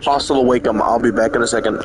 Hostile Wakeham. I'll be back in a second.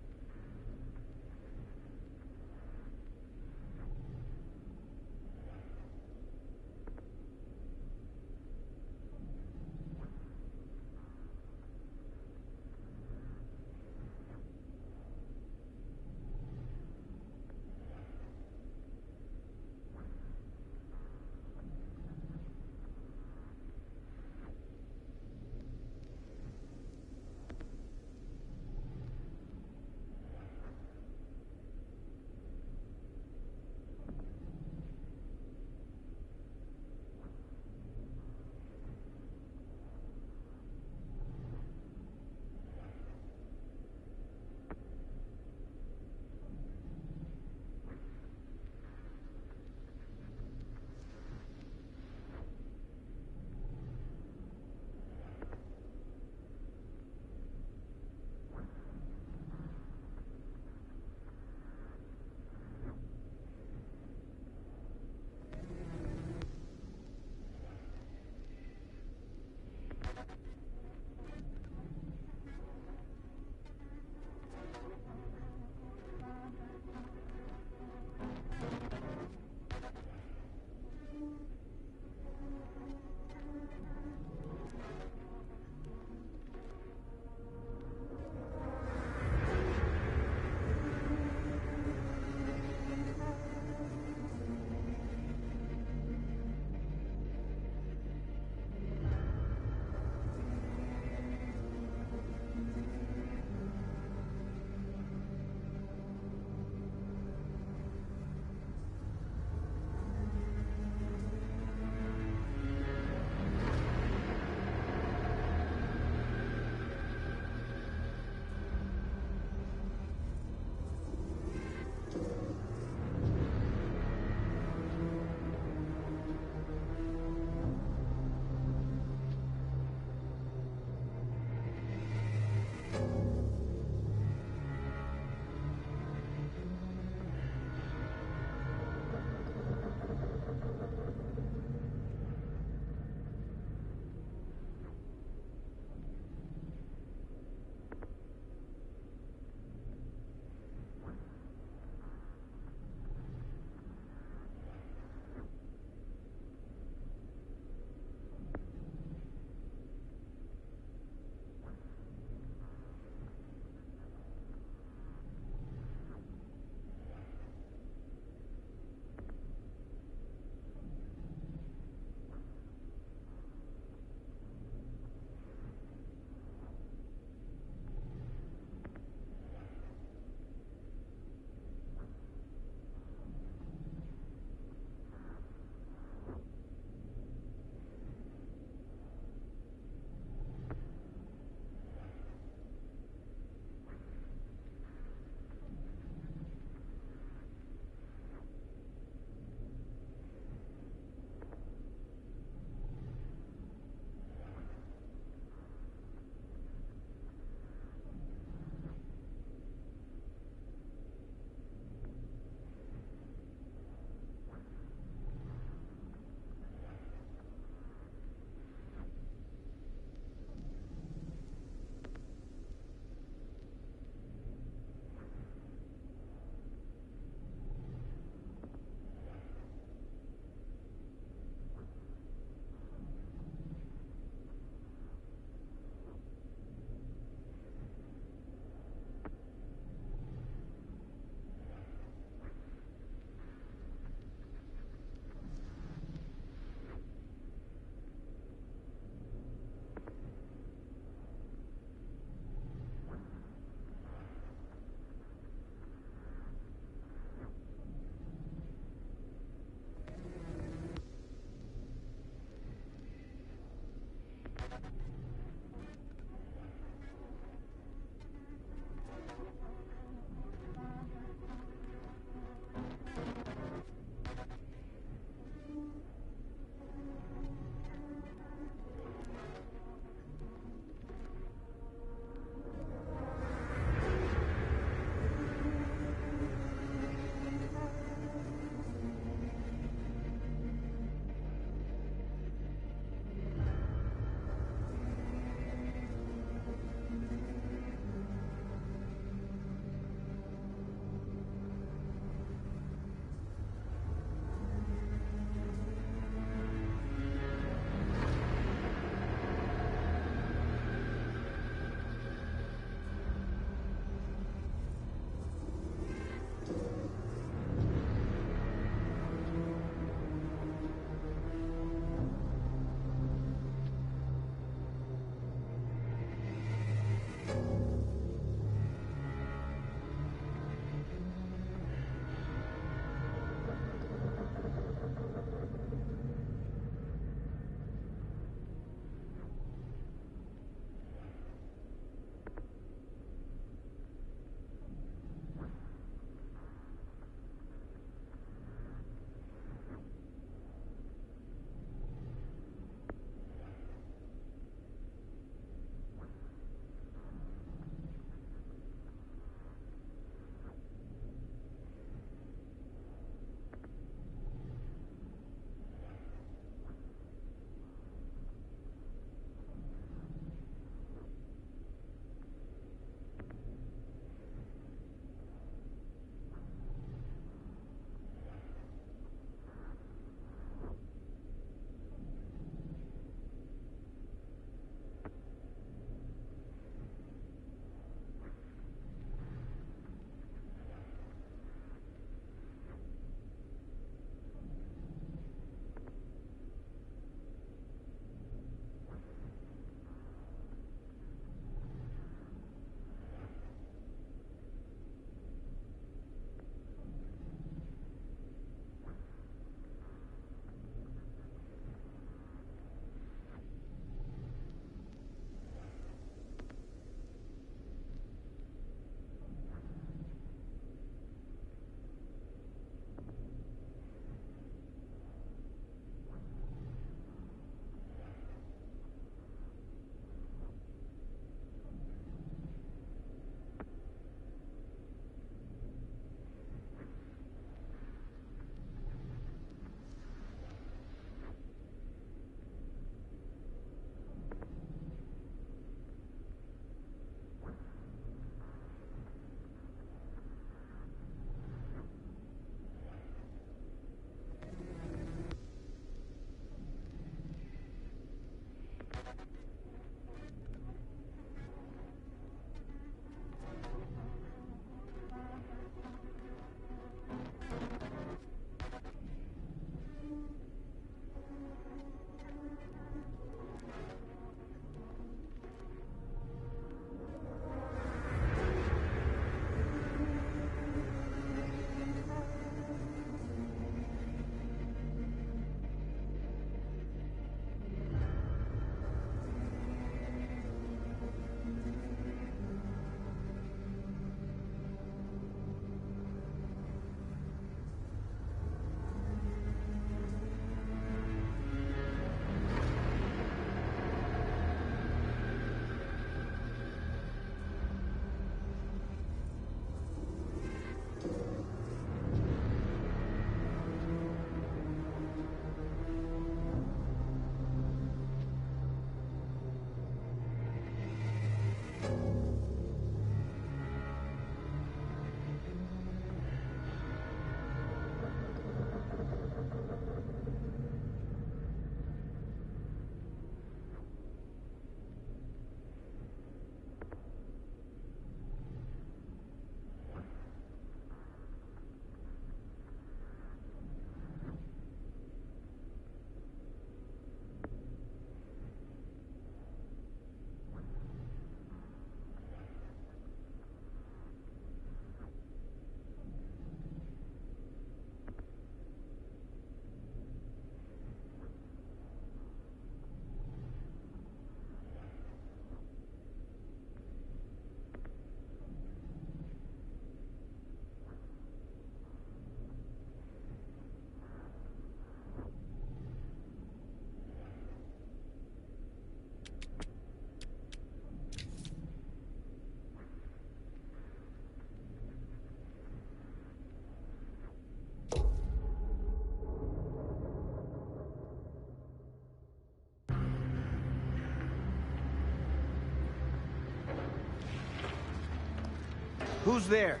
Who's there?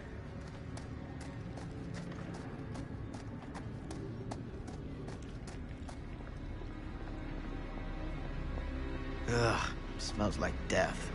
Ugh, smells like death.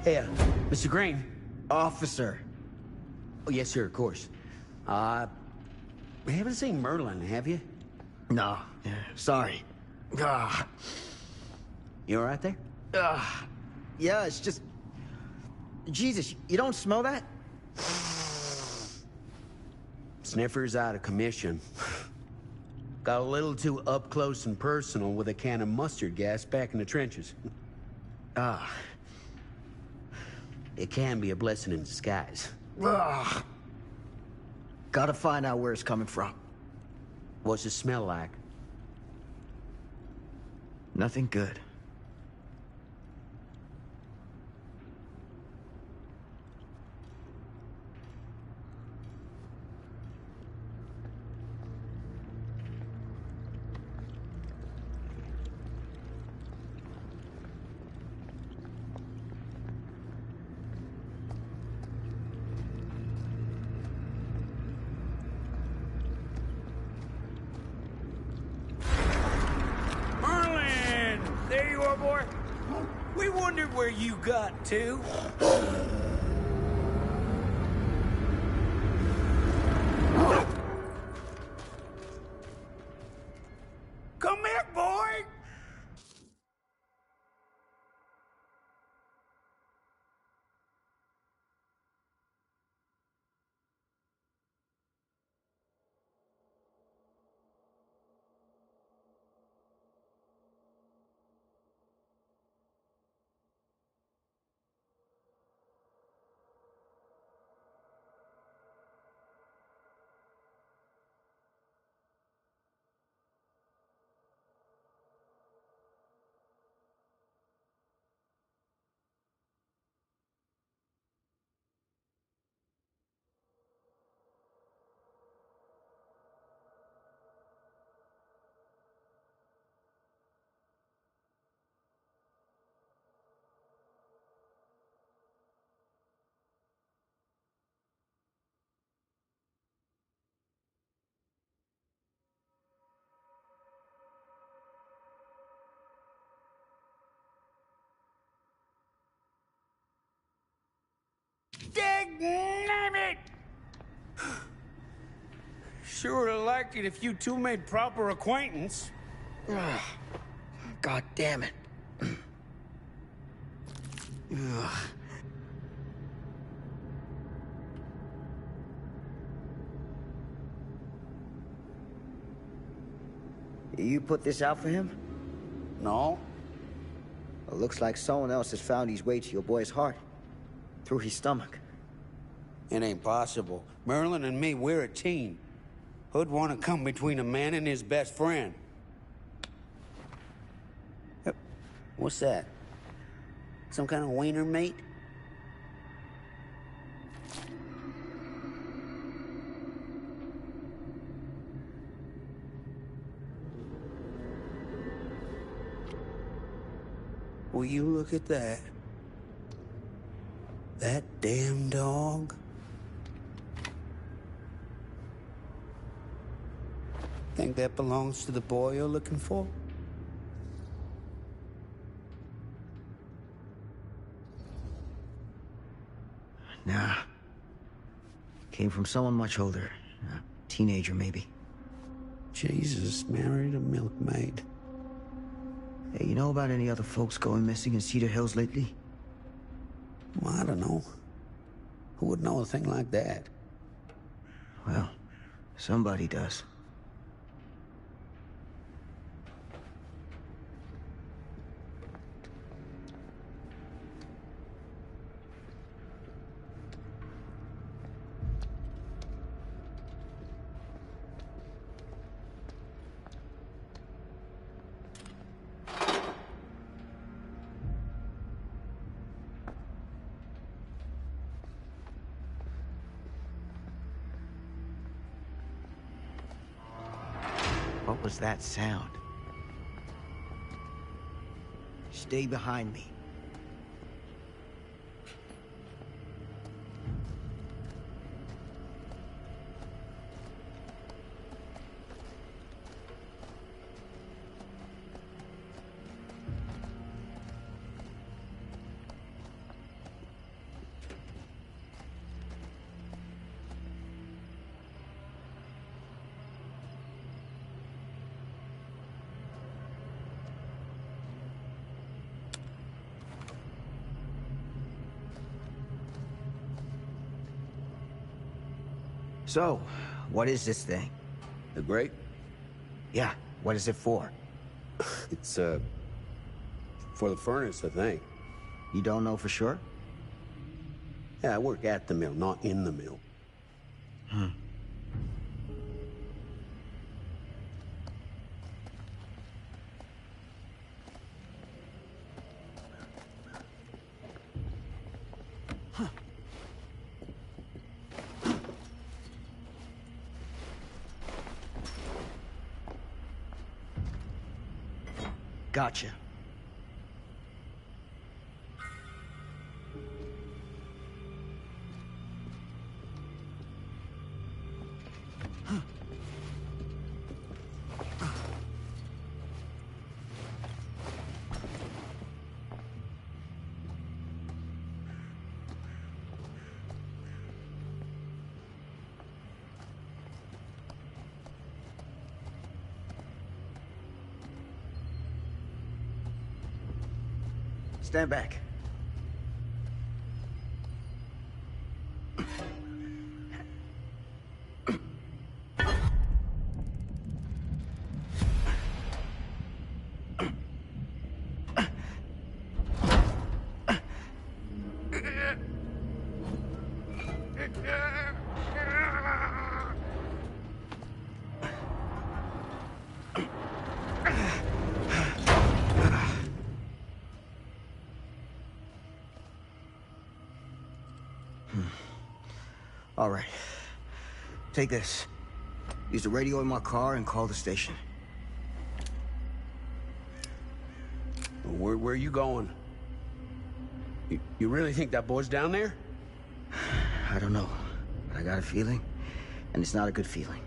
Hey, Mr. Green. Officer. Oh, yes, sir, of course. We haven't seen Merlin, have you? No, sorry. Ah, You all right there? yeah, it's just... Jesus, you don't smell that? Sniffer's out of commission. Got a little too up close and personal with a can of mustard gas back in the trenches. Ah. It can be a blessing in disguise. Ugh. Gotta find out where it's coming from. What's it smell like? Nothing good. Merlin! There you are, boy. We wondered where you got to. Come here, boy! Dang it! Sure would have liked it if you two made proper acquaintance. God damn it. Ugh. You put this out for him? No. Well, looks like someone else has found his way to your boy's heart. Through his stomach. It ain't possible. Merlin and me, we're a team. Who'd want to come between a man and his best friend? What's that? Some kind of wiener mate? Will you look at that? That damn dog? Think that belongs to the boy you're looking for? Came from someone much older. A teenager, maybe. Jesus, married a milkmaid. Hey, you know about any other folks going missing in Cedar Hills lately? Well, I don't know. Who would know a thing like that? Well, somebody does. What was that sound? Stay behind me. So, what is this thing? The grate? Yeah, what is it for? It's, for the furnace, I think. You don't know for sure? Yeah, I work at the mill, not in the mill. Gotcha. Stand back. All right. Take this. Use the radio in my car and call the station. Where are you going? You really think that boy's down there? I don't know, but I got a feeling, and it's not a good feeling.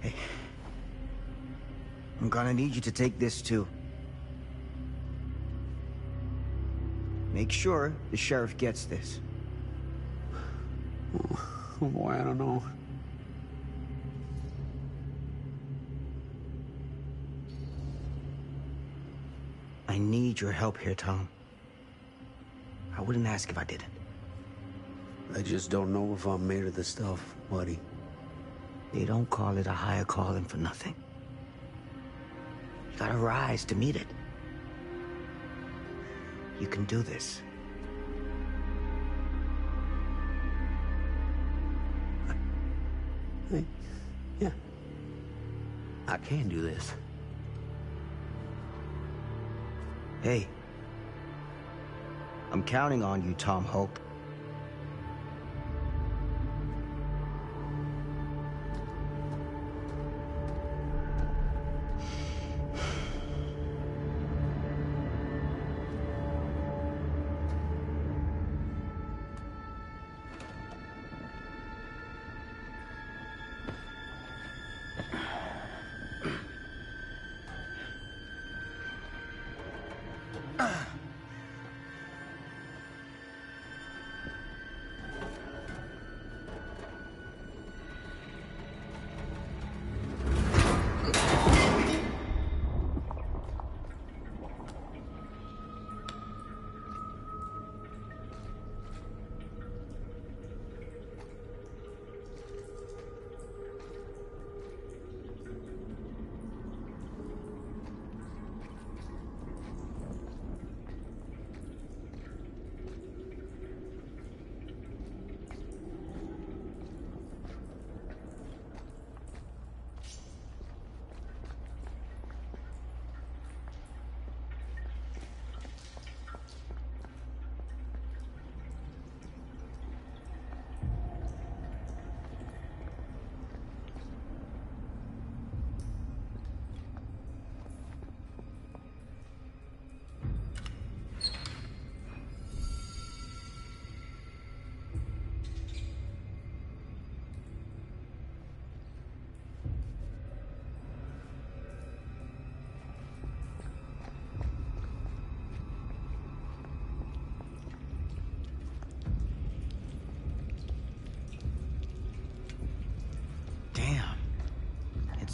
Hey, I'm gonna need you to take this too. Make sure the sheriff gets this. Oh boy, I don't know. I need your help here, Tom. I wouldn't ask if I didn't. I just don't know if I'm made of the stuff, buddy. They don't call it a higher calling for nothing. You gotta rise to meet it. You can do this. Yeah. I can do this. Hey. I'm counting on you, Tom Hope.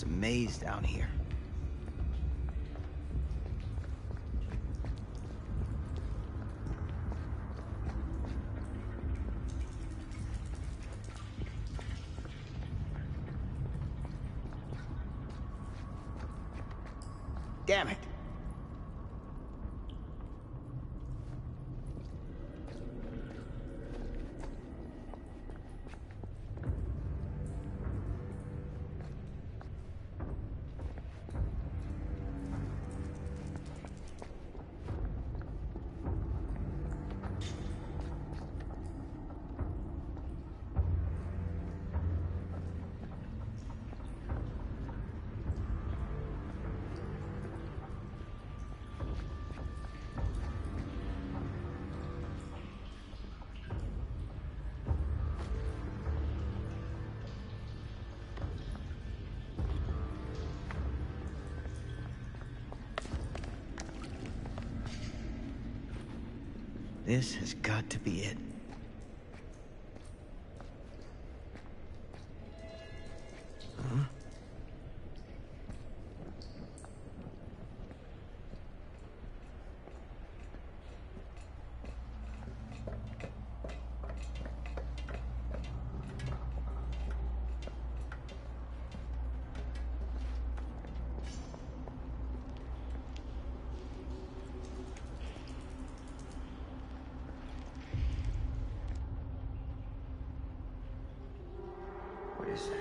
a maze down here. Damn it! This has got to be it. Huh? What is that?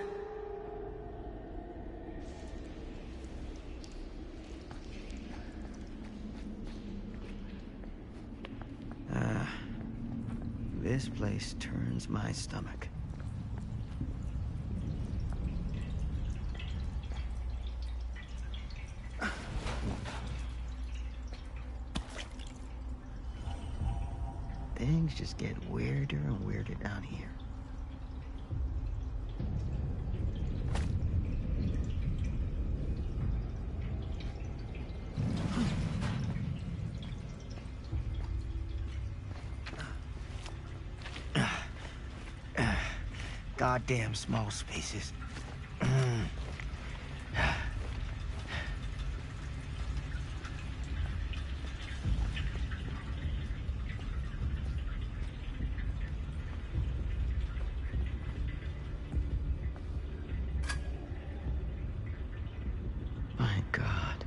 This place turns my stomach. Things just get weirder and weirder down here. Goddamn small spaces. My God.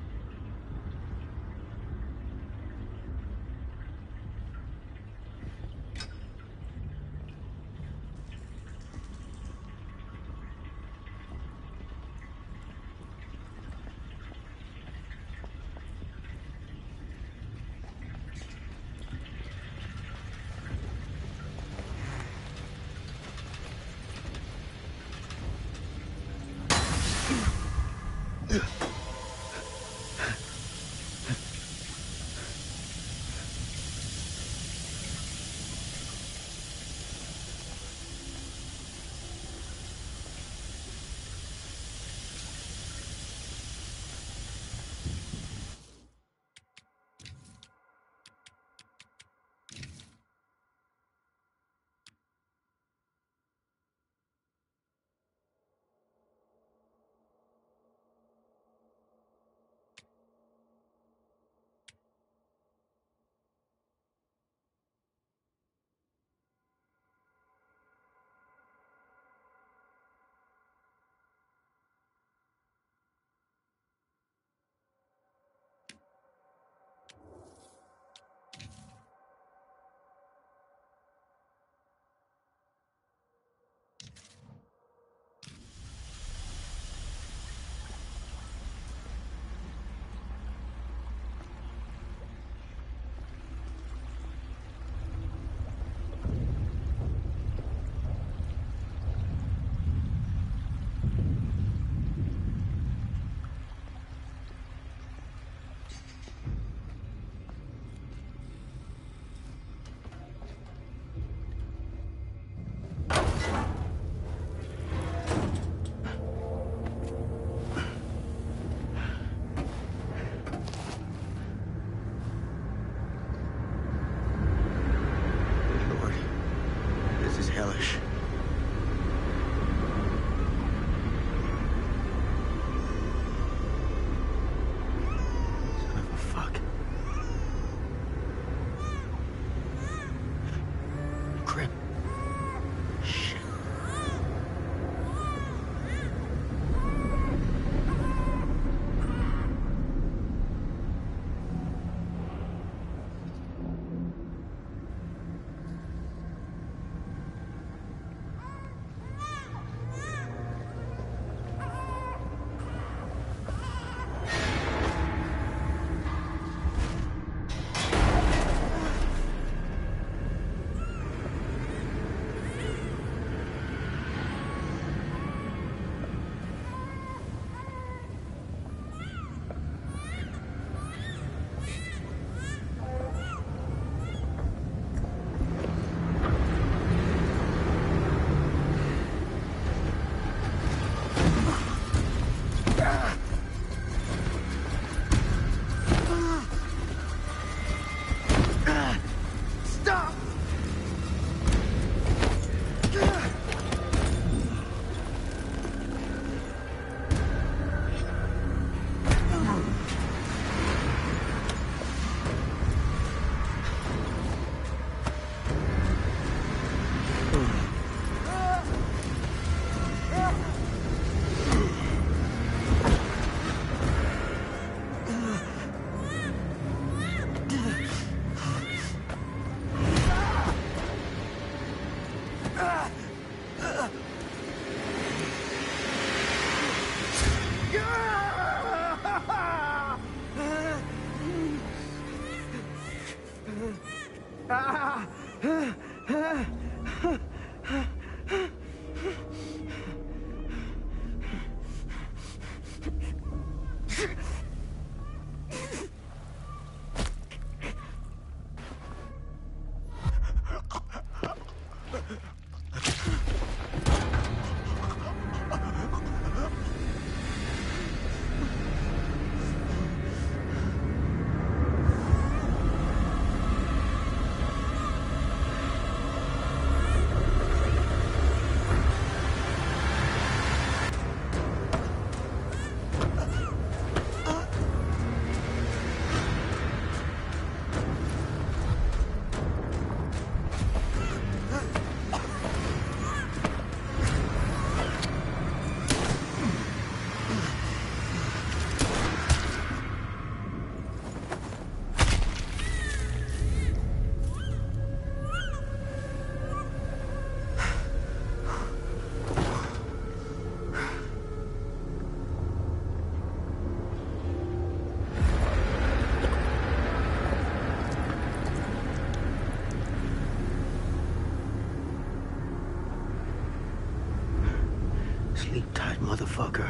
Sleep tight, motherfucker.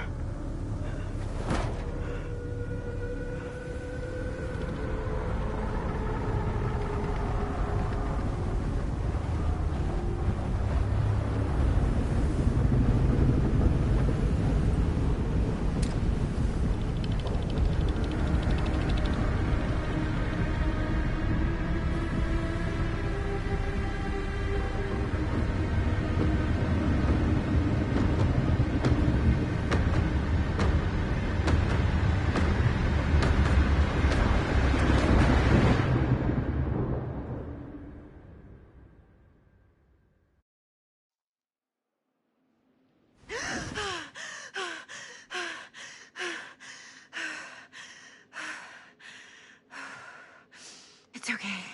It's okay.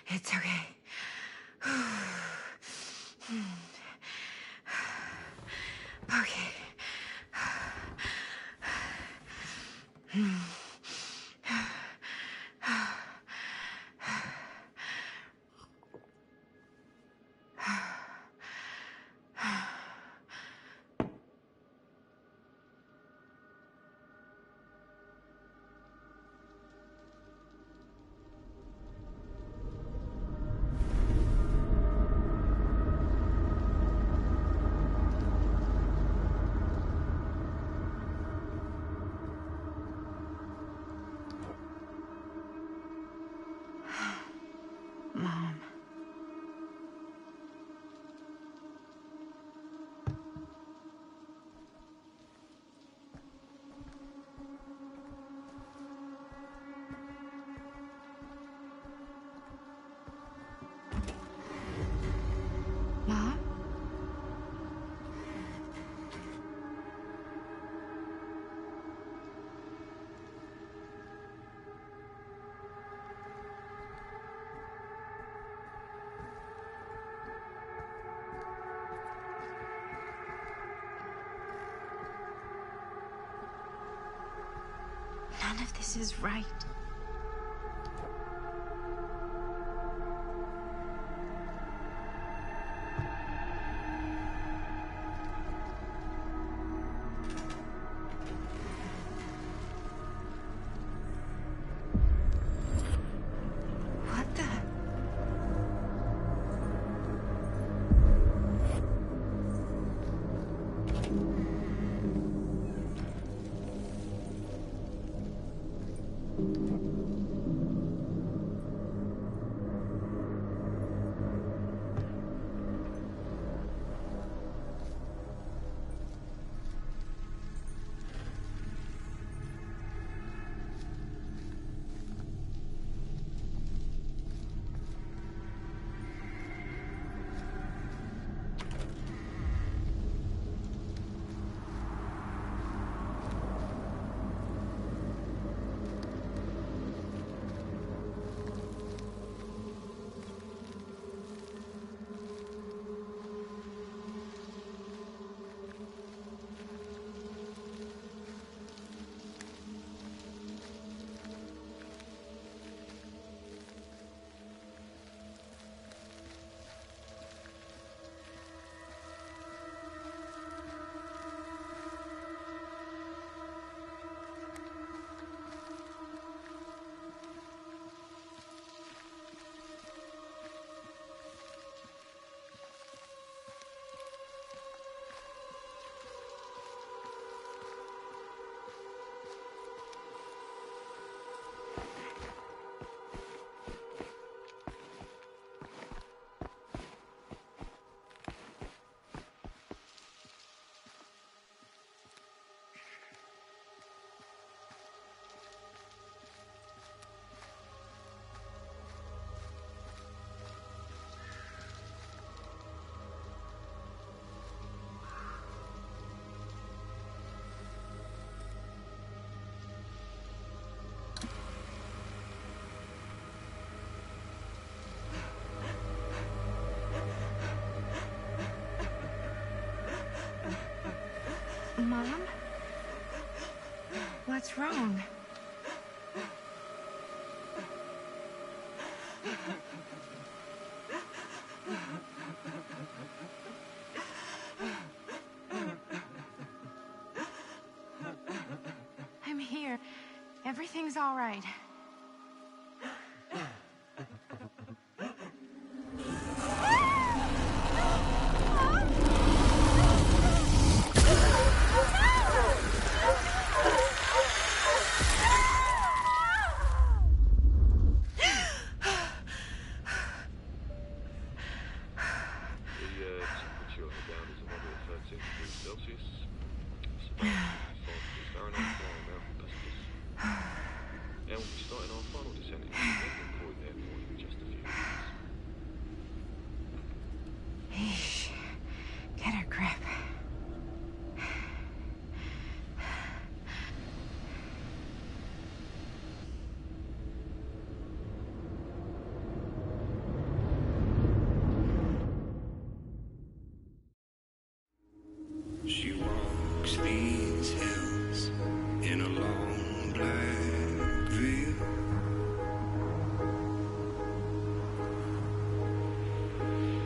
It's okay. Okay. Mom. Mom? None of this is right. What the? Mom? What's wrong? I'm here. Everything's all right. Temperature on the ground is a moderate 13 degrees Celsius. It's about 5 degrees Fahrenheit for our American passengers. And we'll be starting our final descent into Croydon Airport in just a few minutes. Eesh. Get a grip. She walks these hills in a long black veil.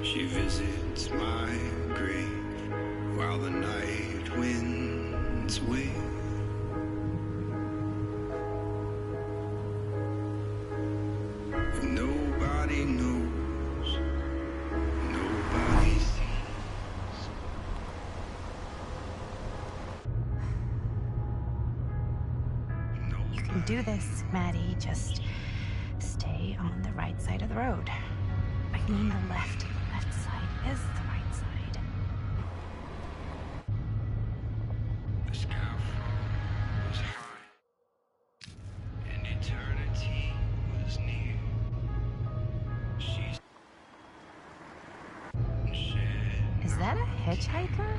She visits my grave while the night winds wail. And nobody knows, nobody sees. You can do this, Maddie. Just stay on the right side of the road. I mean the left. The left side is the right side. The skyfall was high, and eternity was near. She's shed. Is that a hitchhiker?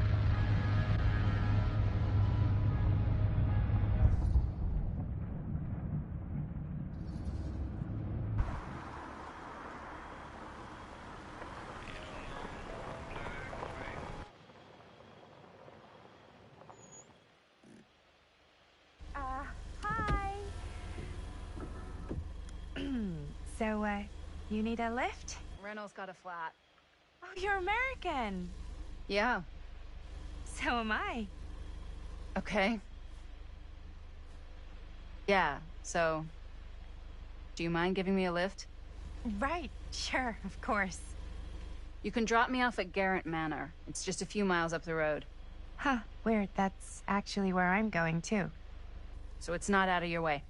Hi. So, you need a lift? Reynolds got a flat. Oh, you're American. Yeah. So am I. Okay. Yeah, so... Do you mind giving me a lift? Right, sure, of course. You can drop me off at Garrett Manor. It's just a few miles up the road. Huh, weird. That's actually where I'm going, too. So it's not out of your way.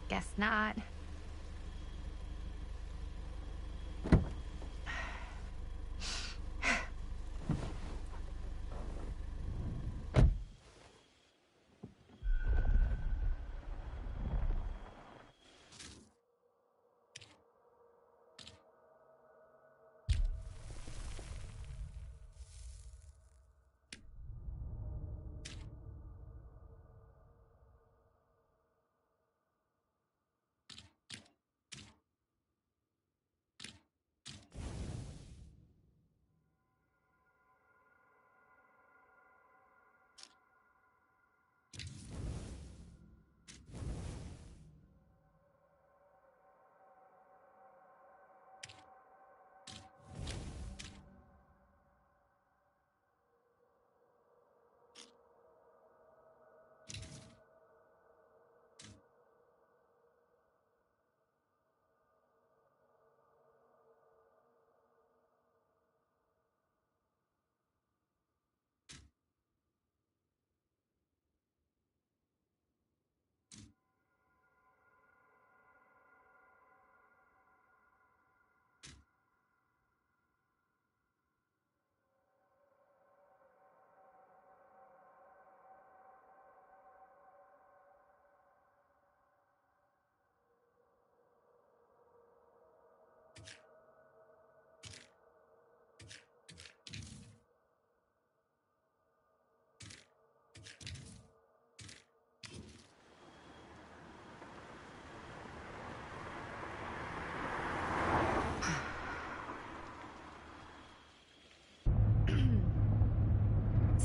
Guess not.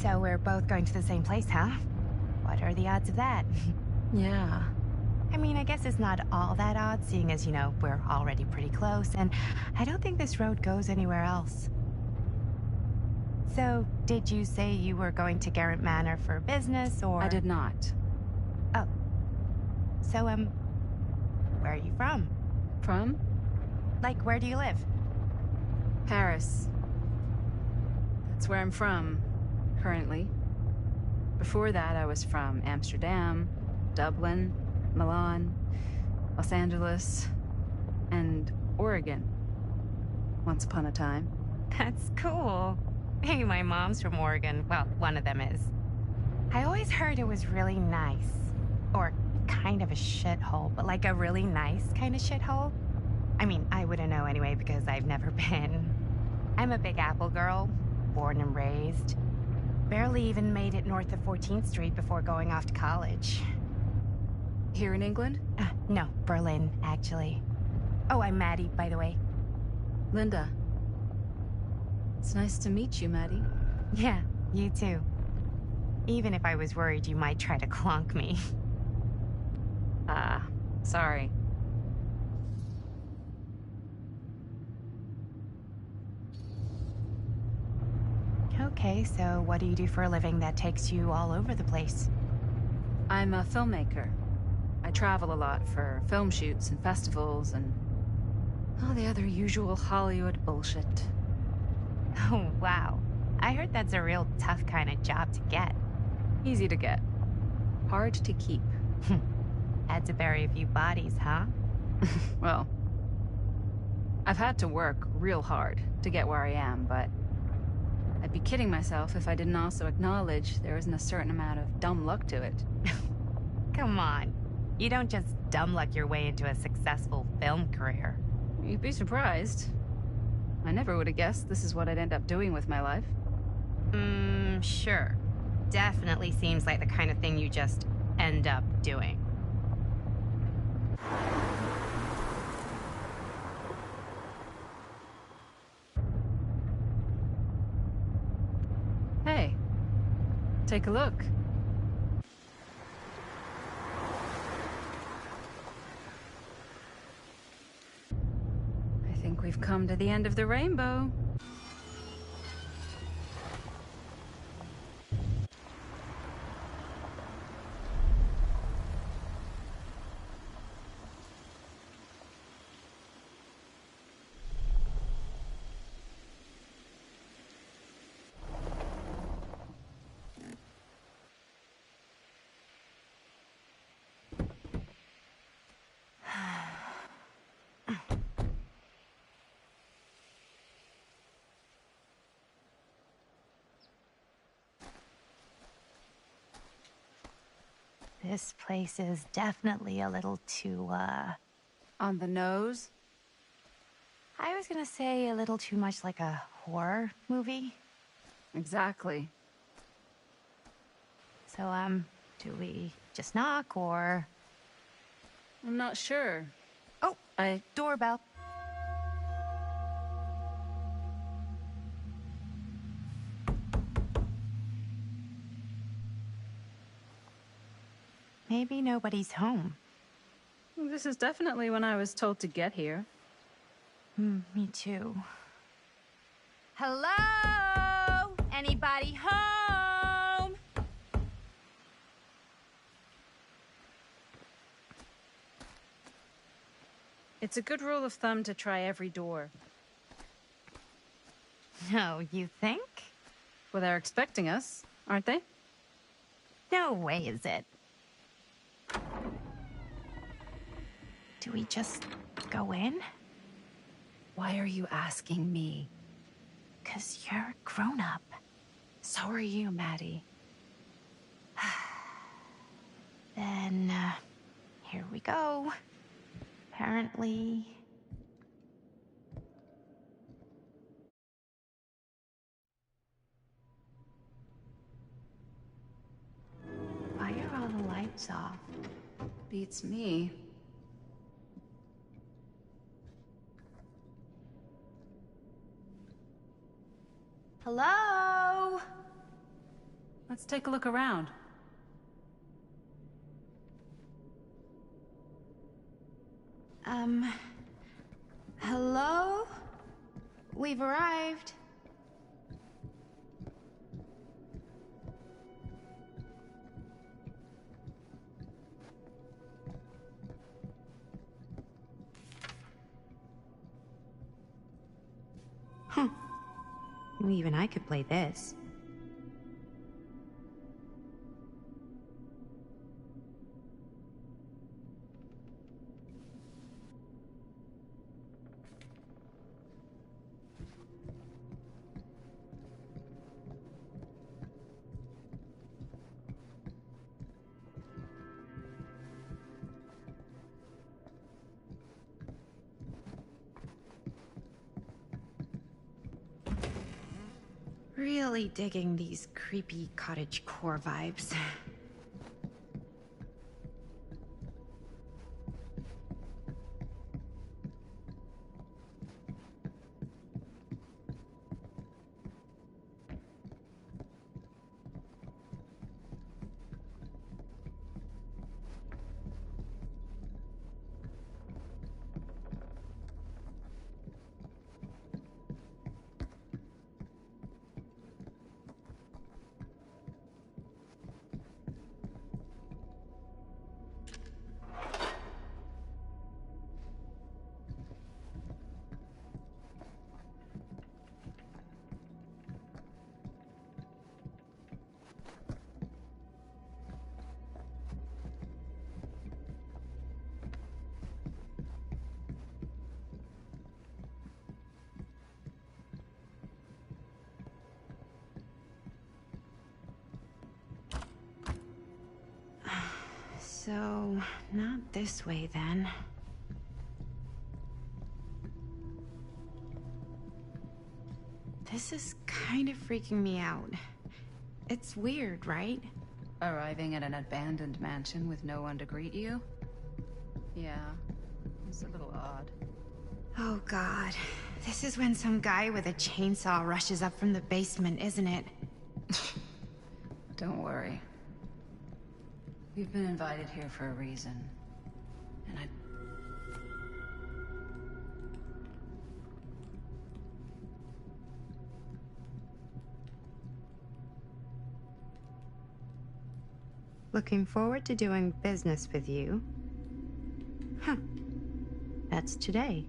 So we're both going to the same place, huh? What are the odds of that? Yeah. I mean, I guess it's not all that odd, seeing as, we're already pretty close, and I don't think this road goes anywhere else. So, did you say you were going to Garrett Manor for business, or...? I did not. Oh. So, where are you from? From? Like, where do you live? Paris. That's where I'm from, currently. Before that, I was from Amsterdam, Dublin, Milan, Los Angeles, and Oregon. Once upon a time. That's cool. Hey, my mom's from Oregon. Well, one of them is. I always heard it was really nice. Or kind of a shithole, but like a really nice kind of shithole. I mean, I wouldn't know anyway because I've never been. I'm a Big Apple girl, born and raised. Barely even made it north of 14th Street before going off to college. Here in England? No, Berlin, actually. Oh, I'm Maddie, by the way. Linda. It's nice to meet you, Maddie. Yeah, you too. Even if I was worried you might try to clonk me. Sorry. Okay, so what do you do for a living that takes you all over the place? I'm a filmmaker. I travel a lot for film shoots and festivals and all the other usual Hollywood bullshit. Oh, wow. I heard that's a real tough kind of job to get. Easy to get. Hard to keep. Had to bury a few bodies, huh? Well, I've had to work real hard to get where I am, but I'd be kidding myself if I didn't also acknowledge there isn't a certain amount of dumb luck to it. Come on. You don't just dumb luck your way into a successful film career. You'd be surprised. I never would have guessed this is what I'd end up doing with my life. Sure. Definitely seems like the kind of thing you just end up doing. Hey, take a look. I think we've come to the end of the rainbow. This place is definitely a little too, On the nose? I was gonna say a little too much like a horror movie. Exactly. So, do we just knock, or...? I'm not sure. Oh, doorbell. Maybe nobody's home. This is definitely when I was told to get here. Me too. Hello? Anybody home? It's a good rule of thumb to try every door. No, you think? Well, they're expecting us, aren't they? No way is it. Do we just go in? Why are you asking me? 'Cause you're a grown-up. So are you, Maddie. Then, here we go. Apparently... Why are all the lights off? Beats me. Hello? Let's take a look around. Hello? We've arrived. Huh. Well, even I could play this. Really digging these creepy cottagecore vibes. So, not this way then. This is kind of freaking me out. It's weird, right? Arriving at an abandoned mansion with no one to greet you? Yeah, it's a little odd. Oh god. This is when some guy with a chainsaw rushes up from the basement, isn't it? Don't worry. We've been invited here for a reason. And I... Looking forward to doing business with you. Huh. That's today.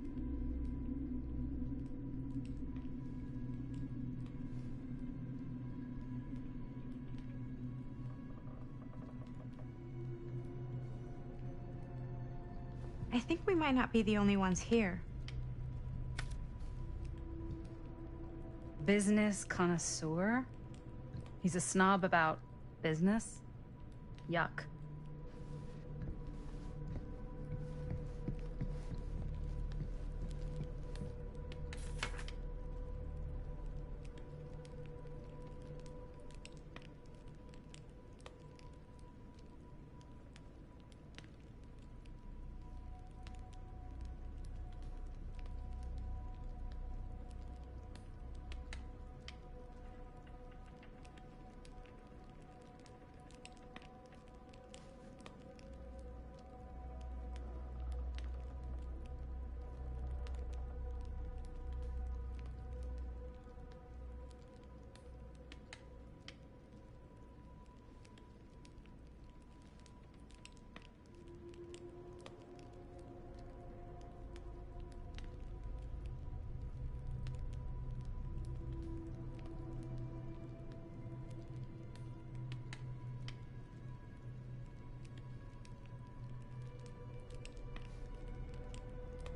I think we might not be the only ones here. Business connoisseur? He's a snob about business? Yuck.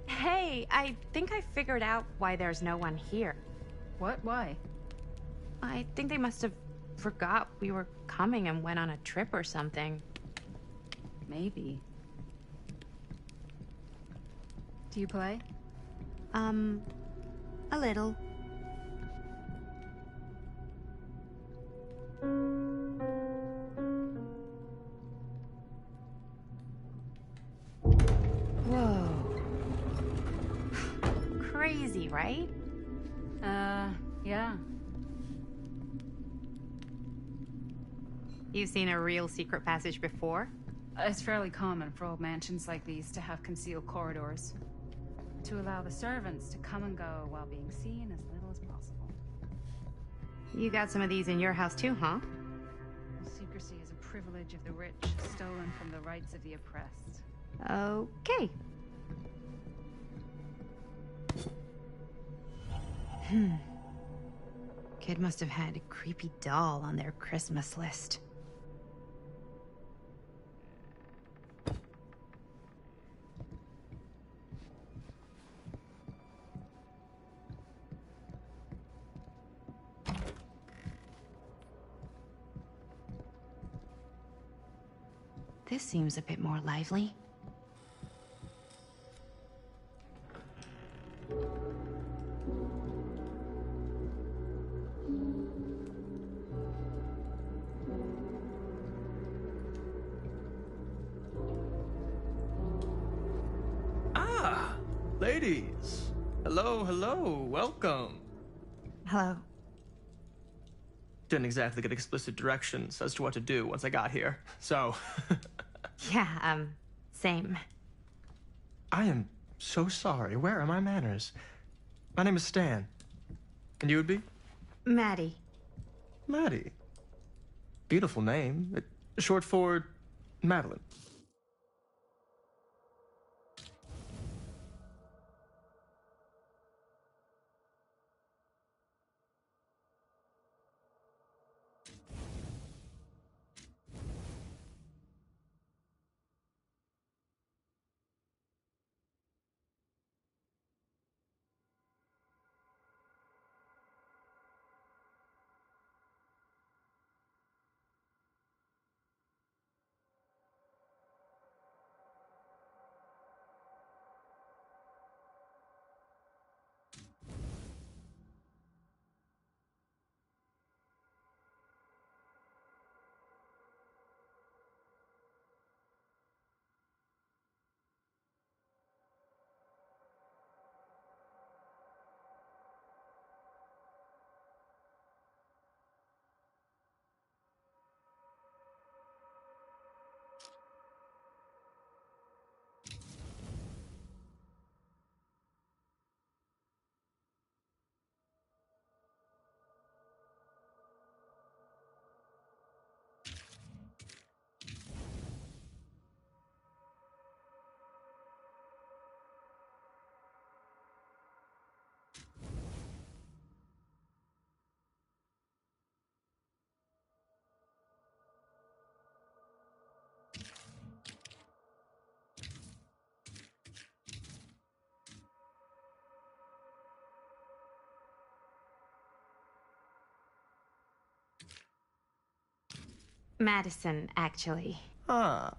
Hey, I think I figured out why there's no one here. What? Why? I think they must have forgot we were coming and went on a trip or something. Maybe. Do you play? A little. Whoa. Crazy, right? Yeah. You've seen a real secret passage before? It's fairly common for old mansions like these to have concealed corridors, to allow the servants to come and go while being seen as little as possible. You got some of these in your house too, huh? Secrecy is a privilege of the rich, stolen from the rights of the oppressed. Okay. Kid must have had a creepy doll on their Christmas list. This seems a bit more lively. Ah, ladies. Hello, hello, welcome. Hello. Didn't exactly get explicit directions as to what to do once I got here, so... Yeah, same. I am so sorry. Where are my manners? My name is Stan. And you would be? Maddie. Maddie. Beautiful name. Short for Madeline. Madison, actually. Ah.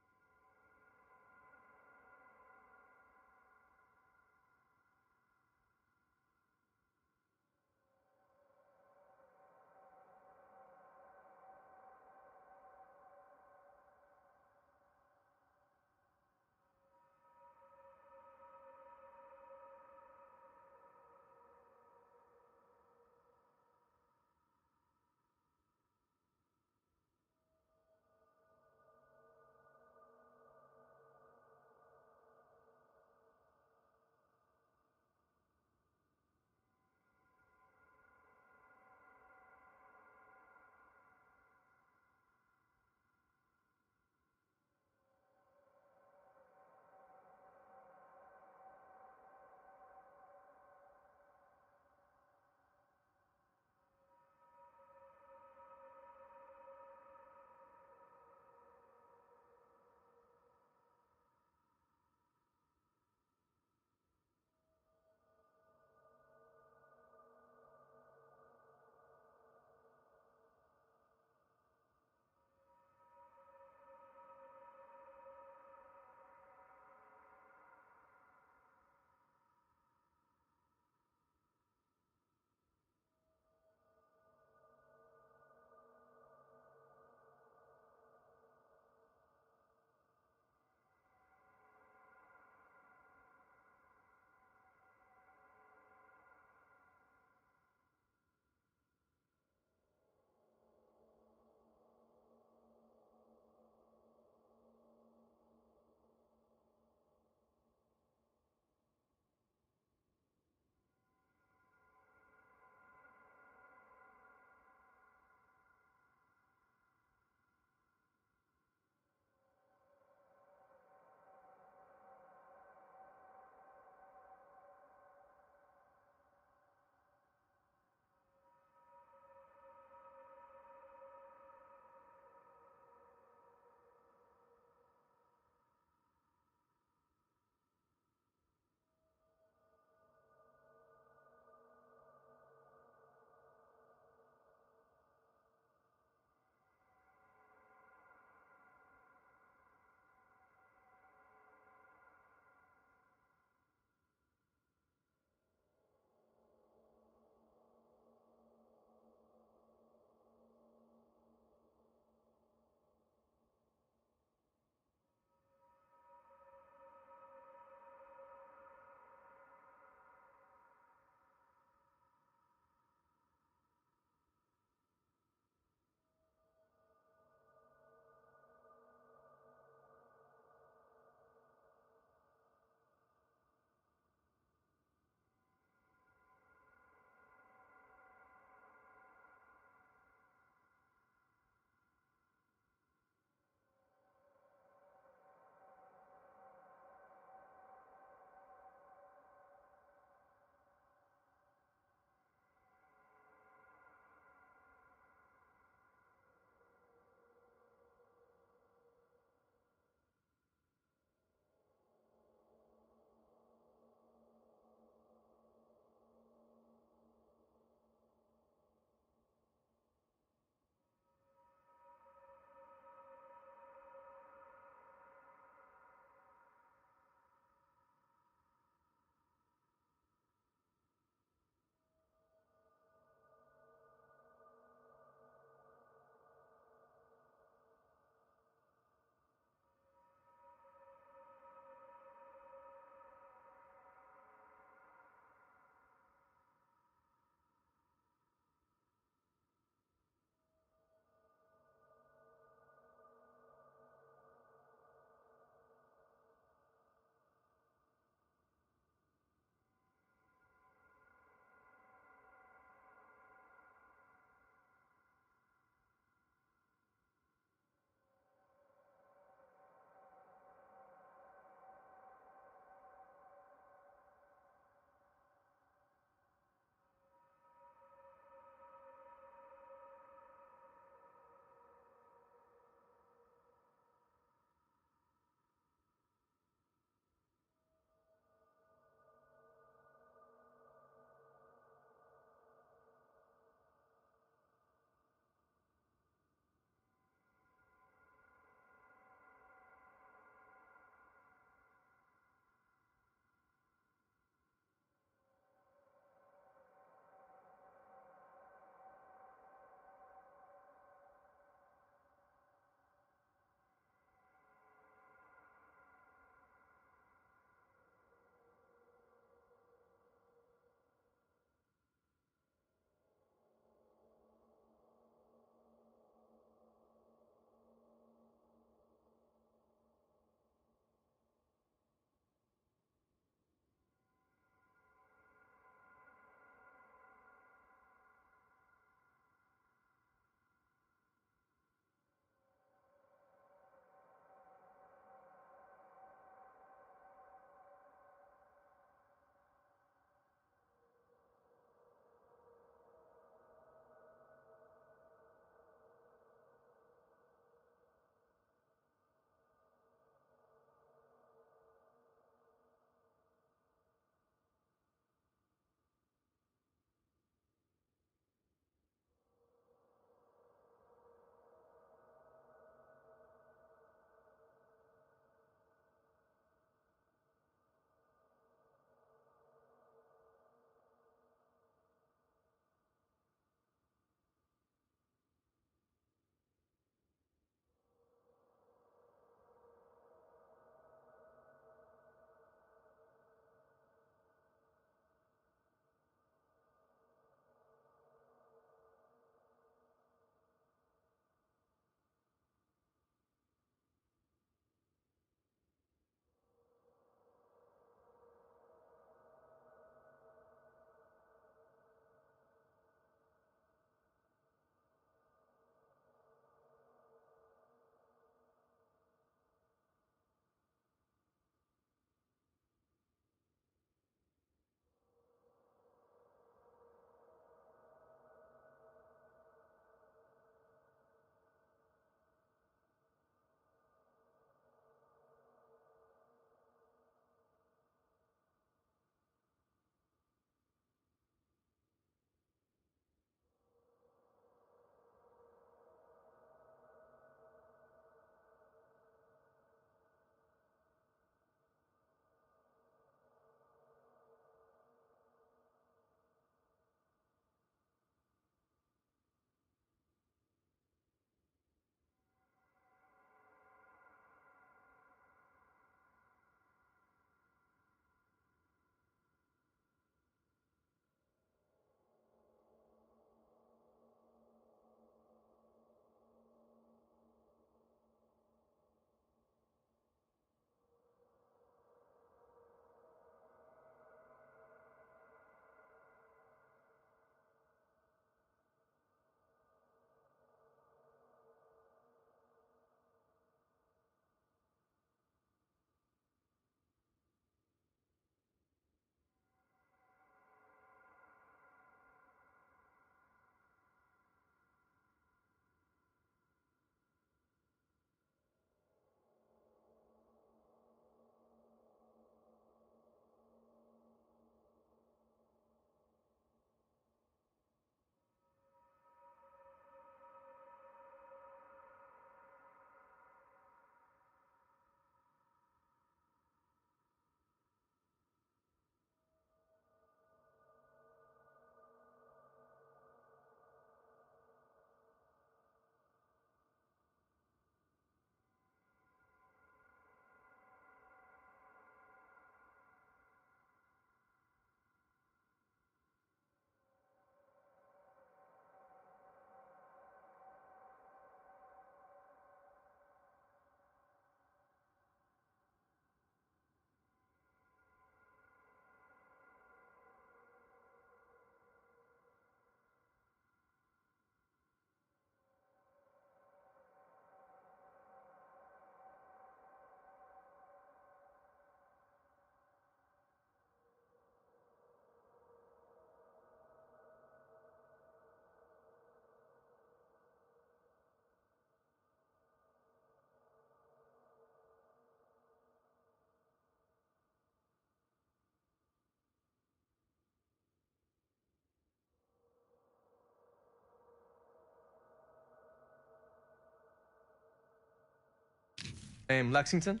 Name Lexington?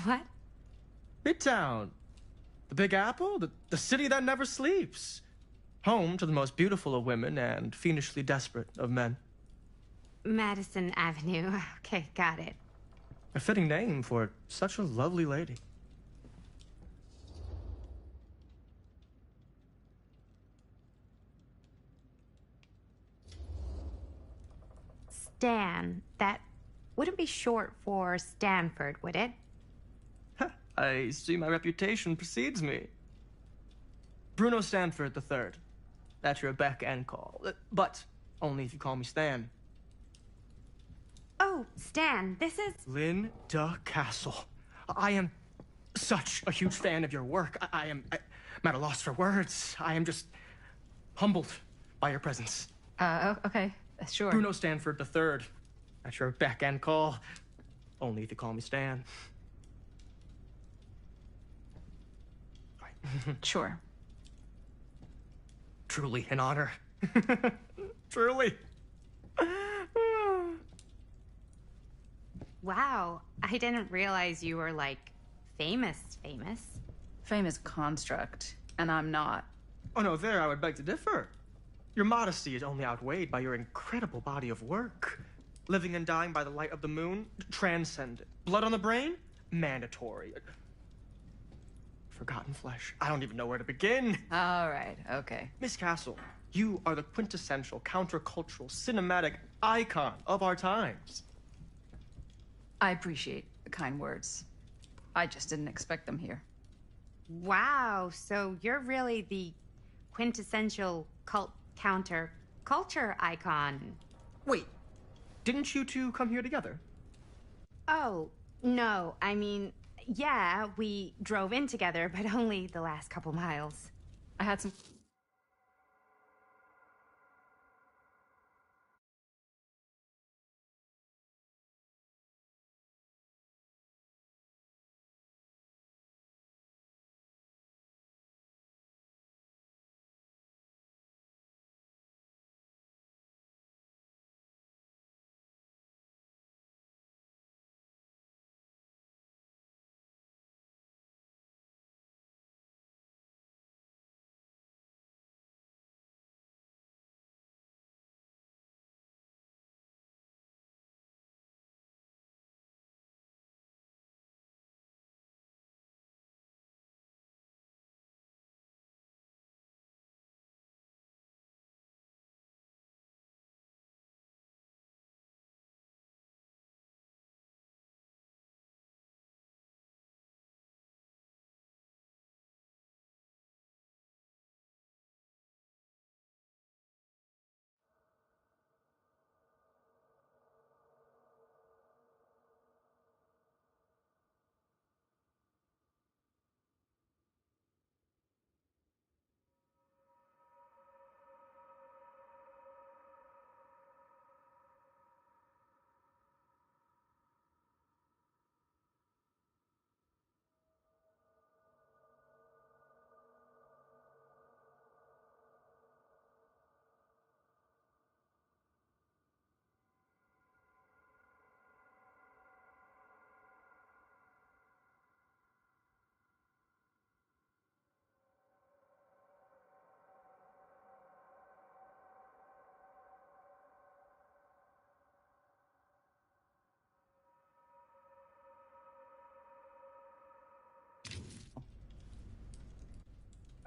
What? Midtown. The Big Apple? The city that never sleeps. Home to the most beautiful of women and fiendishly desperate of men. Madison Avenue. Okay, got it. A fitting name for such a lovely lady. Stan. That wouldn't be short for Stanford, would it? I see my reputation precedes me. Bruno Stanford III. That's your beck and call. But only if you call me Stan. Oh, Stan, this is... Linda Castle. I am such a huge fan of your work. I'm at a loss for words. I am just humbled by your presence. Okay, sure. Bruno Stanford III. That's your beck and call. Only if you call me Stan. Sure. Truly an honor. Truly. Wow, I didn't realize you were, like, famous. Famous construct, and I'm not. Oh no, there I would beg to differ. Your modesty is only outweighed by your incredible body of work. Living and dying by the light of the moon, transcendent. Blood on the brain, mandatory. Forgotten flesh. I don't even know where to begin. All right, okay. Miss Castle, you are the quintessential countercultural cinematic icon of our times. I appreciate the kind words. I just didn't expect them here. Wow, so you're really the quintessential counter-culture icon. Wait, didn't you two come here together? Oh, no, I mean, yeah, we drove in together, but only the last couple miles. I had some...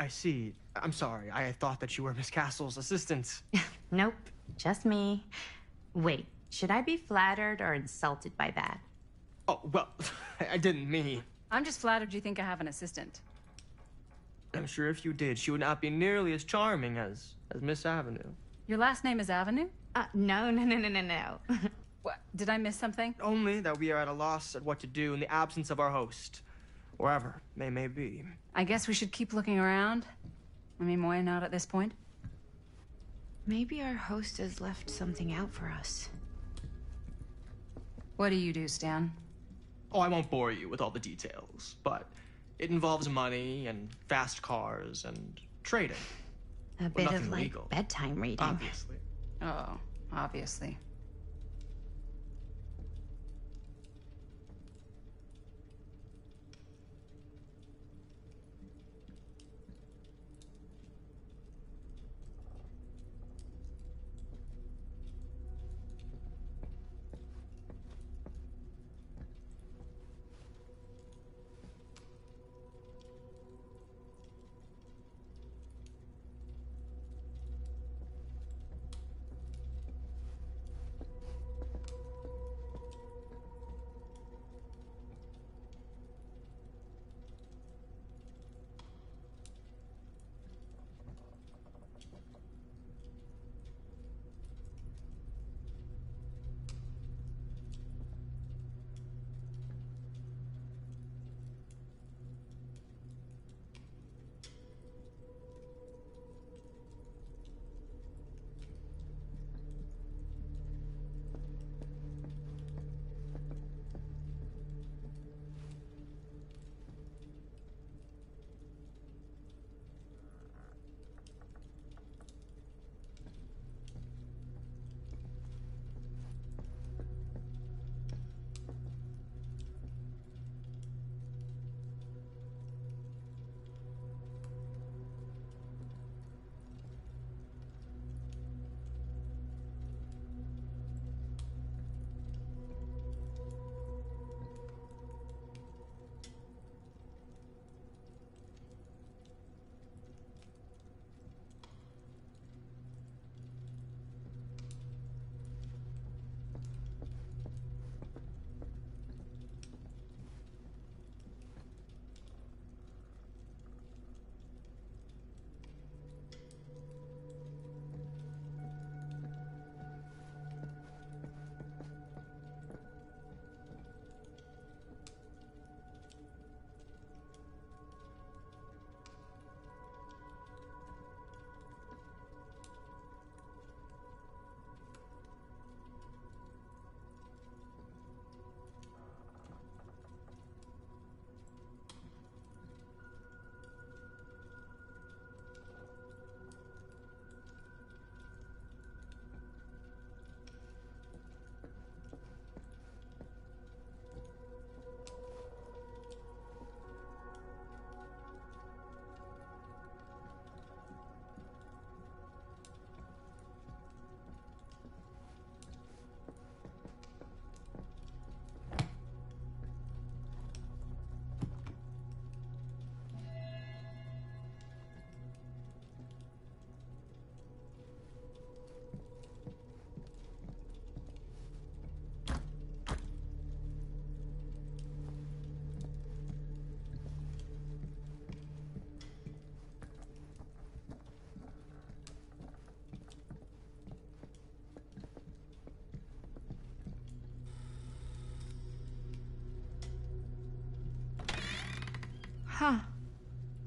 I see. I'm sorry. I thought that you were Miss Castle's assistant. Nope, just me. Wait, should I be flattered or insulted by that? Oh, well, I didn't mean. I'm just flattered you think I have an assistant. I'm sure if you did, she would not be nearly as charming as Miss Avenue. Your last name is Avenue? No. What? Did I miss something? Only that we are at a loss at what to do in the absence of our host. Wherever they may be. I guess we should keep looking around. I mean, why not at this point? Maybe our host has left something out for us. What do you do, Stan? Oh, I won't bore you with all the details, but it involves money and fast cars and trading. A bit of, like, legal. bedtime reading. Obviously. Oh, obviously.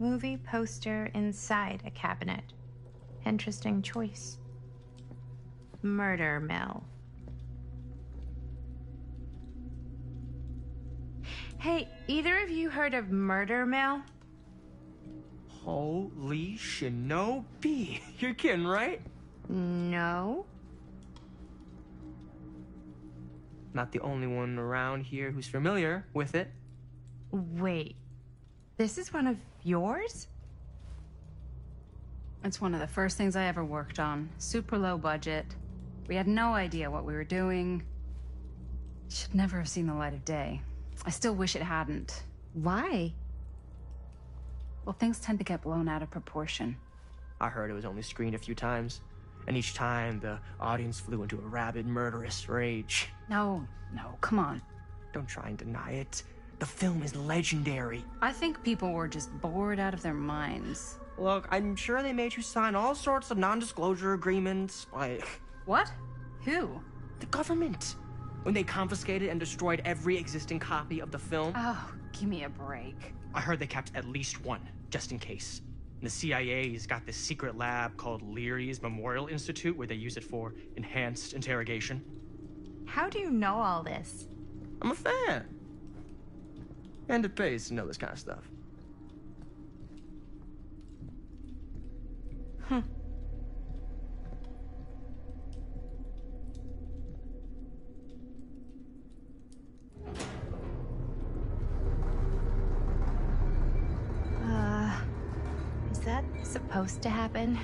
movie poster inside a cabinet. Interesting choice. Murder Mill. Hey, either of you heard of Murder Mill? Holy shinobi. You're kidding, right? No. Not the only one around here who's familiar with it. Wait. This is one of yours? It's one of the first things I ever worked on. Super low budget. We had no idea what we were doing. Should never have seen the light of day. I still wish it hadn't. Why? Well, things tend to get blown out of proportion. I heard it was only screened a few times, and each time the audience flew into a rabid, murderous rage. No, come on. Don't try and deny it. The film is legendary. I think people were just bored out of their minds. Look, I'm sure they made you sign all sorts of non-disclosure agreements, like... What? Who? The government. When they confiscated and destroyed every existing copy of the film. Oh, give me a break. I heard they kept at least one, just in case. And the CIA's got this secret lab called Leary's Memorial Institute where they use it for enhanced interrogation. How do you know all this? I'm a fan. And it pays to know this kind of stuff. Is that supposed to happen?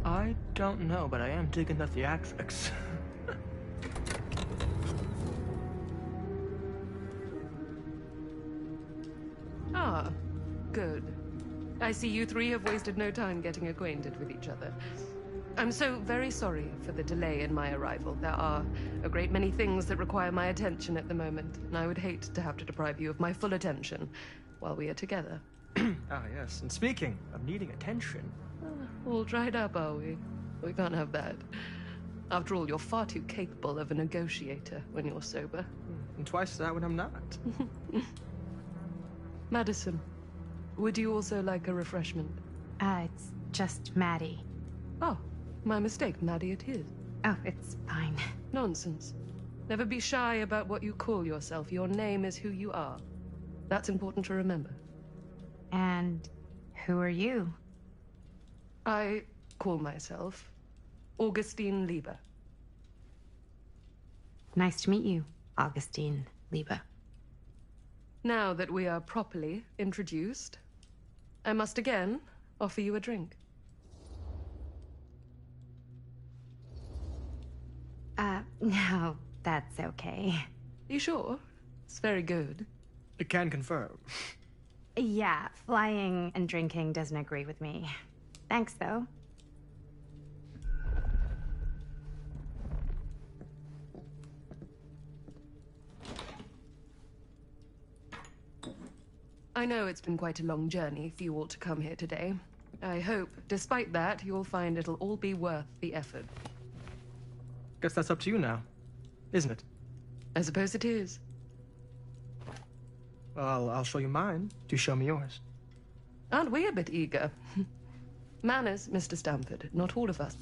I don't know, but I am digging the theatrics. Ah, good. I see you three have wasted no time getting acquainted with each other. I'm so very sorry for the delay in my arrival. There are a great many things that require my attention at the moment, and I would hate to have to deprive you of my full attention while we are together. Ah, yes. And speaking of needing attention... All dried up, are we? We can't have that. After all, you're far too capable of a negotiator when you're sober. And twice that when I'm not. Madison, would you also like a refreshment? It's just Maddie. Oh, my mistake. Maddie it is. Oh, it's fine. Nonsense. Never be shy about what you call yourself. Your name is who you are. That's important to remember. And who are you? I call myself Augustine Lieber. Nice to meet you, Augustine Lieber. Now that we are properly introduced, I must again offer you a drink. No, that's okay. You sure? It's very good. I can confirm. Yeah, flying and drinking doesn't agree with me. Thanks, though. I know it's been quite a long journey for you all to come here today. I hope, despite that, you'll find it'll all be worth the effort. Guess that's up to you now, isn't it? I suppose it is. Well, I'll show you mine. Do show me yours. Aren't we a bit eager? Manners, Mr. Stamford. Not all of us.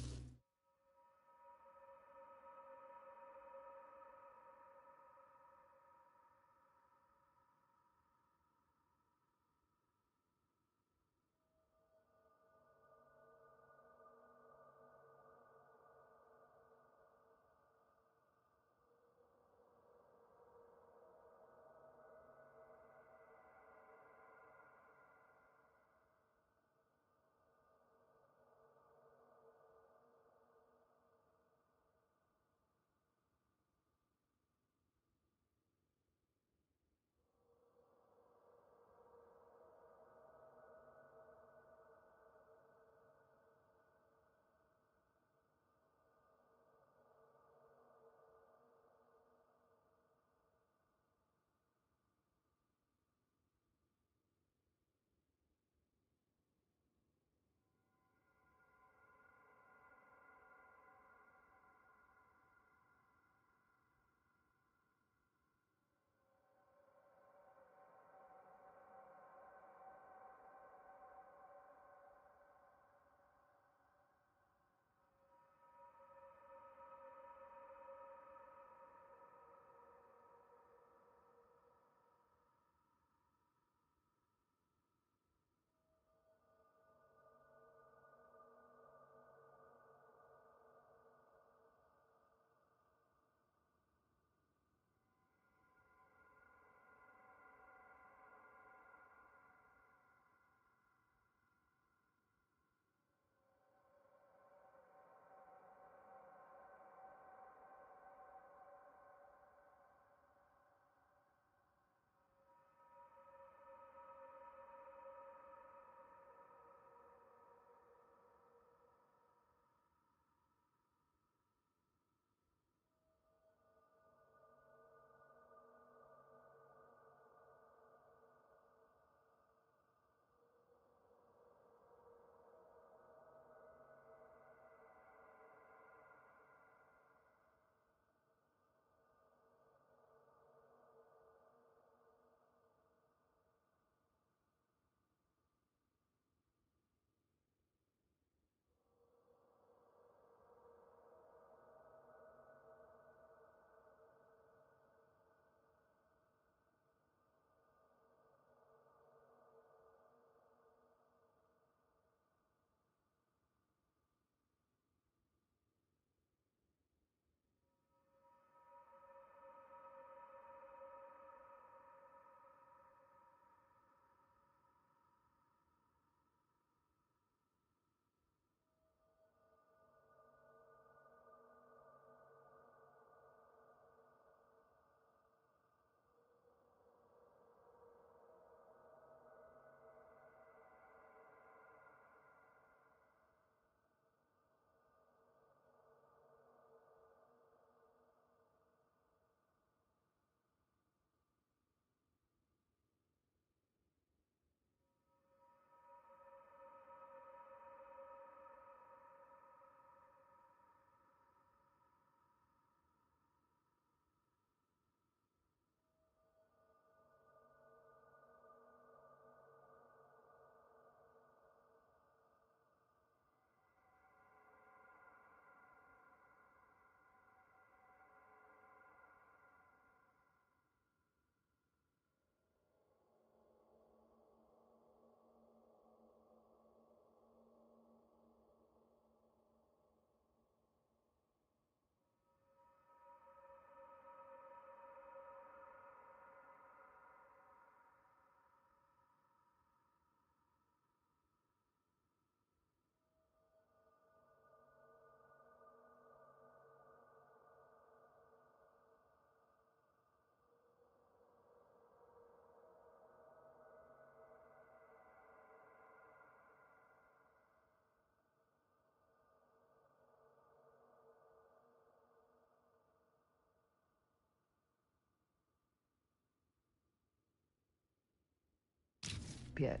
up yet.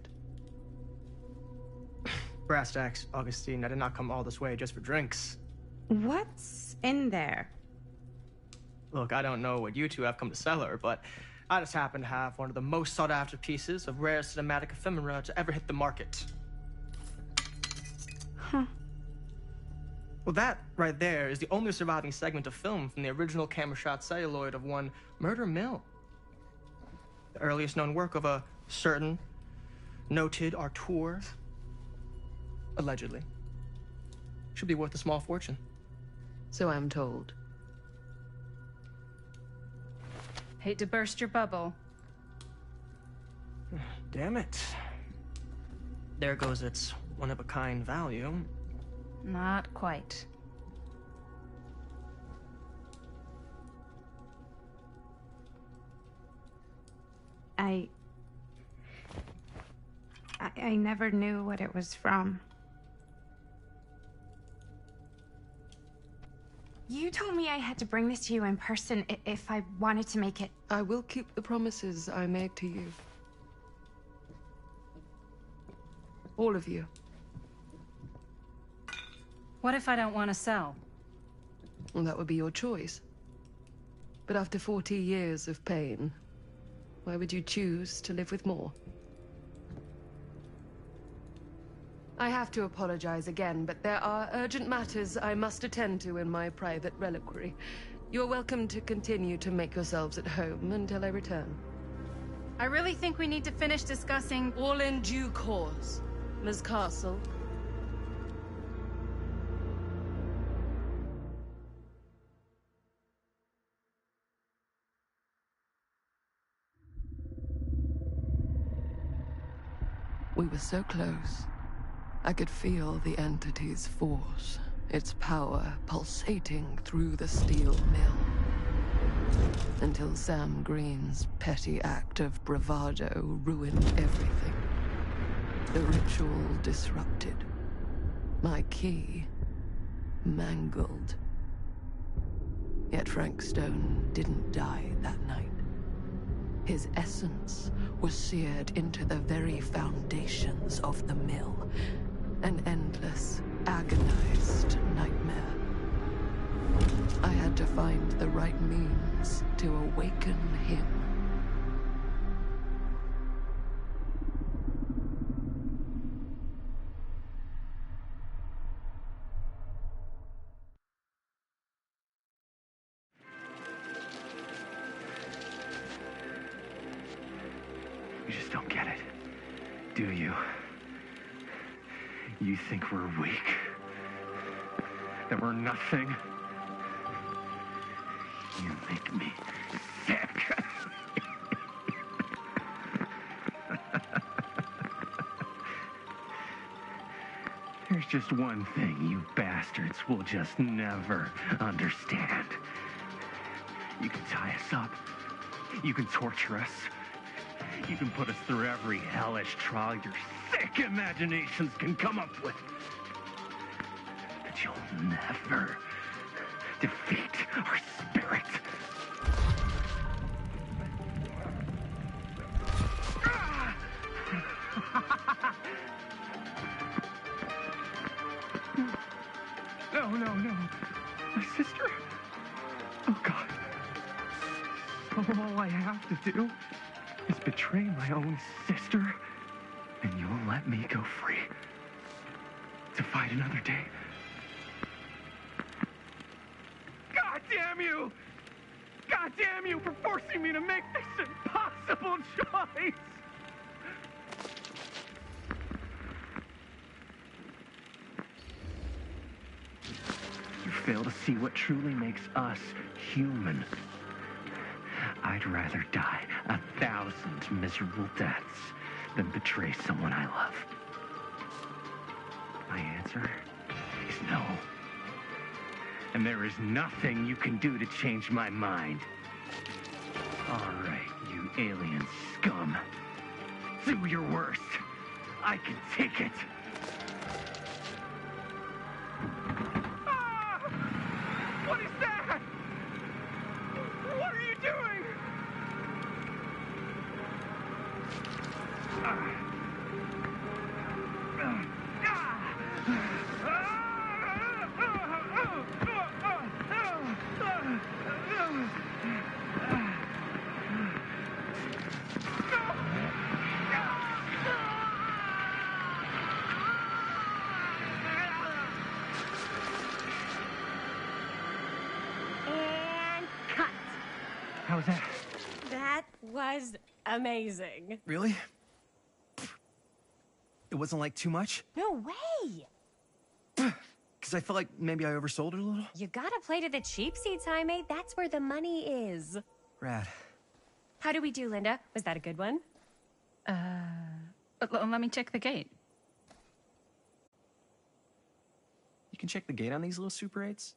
Brass tacks, Augustine. I did not come all this way just for drinks. What's in there? Look, I don't know what you two have come to cellar, but I just happen to have one of the most sought-after pieces of rare cinematic ephemera to ever hit the market. Huh. Well, that right there is the only surviving segment of film from the original camera shot celluloid of one Murder Mill. The earliest known work of a certain noted auteur, allegedly. Should be worth a small fortune. So I'm told. Hate to burst your bubble. Damn it. There goes its one-of-a-kind value. Not quite. I never knew what it was from. You told me I had to bring this to you in person if I wanted to make it. I will keep the promises I made to you. All of you. What if I don't want to sell? Well, that would be your choice. But after 40 years of pain, why would you choose to live with more? I have to apologize again, but there are urgent matters I must attend to in my private reliquary. You're welcome to continue to make yourselves at home until I return. I really think we need to finish discussing. All in due course, Ms. Castle. We were so close. I could feel the entity's force, its power pulsating through the steel mill. Until Sam Green's petty act of bravado ruined everything. The ritual disrupted. My key mangled. Yet Frank Stone didn't die that night. His essence was seared into the very foundations of the mill. An endless, agonized nightmare. I had to find the right means to awaken him. You just don't get it, do you? You think we're weak? That we're nothing? You make me sick. There's just one thing you bastards will just never understand. You can tie us up. You can torture us. You can put us through every hellish trial your sick imaginations can come up with. But you'll never defeat our spirit. No. My sister? Oh, God. So all I have to do is betray my own sister, and you'll let me go free to fight another day. God damn you! God damn you for forcing me to make this impossible choice! You fail to see what truly makes us human. I'd rather die 1,000 miserable deaths than betray someone I love. My answer is no. And there is nothing you can do to change my mind. All right, you alien scum. Do your worst. I can take it. Ah! What is that? What are you doing? was that? That was amazing. Really? It wasn't like too much? No way. Because I felt like maybe I oversold it a little? You gotta play to the cheap seats, Jaime. That's where the money is. Rad. How do we do, Linda? Was that a good one? Let me check the gate. You can check the gate on these little Super 8s?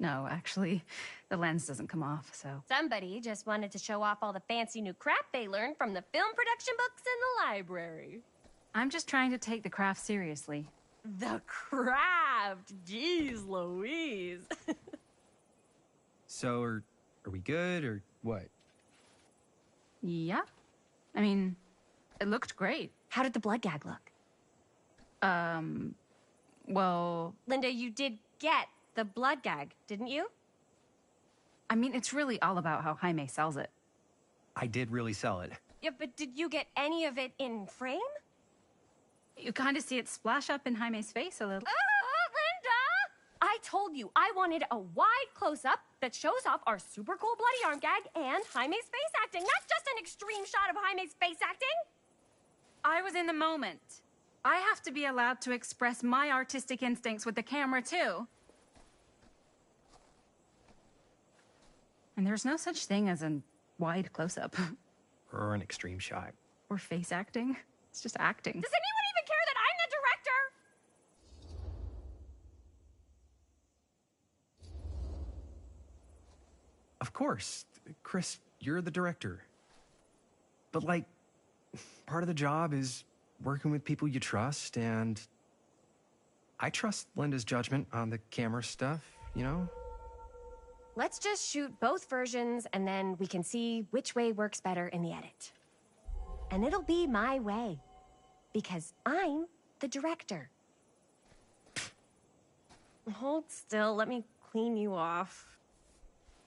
No, actually, the lens doesn't come off, so. Somebody just wanted to show off all the fancy new crap they learned from the film production books in the library. I'm just trying to take the craft seriously. The craft! Jeez Louise. So, are we good, or what? Yeah. I mean, it looked great. How did the blood gag look? Well... Linda, you did get the blood gag, didn't you? I mean, it's really all about how Jaime sells it. I did really sell it. Yeah, but did you get any of it in frame? You kind of see it splash up in Jaime's face a little. Linda! I told you I wanted a wide close-up that shows off our super cool bloody arm gag and Jaime's face acting, not just an extreme shot of Jaime's face acting. I was in the moment. I have to be allowed to express my artistic instincts with the camera, too. And there's no such thing as a wide close-up. Or an extreme shot. Or face acting. It's just acting. Does anyone even care that I'm the director? Of course. Chris, you're the director. But, like, part of the job is working with people you trust, and I trust Linda's judgment on the camera stuff, you know? Let's just shoot both versions, and then we can see which way works better in the edit. And it'll be my way, because I'm the director. Hold still, let me clean you off.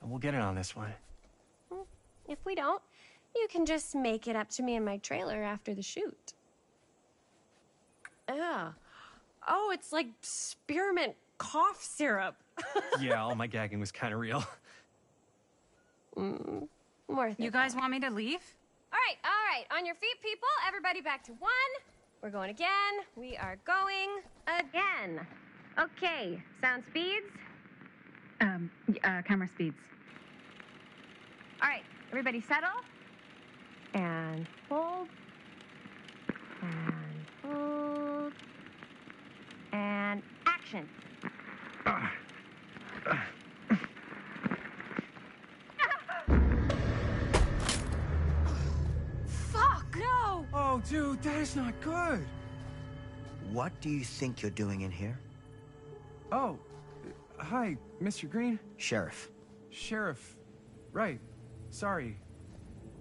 And we'll get it on this one. If we don't, you can just make it up to me in my trailer after the shoot. Ugh. Oh, it's like spearmint cough syrup. Yeah, all my gagging was kind of real. Worth it. You guys want me to leave? All right. On your feet, people. Everybody back to 1. We're going again. We are going again. Okay, sound speeds. Camera speeds. All right, everybody settle. And hold. And hold. And action. Fuck, no! Oh, dude, that is not good. What do you think you're doing in here? Oh, hi, Mr. Green. Sheriff. Sheriff. Right. Sorry.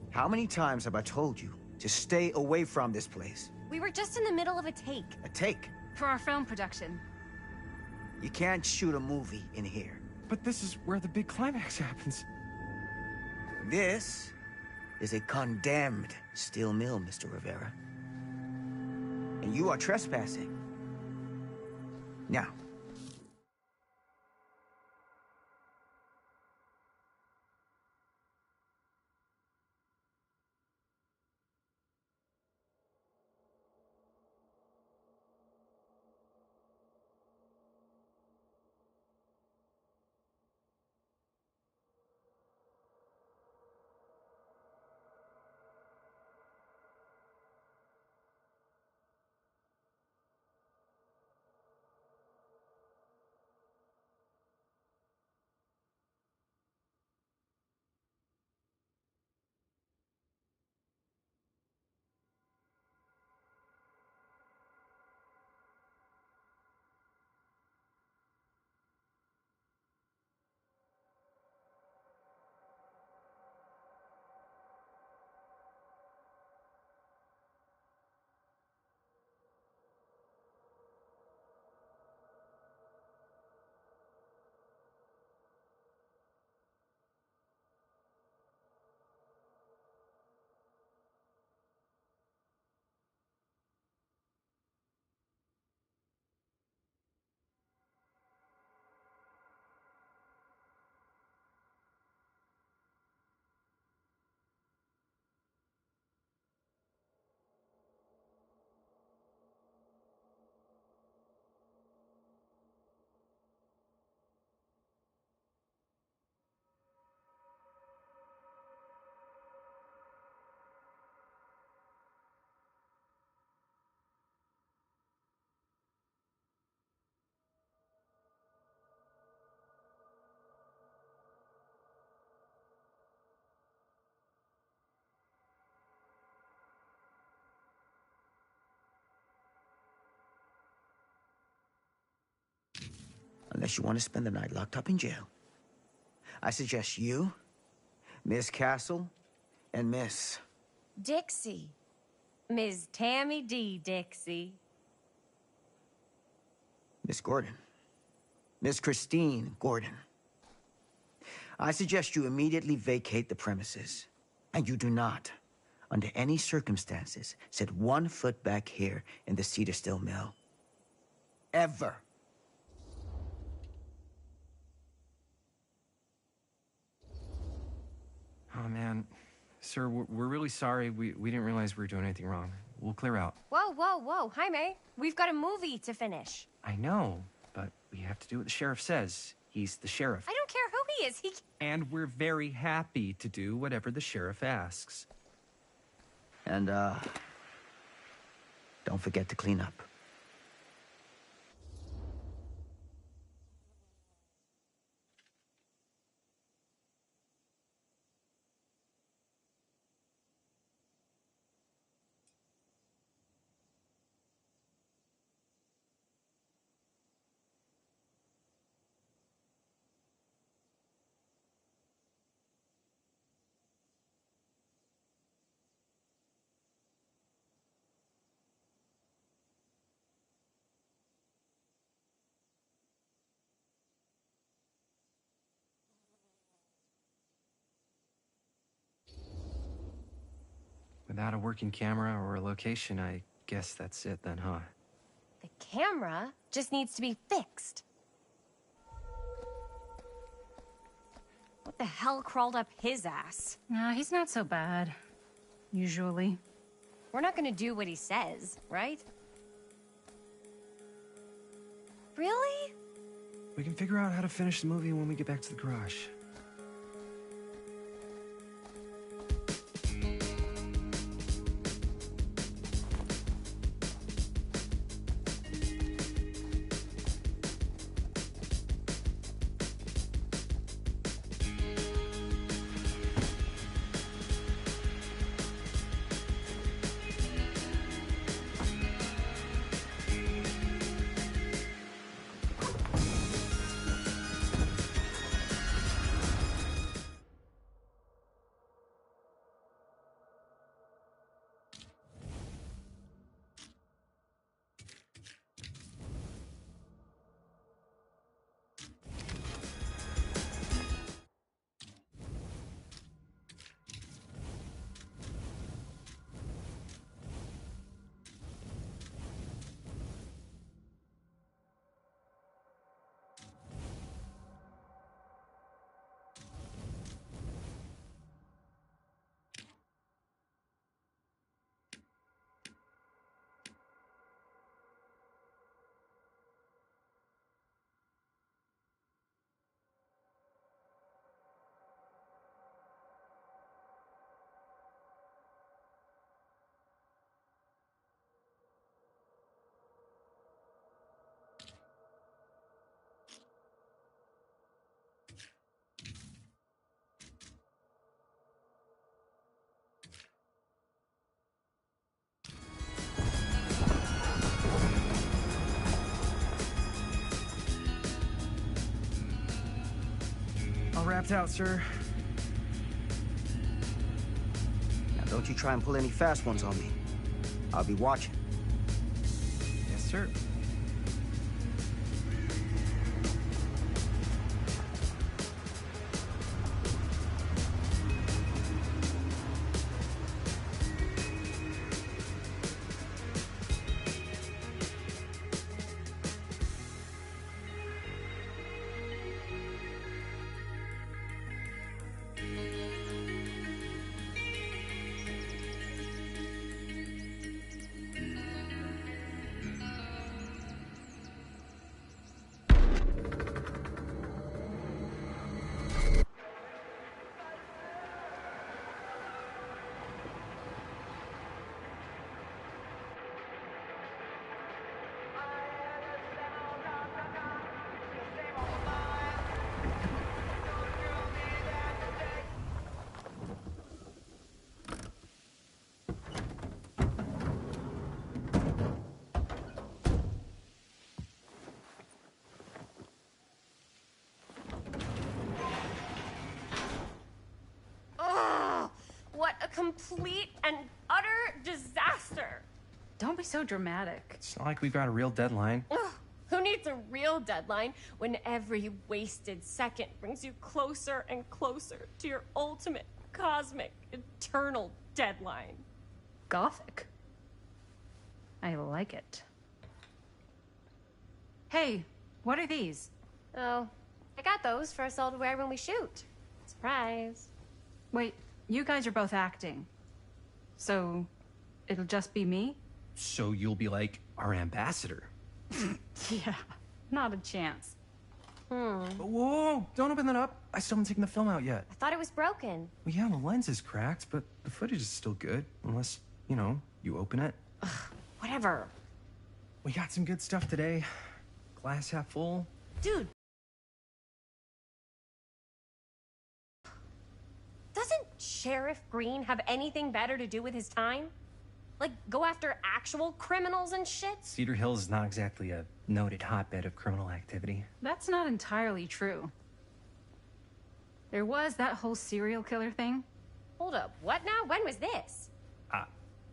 How many times have I told you to stay away from this place? We were just in the middle of a take. A take? For our film production. You can't shoot a movie in here. But this is where the big climax happens. This is a condemned steel mill, Mr. Rivera. And you are trespassing. Now, unless you want to spend the night locked up in jail. I suggest you, Miss Castle, and Miss... Dixie. Ms. Tammy D. Dixie. Miss Gordon. Miss Christine Gordon. I suggest you immediately vacate the premises, and you do not, under any circumstances, set 1 foot back here in the Cedar Still Mill. Ever. Oh, man. Sir, we're really sorry. We didn't realize we were doing anything wrong. We'll clear out. Whoa, whoa, whoa. Jaime, we've got a movie to finish. I know, but we have to do what the sheriff says. He's the sheriff. I don't care who he is. And we're very happy to do whatever the sheriff asks. And, don't forget to clean up. Without a working camera or a location, I guess that's it then, huh? The camera just needs to be fixed. What the hell crawled up his ass? Nah, he's not so bad. Usually. We're not gonna do what he says, right? Really? We can figure out how to finish the movie when we get back to the garage. All wrapped out, sir. Now, don't you try and pull any fast ones on me. I'll be watching. Yes, sir. complete and utter disaster. Don't be so dramatic. It's not like we've got a real deadline. Ugh, who needs a real deadline when every wasted second brings you closer and closer to your ultimate, cosmic, eternal deadline? Gothic. I like it. Hey, what are these? Oh, I got those for us all to wear when we shoot. Surprise. Wait, you guys are both acting. So, it'll just be me? So you'll be like our ambassador. Yeah, not a chance. Whoa, don't open that up. I still haven't taken the film out yet. I thought it was broken. Well, yeah, the lens is cracked, but the footage is still good. Unless, you know, you open it. Whatever. We got some good stuff today. Glass half full. Dude. Doesn't Sheriff Green have anything better to do with his time? Like, go after actual criminals and shit? Cedar Hills is not exactly a noted hotbed of criminal activity. That's not entirely true. There was that whole serial killer thing. Hold up, what now? When was this?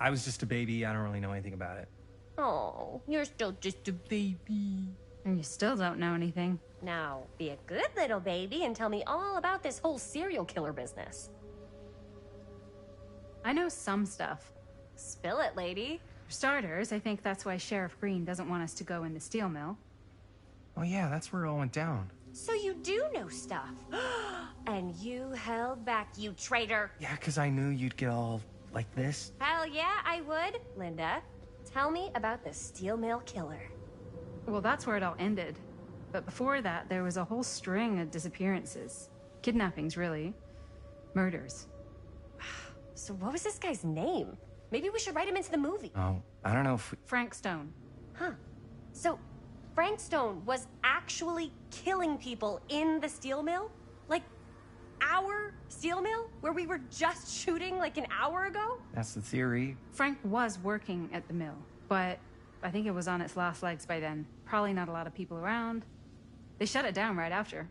I was just a baby. I don't really know anything about it. Oh, you're still just a baby. And you still don't know anything. Now, be a good little baby and tell me all about this whole serial killer business. I know some stuff. Spill it, lady. For starters, I think that's why Sheriff Green doesn't want us to go in the steel mill. Oh yeah, that's where it all went down. So you do know stuff. And you held back, you traitor. Yeah, because I knew you'd get all like this. Hell yeah, I would. Linda, tell me about the steel mill killer. Well, that's where it all ended. But before that, there was a whole string of disappearances. Kidnappings, really. Murders. So what was this guy's name? Maybe we should write him into the movie. Oh, I don't know if we... Frank Stone. Huh. So, Frank Stone was actually killing people in the steel mill? Like, our steel mill? Where we were just shooting like an hour ago? That's the theory. Frank was working at the mill, but I think it was on its last legs by then. Probably not a lot of people around. They shut it down right after.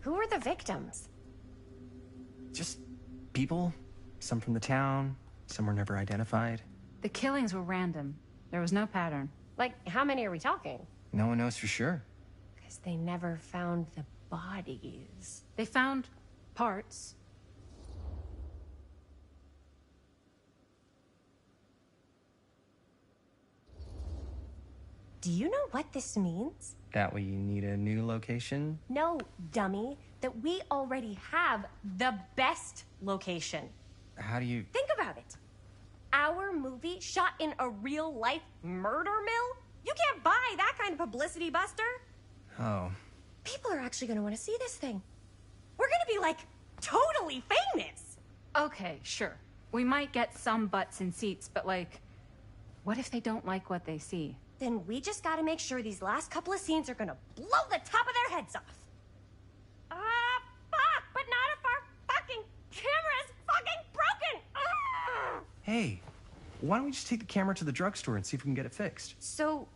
Who were the victims? Just people. Some from the town. Some were never identified. The killings were random. There was no pattern. Like, how many are we talking? No one knows for sure. Because they never found the bodies. They found parts. Do you know what this means? That we need a new location? No, dummy. That we already have the best location. How do you... Think about it. Our movie shot in a real-life murder mill? You can't buy that kind of publicity, Buster. Oh. People are actually going to want to see this thing. We're going to be, like, totally famous. Okay, sure. We might get some butts in seats, but, like, what if they don't like what they see? Then we just got to make sure these last couple of scenes are going to blow the top of their heads off. Fuck, but not if our fucking camera's fucking broken. Hey, why don't we just take the camera to the drugstore and see if we can get it fixed? So,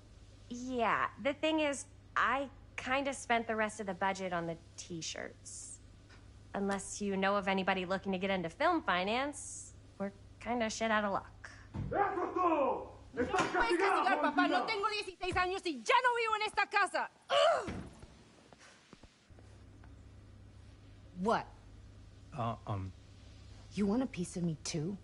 yeah, the thing is, I kind of spent the rest of the budget on the t-shirts. Unless you know of anybody looking to get into film finance, we're kind of shit out of luck. No puedes castigar, papá. No tengo 16 años y ya no vivo en esta casa. What? You want a piece of me too?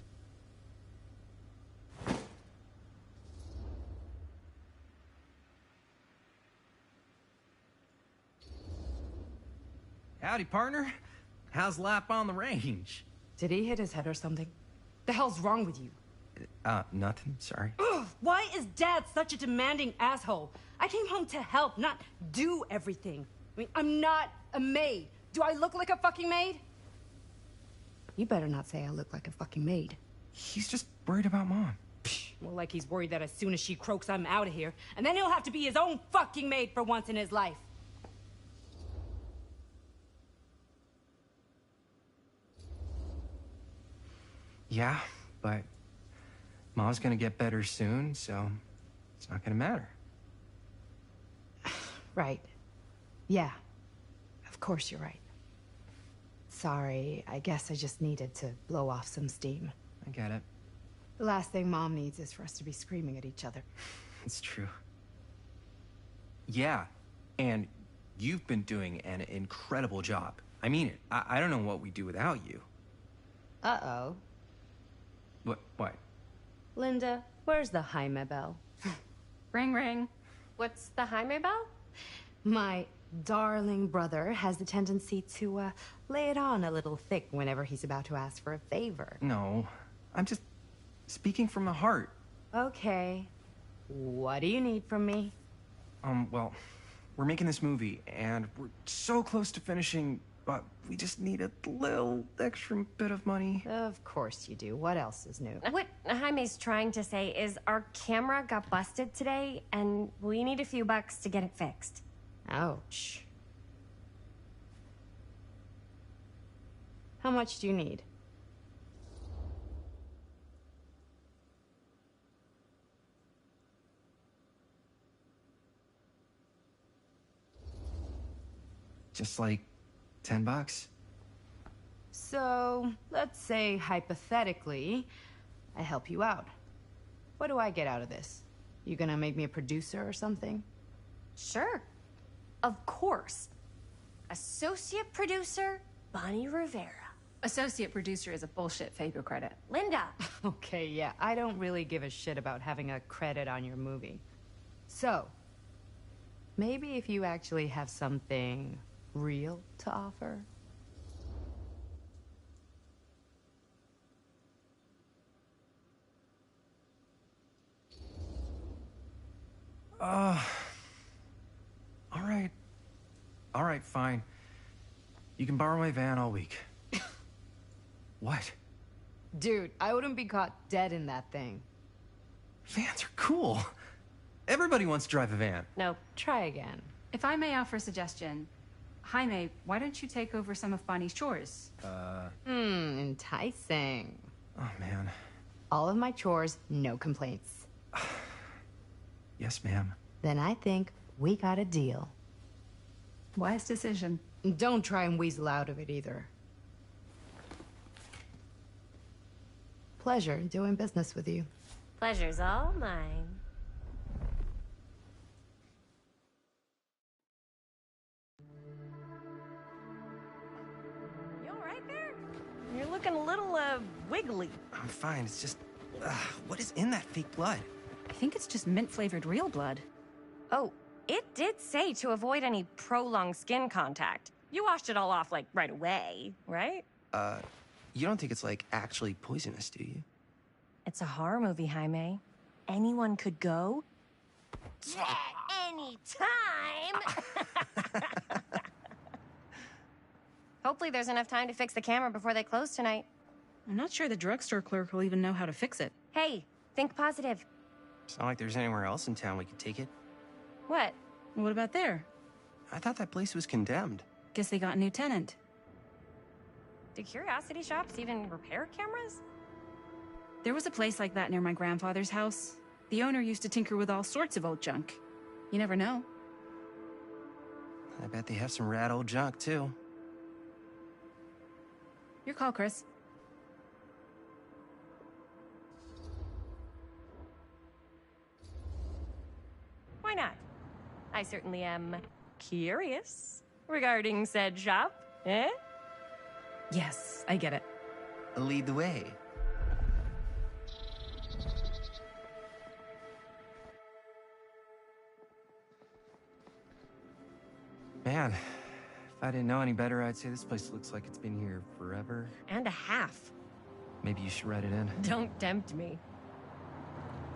Howdy, partner. How's lap on the range? Did he hit his head or something? The hell's wrong with you? Nothing. Sorry. Ugh, why is Dad such a demanding asshole? I came home to help, not do everything. I mean, I'm not a maid. Do I look like a fucking maid? You better not say I look like a fucking maid. He's just worried about Mom. More like he's worried that as soon as she croaks, I'm out of here. And then he'll have to be his own fucking maid for once in his life. Yeah, but Mom's gonna get better soon, so it's not gonna matter. Right. Yeah. Of course you're right. Sorry, I guess I just needed to blow off some steam. I get it. The last thing Mom needs is for us to be screaming at each other. It's true. Yeah, and you've been doing an incredible job. I mean it. I don't know what we'd do without you. Uh-oh. What? Linda, where's the Jaime bell? Ring, ring. What's the Jaime bell? My darling brother has the tendency to lay it on a little thick whenever he's about to ask for a favor. No, I'm just speaking from the heart. Okay. What do you need from me? Well, we're making this movie, and we're so close to finishing, but we just need a little extra bit of money. Of course you do. What else is new? What Jaime's trying to say is our camera got busted today, and we need a few bucks to get it fixed. Ouch. How much do you need? Just like $10. So, let's say hypothetically, I help you out. What do I get out of this? You gonna make me a producer or something? Sure. Of course. Associate producer, Bonnie Rivera. Associate producer is a bullshit FAPE credit. Linda! Okay, yeah, I don't really give a shit about having a credit on your movie. So, maybe if you actually have something real to offer? All right, fine. You can borrow my van all week. What? Dude, I wouldn't be caught dead in that thing. Vans are cool. Everybody wants to drive a van. No. Try again. If I may offer a suggestion, Jaime, why don't you take over some of Bonnie's chores? Enticing. Oh, man. All of my chores, no complaints. Yes, ma'am. Then I think we got a deal. Wise decision. Don't try and weasel out of it either. Pleasure doing business with you. Pleasure's all mine. You all right there? You're looking a little, wiggly. I'm fine. It's just, what is in that fake blood? I think it's just mint-flavored real blood. Oh, it did say to avoid any prolonged skin contact. You washed it all off, like, right away, right? You don't think it's, like, actually poisonous, do you? It's a horror movie, Jaime. Anyone could go. Anytime! Hopefully there's enough time to fix the camera before they close tonight. I'm not sure the drugstore clerk will even know how to fix it. Hey, think positive. It's not like there's anywhere else in town we could take it. What? What about there? I thought that place was condemned. Guess they got a new tenant. Do curiosity shops even repair cameras? There was a place like that near my grandfather's house. The owner used to tinker with all sorts of old junk. You never know. I bet they have some rad old junk, too. Your call, Chris. Why not? I certainly am curious regarding said shop, eh? Yes, I get it. Lead the way. Man, if I didn't know any better, I'd say this place looks like it's been here forever. And a half. Maybe you should write it in. Don't tempt me.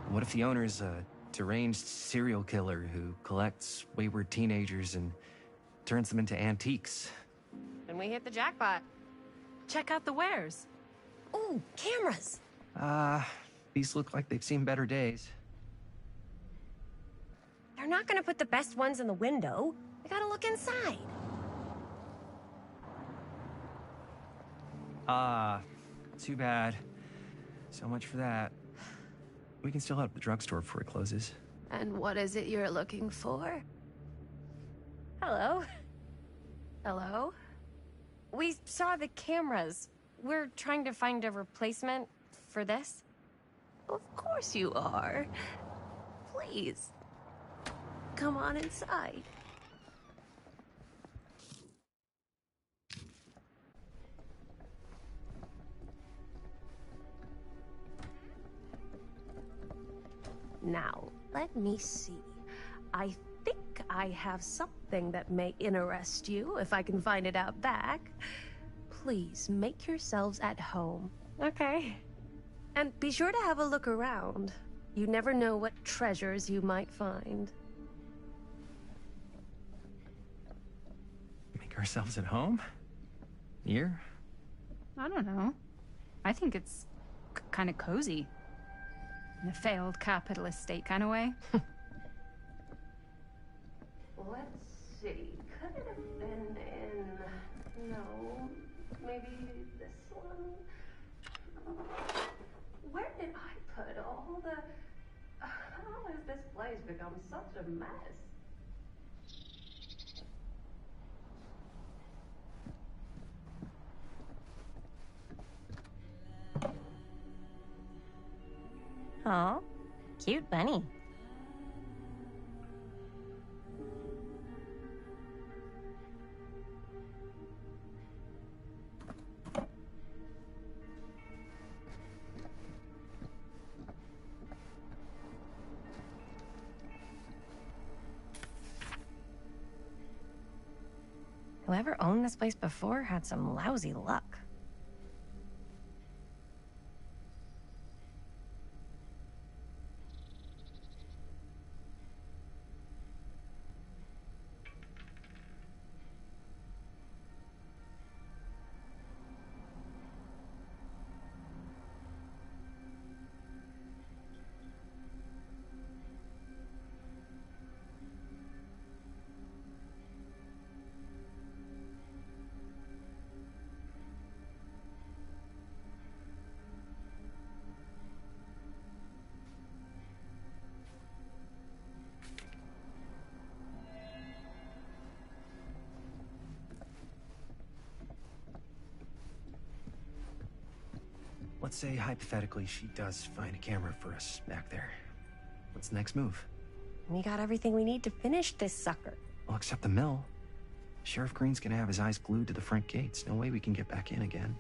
What if the owner's a deranged serial killer who collects wayward teenagers and turns them into antiques? And we hit the jackpot. Check out the wares. Ooh, cameras. These look like they've seen better days. They're not gonna put the best ones in the window. We gotta look inside. Too bad. So much for that. We can still head up the drugstore before it closes. And what is it you're looking for? Hello. Hello? We saw the cameras. We're trying to find a replacement for this. Of course you are. Please. Come on inside. Now, let me see. I think I have something that may interest you, if I can find it out back. Please, make yourselves at home. Okay. And be sure to have a look around. You never know what treasures you might find. Make ourselves at home? Here? I don't know. I think it's kind of cozy. In a failed capitalist state kind of way. Let's see. Could it have been in... No. Maybe this one? Where did I put all the... How has this place become such a mess? Aw, cute bunny. Whoever owned this place before had some lousy luck. Let's say, hypothetically, she does find a camera for us back there. What's the next move? We got everything we need to finish this sucker. Well, except the mill. Sheriff Green's gonna have his eyes glued to the front gates. No way we can get back in again.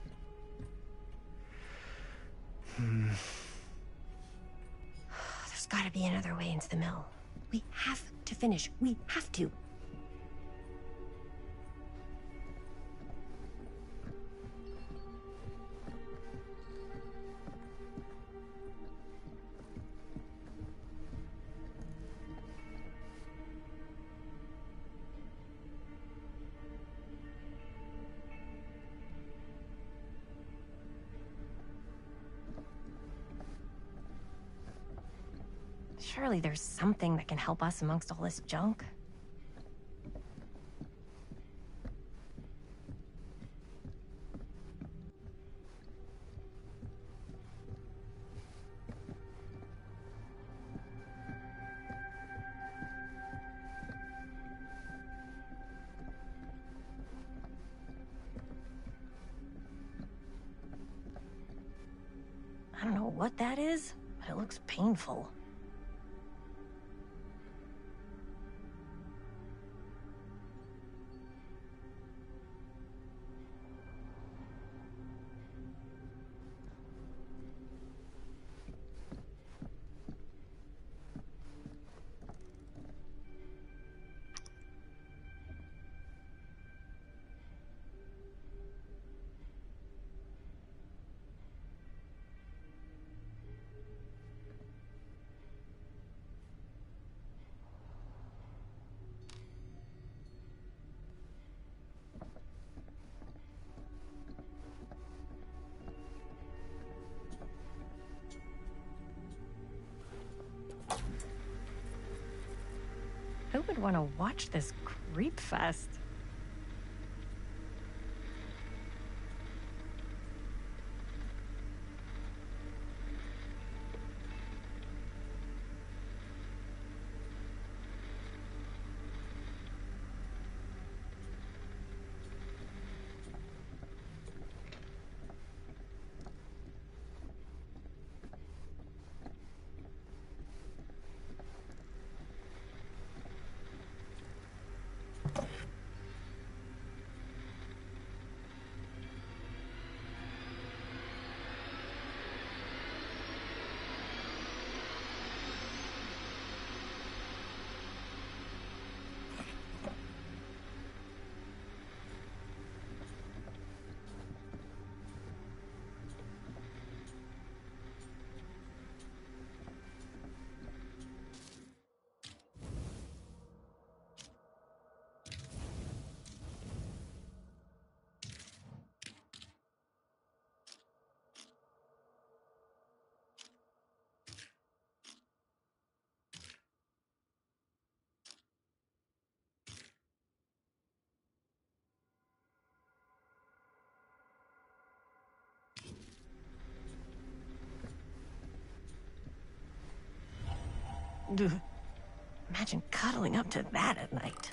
There's gotta be another way into the mill. We have to finish. We have to. Surely there's something that can help us amongst all this junk. I don't know what that is, but it looks painful. Who would want to watch this creep fest? Imagine cuddling up to that at night.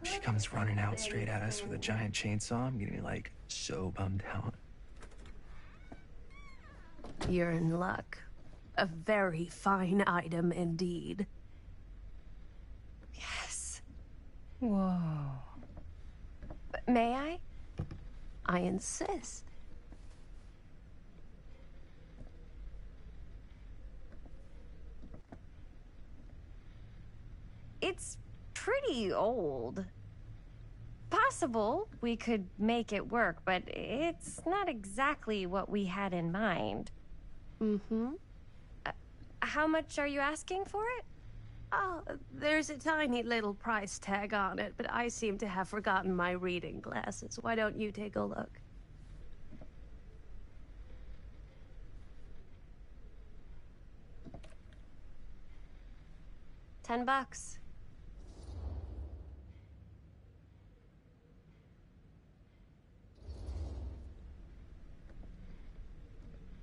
She comes running out straight at us with a giant chainsaw. I'm getting like so bummed out. You're in luck. A very fine item indeed. Yes. Whoa. May I? I insist. It's pretty old. Possible we could make it work, but it's not exactly what we had in mind. Mm-hmm. How much are you asking for it? Oh, there's a tiny little price tag on it, but I seem to have forgotten my reading glasses. Why don't you take a look? $10.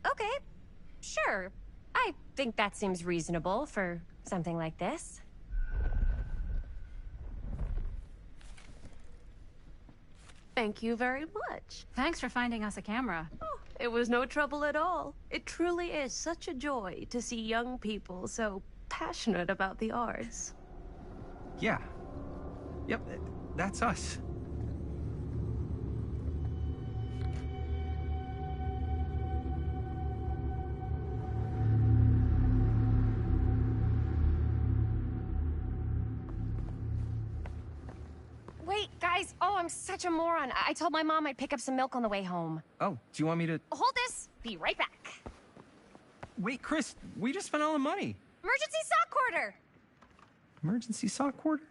Okay, sure. I think that seems reasonable for something like this. Thank you very much. Thanks for finding us a camera. Oh, it was no trouble at all. It truly is such a joy to see young people so passionate about the arts. Yeah. Yep, that's us. Wait, guys. Oh, I'm such a moron. I told my mom I'd pick up some milk on the way home. Oh, do you want me to... Hold this. Be right back. Wait, Chris, we just spent all the money. Emergency sock order. Emergency sock order?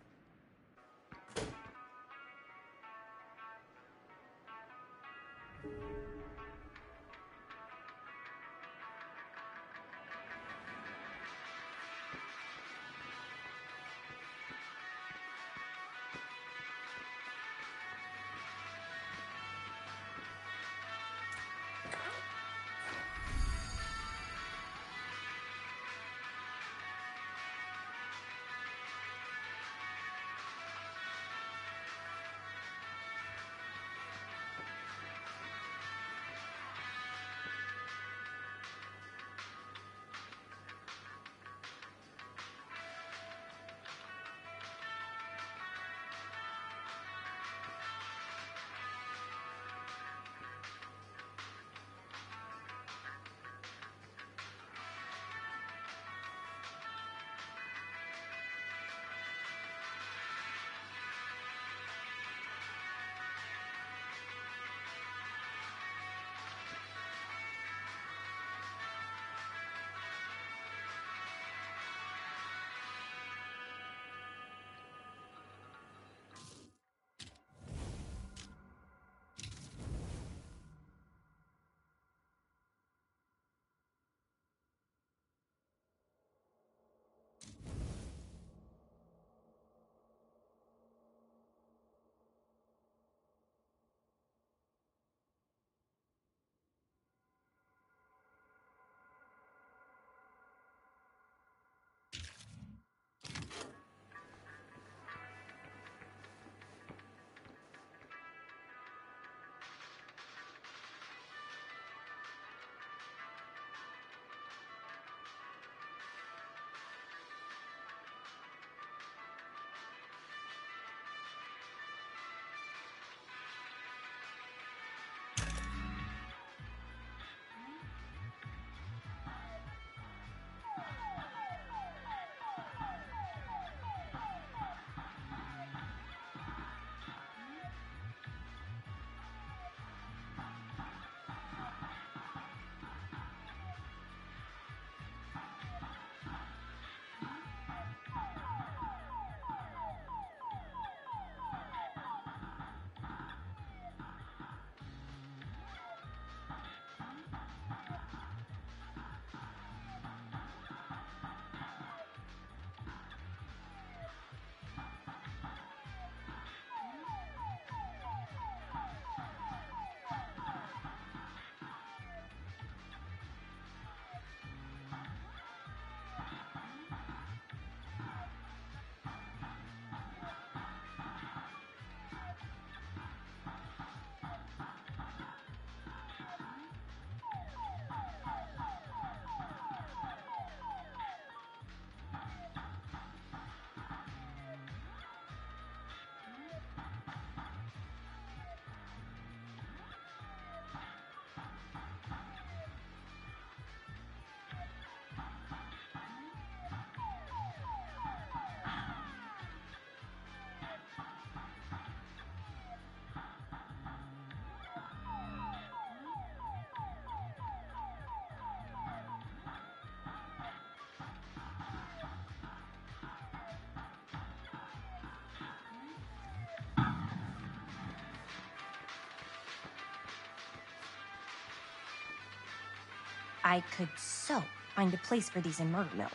I could so find a place for these in Murder Mill.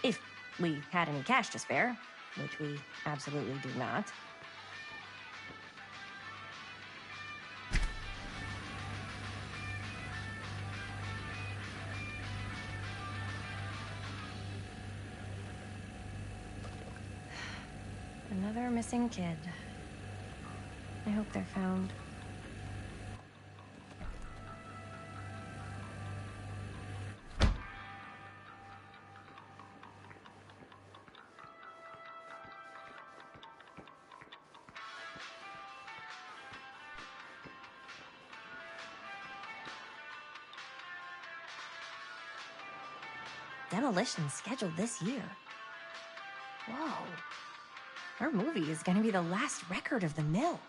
If we had any cash to spare, which we absolutely do not. Another missing kid. I hope they're found. Demolition scheduled this year. Whoa. Our movie is gonna be the last record of the mill.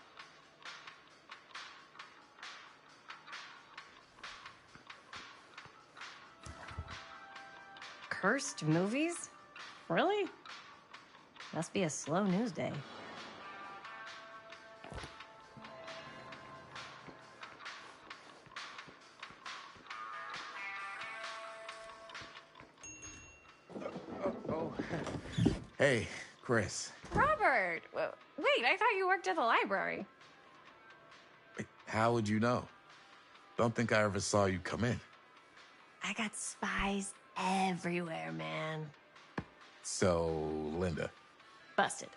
Cursed movies? Really? Must be a slow news day. Hey, Chris. Robert! Wait, I thought you worked at the library. How would you know? Don't think I ever saw you come in. I got spies everywhere, man. So, Linda. Busted.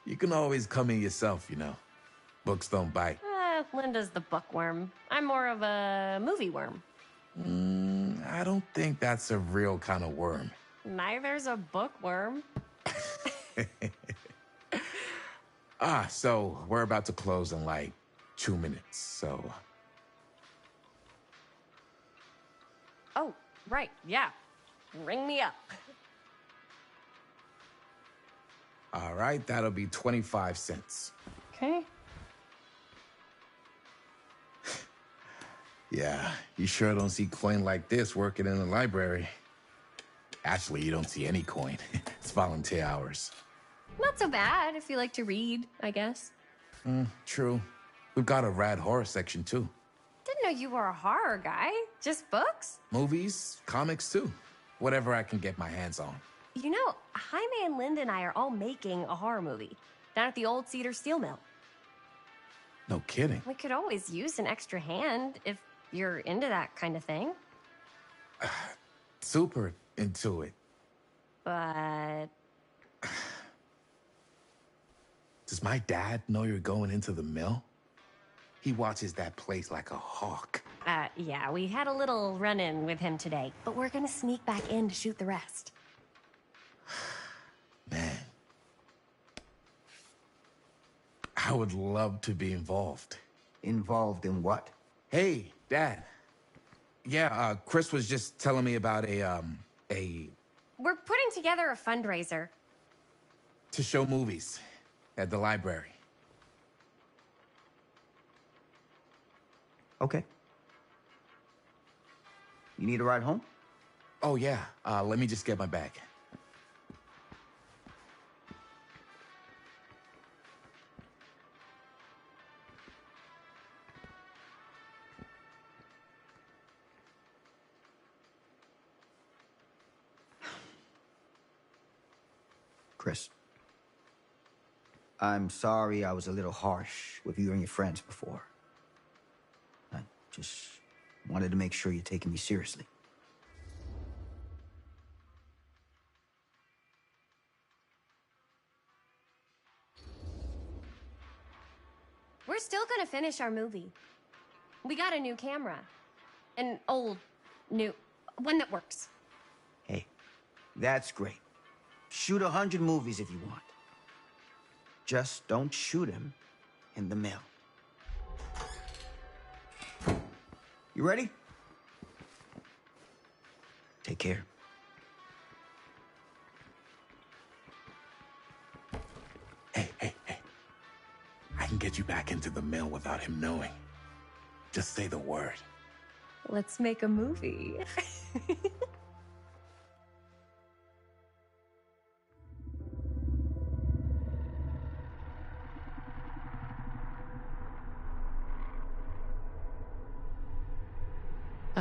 You can always come in yourself, you know. Books don't bite. Linda's the bookworm. I'm more of a movie worm. I don't think that's a real kind of worm. Neither's a bookworm. So we're about to close in like 2 minutes, so... Oh, right, yeah. Ring me up. All right, that'll be 25 cents. Okay. Yeah, you sure don't see coin like this working in the library. Actually, you don't see any coin. It's volunteer hours. Not so bad if you like to read, I guess. True. We've got a rad horror section, too. Didn't know you were a horror guy. Just books? Movies, comics, too. Whatever I can get my hands on. You know, Jaime and Linda and I are all making a horror movie down at the old Cedar Steel Mill. No kidding. We could always use an extra hand if you're into that kind of thing. Super into it. But... Does my dad know you're going into the mill? He watches that place like a hawk. Yeah, we had a little run-in with him today, but we're gonna sneak back in to shoot the rest. Man. I would love to be involved. Involved in what? Hey, Dad. Yeah, Chris was just telling me about a... We're putting together a fundraiser. to show movies at the library. Okay. You need a ride home? Oh, yeah. Let me just get my bag. Chris, I'm sorry I was a little harsh with you and your friends before. I just wanted to make sure you're taking me seriously. We're still gonna finish our movie. We got a new camera. An old, new, one that works. Hey, that's great. Shoot 100 movies if you want. Just don't shoot him in the mill. You ready? Take care. Hey. I can get you back into the mill without him knowing. Just say the word. Let's make a movie.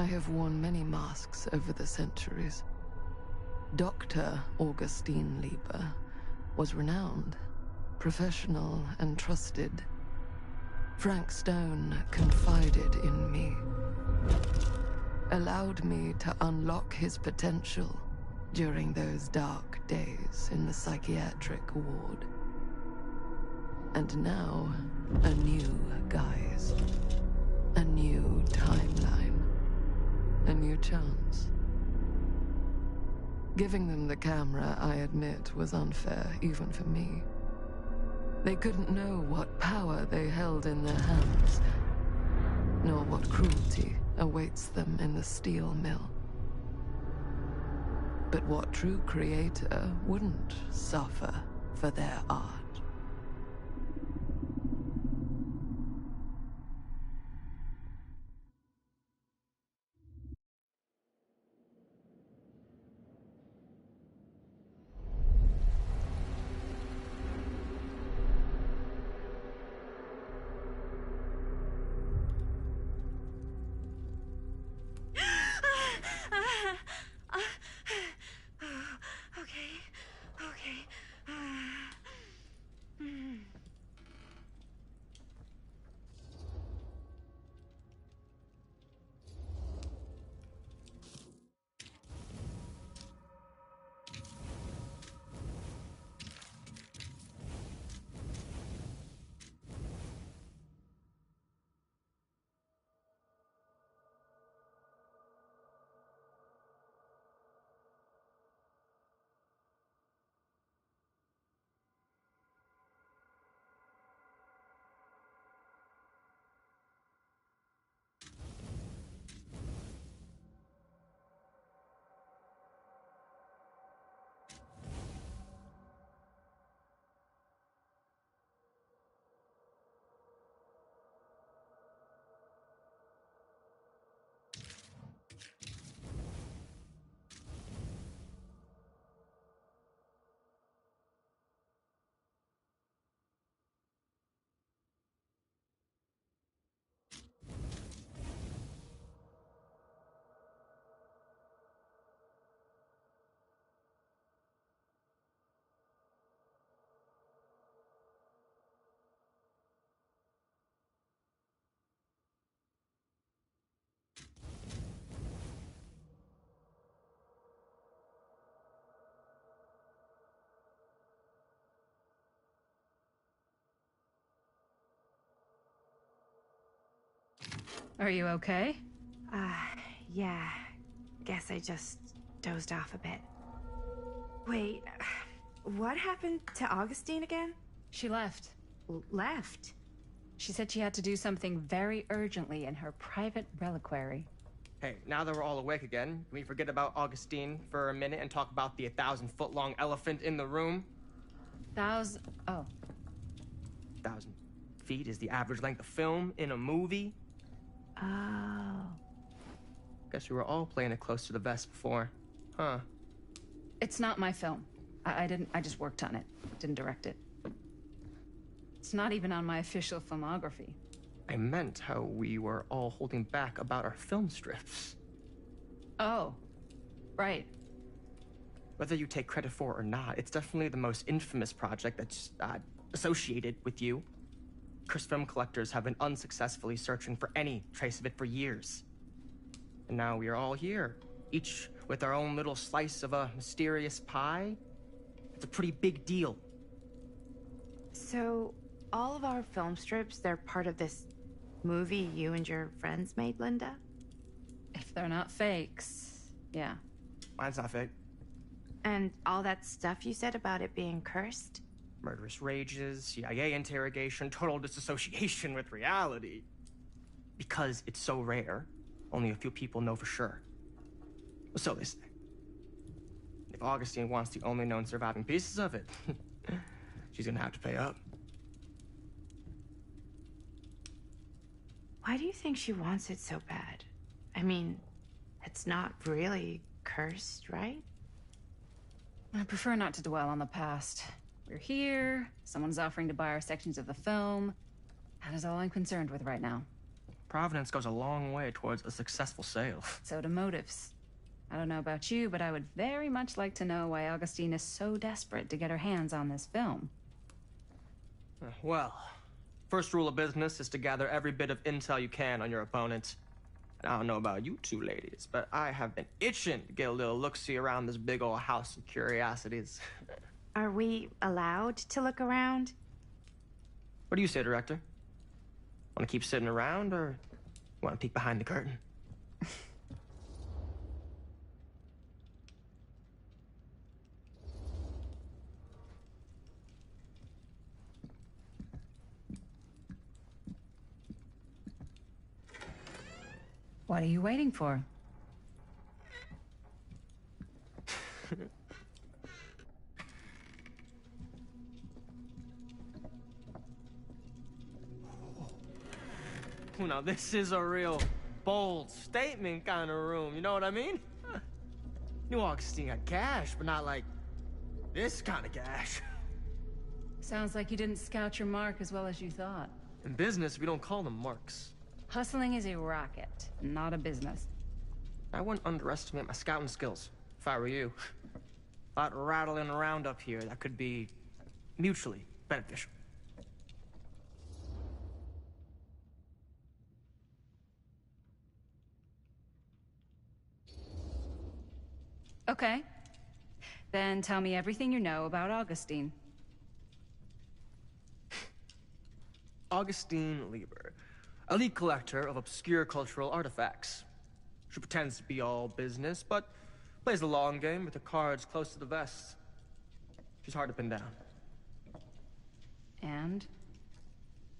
I have worn many masks over the centuries. Dr. Augustine Lieber was renowned, professional, and trusted. Frank Stone confided in me, allowed me to unlock his potential during those dark days in the psychiatric ward. And now, a new guise, a new timeline, a new chance. Giving them the camera, I admit, was unfair, even for me. They couldn't know what power they held in their hands, nor what cruelty awaits them in the steel mill. But what true creator wouldn't suffer for their art? Are you okay? Yeah. Guess I just dozed off a bit. Wait, what happened to Augustine again? She left. Left? She said she had to do something very urgently in her private reliquary. Hey, now that we're all awake again, can we forget about Augustine for a minute and talk about the 1,000-foot-long elephant in the room? Oh. 1,000 feet is the average length of film in a movie. Oh. Guess we were all playing it close to the vest before, huh? It's not my film. I just worked on it. Didn't direct it. It's not even on my official filmography. I meant how we were all holding back about our film strips. Oh, right. Whether you take credit for it or not, it's definitely the most infamous project that's associated with you. Cursed film collectors have been unsuccessfully searching for any trace of it for years. And now we are all here, each with our own little slice of a mysterious pie. It's a pretty big deal. So, all of our film strips, they're part of this movie you and your friends made, Linda? If they're not fakes, yeah. Mine's not fake. And all that stuff you said about it being cursed? Murderous rages, CIA interrogation, total disassociation with reality. Because it's so rare, only a few people know for sure. So they say. If Augustine wants the only known surviving pieces of it, she's gonna have to pay up. Why do you think she wants it so bad? I mean, it's not really cursed, right? I prefer not to dwell on the past. We're here, someone's offering to buy our sections of the film. That is all I'm concerned with right now. Providence goes a long way towards a successful sale. So do motives. I don't know about you, but I would very much like to know why Augustine is so desperate to get her hands on this film. Well, first rule of business is to gather every bit of intel you can on your opponent. And I don't know about you two ladies, but I have been itching to get a little look-see around this big old house of curiosities. Are we allowed to look around? What do you say, Director? Want to keep sitting around, or want to peek behind the curtain? What are you waiting for? Now, this is a real bold statement kind of room, you know what I mean? New Augustine got cash, but not like this kind of cash. Sounds like you didn't scout your mark as well as you thought. In business, we don't call them marks. Hustling is a racket, not a business. I wouldn't underestimate my scouting skills, if I were you. A lot rattling around up here that could be mutually beneficial. Okay. Then tell me everything you know about Augustine. Augustine Lieber, elite collector of obscure cultural artifacts. She pretends to be all business, but plays the long game with the cards close to the vest. She's hard to pin down. And?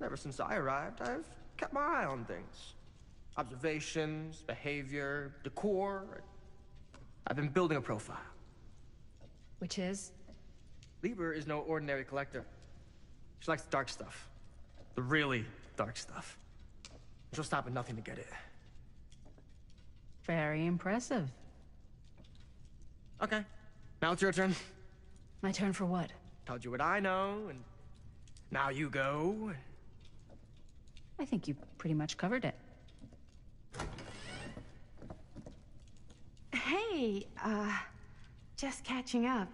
Ever since I arrived, I've kept my eye on things. Observations, behavior, decor. I've been building a profile. Which is? Lieber is no ordinary collector. She likes the dark stuff. The really dark stuff. She'll stop at nothing to get it. Very impressive. Okay, now it's your turn. My turn for what? Told you what I know, and now you go. I think you pretty much covered it. Hey, just catching up.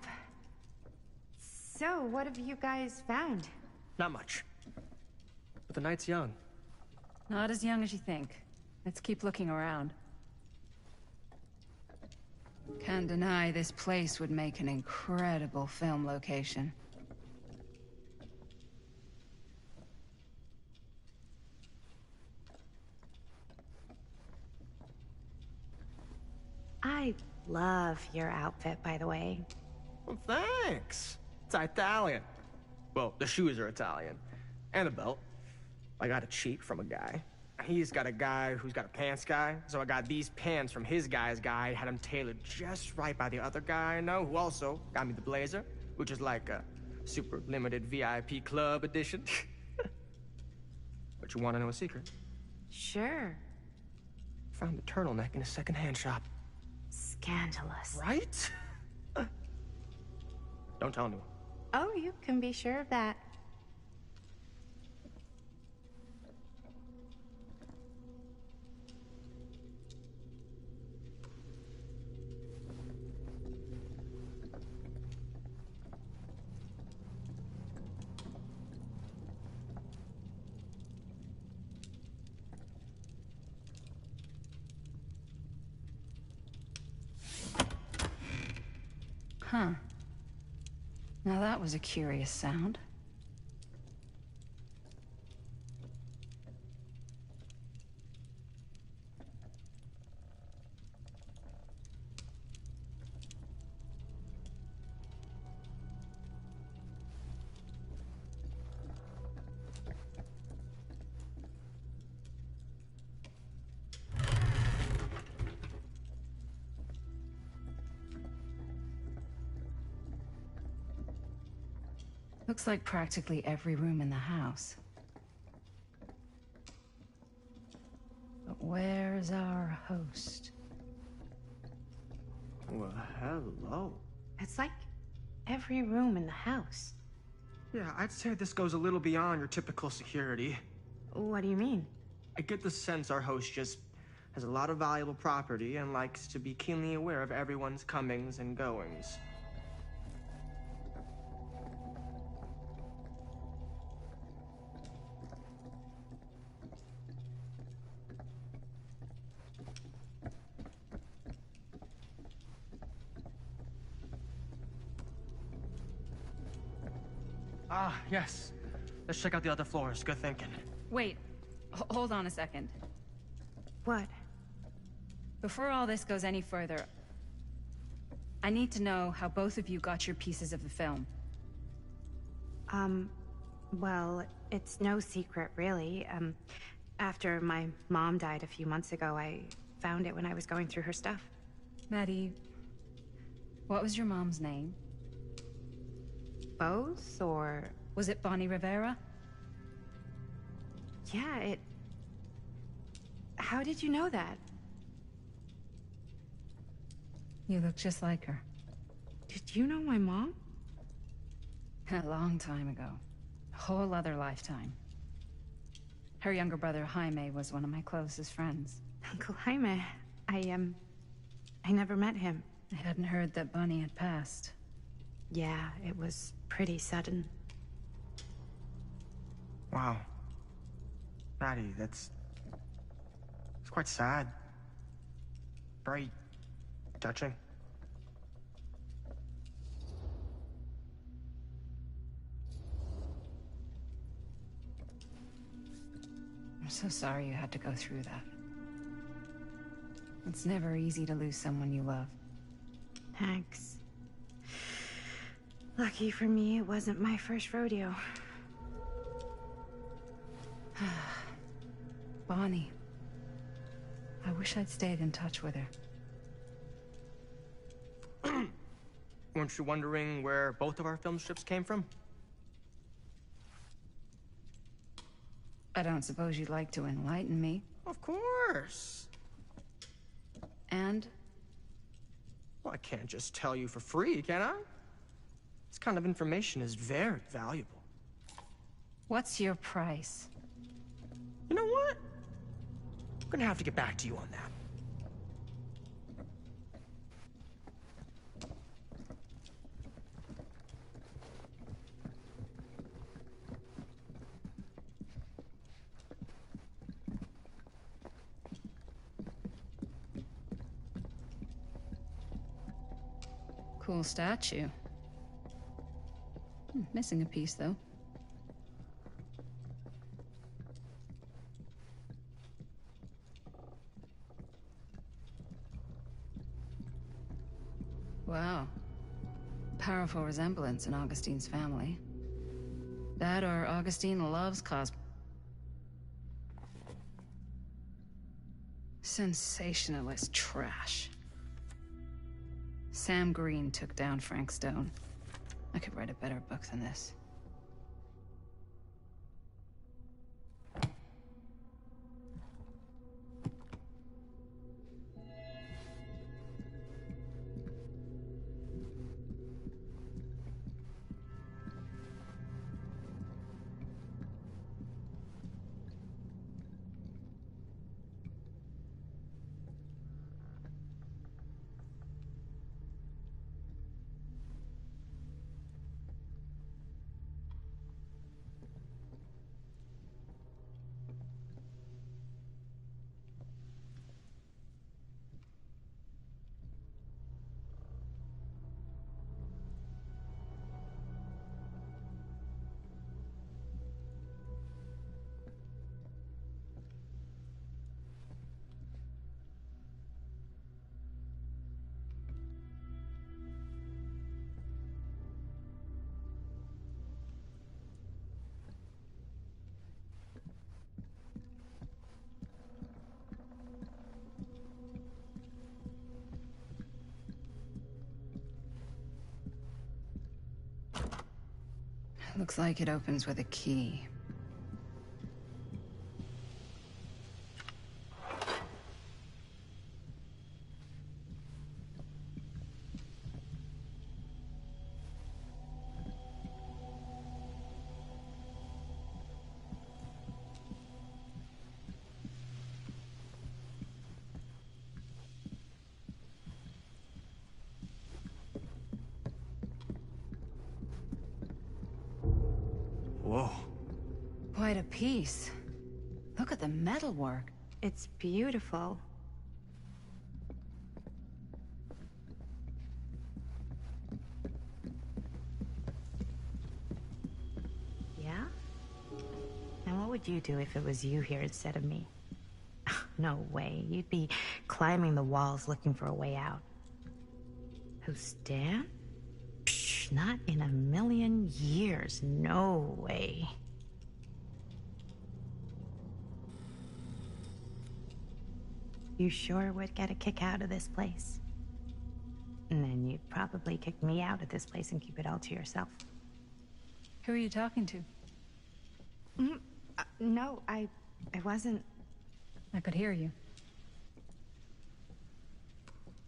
So, what have you guys found? Not much. But the night's young. Not as young as you think. Let's keep looking around. Can't deny this place would make an incredible film location. I love your outfit, by the way. Well, thanks. It's Italian. Well, the shoes are Italian. And the belt. I got it cheap from a guy. He's got a guy who's got a pants guy, so I got these pants from his guy's guy, had them tailored just right by the other guy I know, who also got me the blazer, which is like a super limited VIP club edition. But you want to know a secret? Sure. Found the turtleneck in a secondhand shop. Scandalous. Right? Don't tell anyone. Oh, you can be sure of that. Huh. Now that was a curious sound. Looks like practically every room in the house. But where's our host? Well, hello. It's like every room in the house. Yeah, I'd say this goes a little beyond your typical security. What do you mean? I get the sense our host just has a lot of valuable property and likes to be keenly aware of everyone's comings and goings. Ah, yes. Let's check out the other floors. Good thinking. Wait, hold on a second. What? Before all this goes any further, I need to know how both of you got your pieces of the film. Well, it's no secret, really. After my mom died a few months ago, I found it when I was going through her stuff. Maddie, what was your mom's name? Both, or... Was it Bonnie Rivera? Yeah, it... How did you know that? You look just like her. Did you know my mom? A long time ago. A whole other lifetime. Her younger brother, Jaime, was one of my closest friends. Uncle Jaime, I never met him. I hadn't heard that Bonnie had passed. Yeah, it was pretty sudden. Wow. Maddie, it's quite sad. Very touching. I'm so sorry you had to go through that. It's never easy to lose someone you love. Thanks. Lucky for me, it wasn't my first rodeo. Bonnie. I wish I'd stayed in touch with her. Weren't you wondering where both of our film strips came from? I don't suppose you'd like to enlighten me. Of course. And? Well, I can't just tell you for free, can I? This kind of information is very valuable. What's your price? You know what? I'm gonna have to get back to you on that. Cool statue. Missing a piece, though. Wow. Powerful resemblance in Augustine's family. That or Augustine loves sensationalist trash. Sam Green took down Frank Stone. I could write a better book than this. Looks like it opens with a key. Whoa. Quite a piece. Look at the metalwork. It's beautiful. Yeah? And what would you do if it was you here instead of me? No way. You'd be climbing the walls looking for a way out. Who's Stan? Psh, not in a million years. No way. You sure would get a kick out of this place. And then you'd probably kick me out of this place and keep it all to yourself. Who are you talking to? No, I wasn't. I could hear you.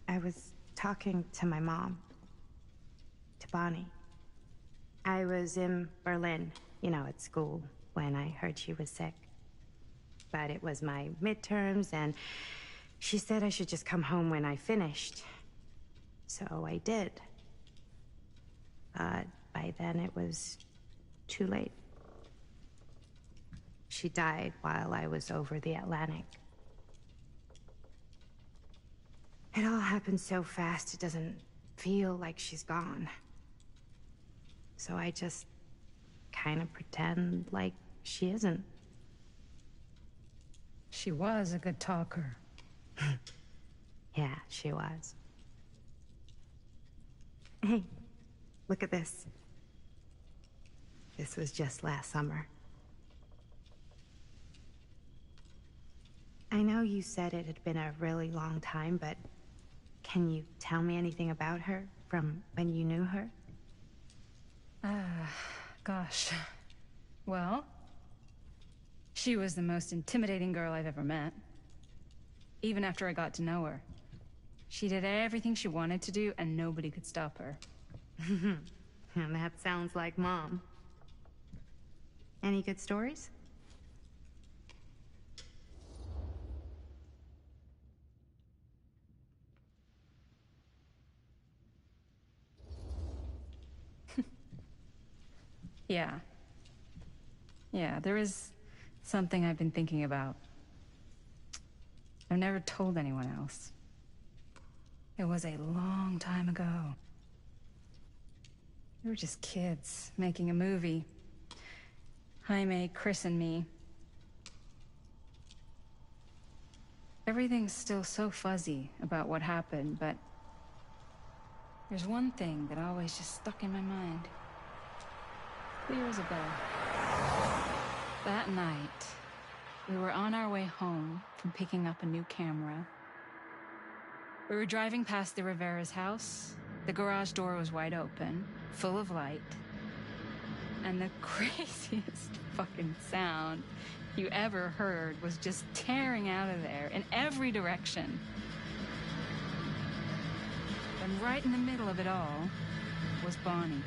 I was talking to my mom. To Bonnie. I was in Berlin, at school, when I heard she was sick. But it was my midterms, and she said I should just come home when I finished. So I did. But by then it was too late. She died while I was over the Atlantic. It all happened so fast, it doesn't feel like she's gone. So I just kind of pretend like she isn't. She was a good talker. Yeah, she was. Hey, look at this. This was just last summer. I know you said it had been a really long time, but can you tell me anything about her from when you knew her? Gosh. Well, she was the most intimidating girl I've ever met. Even after I got to know her. She did everything she wanted to do, and nobody could stop her. And that sounds like Mom. Any good stories? Yeah. Yeah, there is something I've been thinking about. I've never told anyone else. It was a long time ago. We were just kids, making a movie. Jaime, Chris, and me. Everything's still so fuzzy about what happened, but there's one thing that always just stuck in my mind. Years ago. That night, we were on our way home from picking up a new camera. We were driving past the Rivera's house. The garage door was wide open, full of light. And the craziest fucking sound you ever heard was just tearing out of there in every direction. And right in the middle of it all was Bonnie.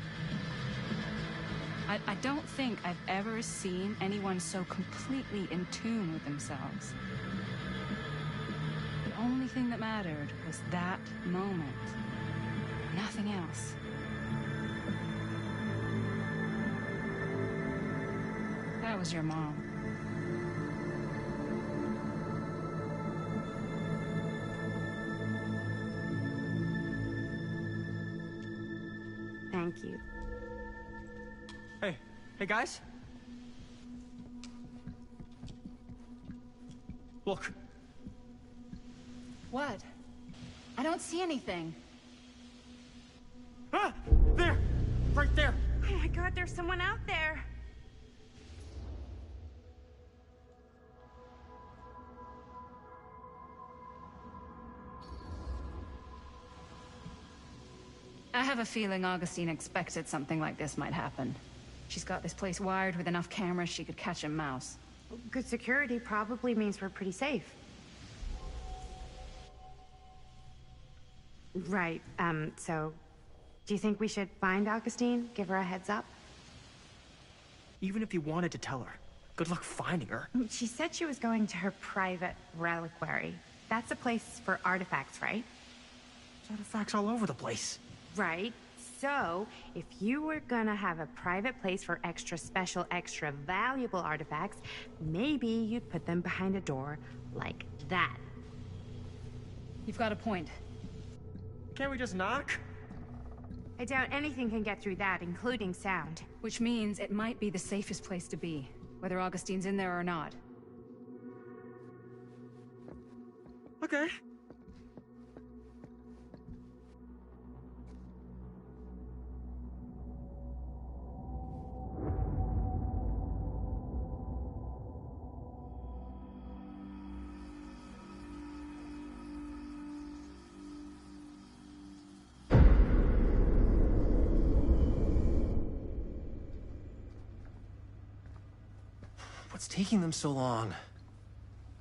I don't think I've ever seen anyone so completely in tune with themselves. The only thing that mattered was that moment. Nothing else. That was your mom. Thank you. Hey guys? Look. What? I don't see anything. Ah! There! Right there! Oh my God, there's someone out there! I have a feeling Augustine expected something like this might happen. She's got this place wired with enough cameras she could catch a mouse. Good security probably means we're pretty safe. Right, so... Do you think we should find Augustine? Give her a heads up? Even if you wanted to tell her, good luck finding her. She said she was going to her private reliquary. That's a place for artifacts, right? There's artifacts all over the place. Right. So, if you were gonna have a private place for extra special, extra valuable artifacts, maybe you'd put them behind a door like that. You've got a point. Can't we just knock? I doubt anything can get through that, including sound. Which means it might be the safest place to be, whether Augustine's in there or not. Okay. What's taking them so long?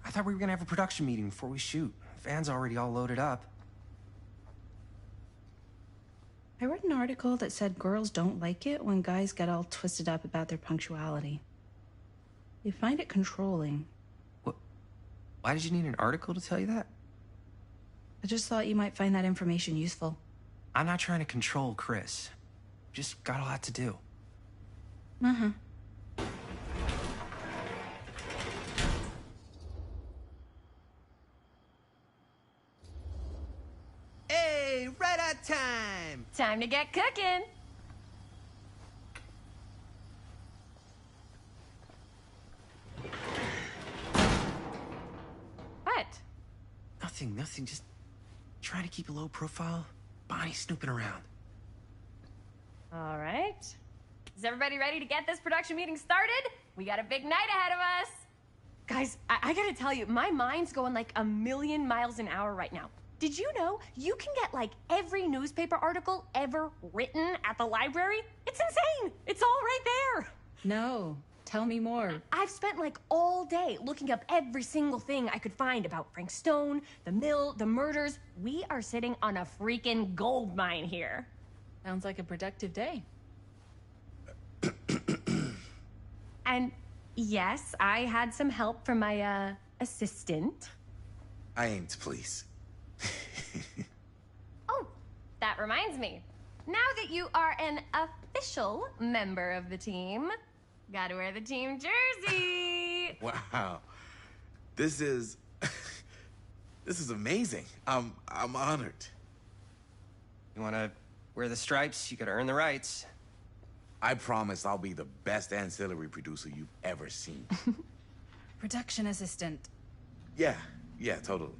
I thought we were gonna have a production meeting before we shoot. Van's already all loaded up. I read an article that said girls don't like it when guys get all twisted up about their punctuality. They find it controlling. What? Why did you need an article to tell you that? I just thought you might find that information useful. I'm not trying to control Chris. Just got a lot to do. Uh-huh. Hey, right on time! Time to get cooking. What? Nothing. Just trying to keep a low profile. Bonnie snooping around. All right. Is everybody ready to get this production meeting started? We got a big night ahead of us. Guys, I gotta tell you, my mind's going like a million miles an hour right now. Did you know you can get like every newspaper article ever written at the library? It's insane. It's all right there. No, tell me more. I've spent like all day looking up every single thing I could find about Frank Stone, the mill, the murders. We are sitting on a freaking gold mine here. Sounds like a productive day. And yes, I had some help from my assistant. I aim to please. Oh, that reminds me. Now that you are an official member of the team, gotta wear the team jersey. Wow. This is amazing. I'm honored. You wanna wear the stripes? You gotta earn the rights. I promise I'll be the best ancillary producer you've ever seen. Production assistant. Yeah, totally.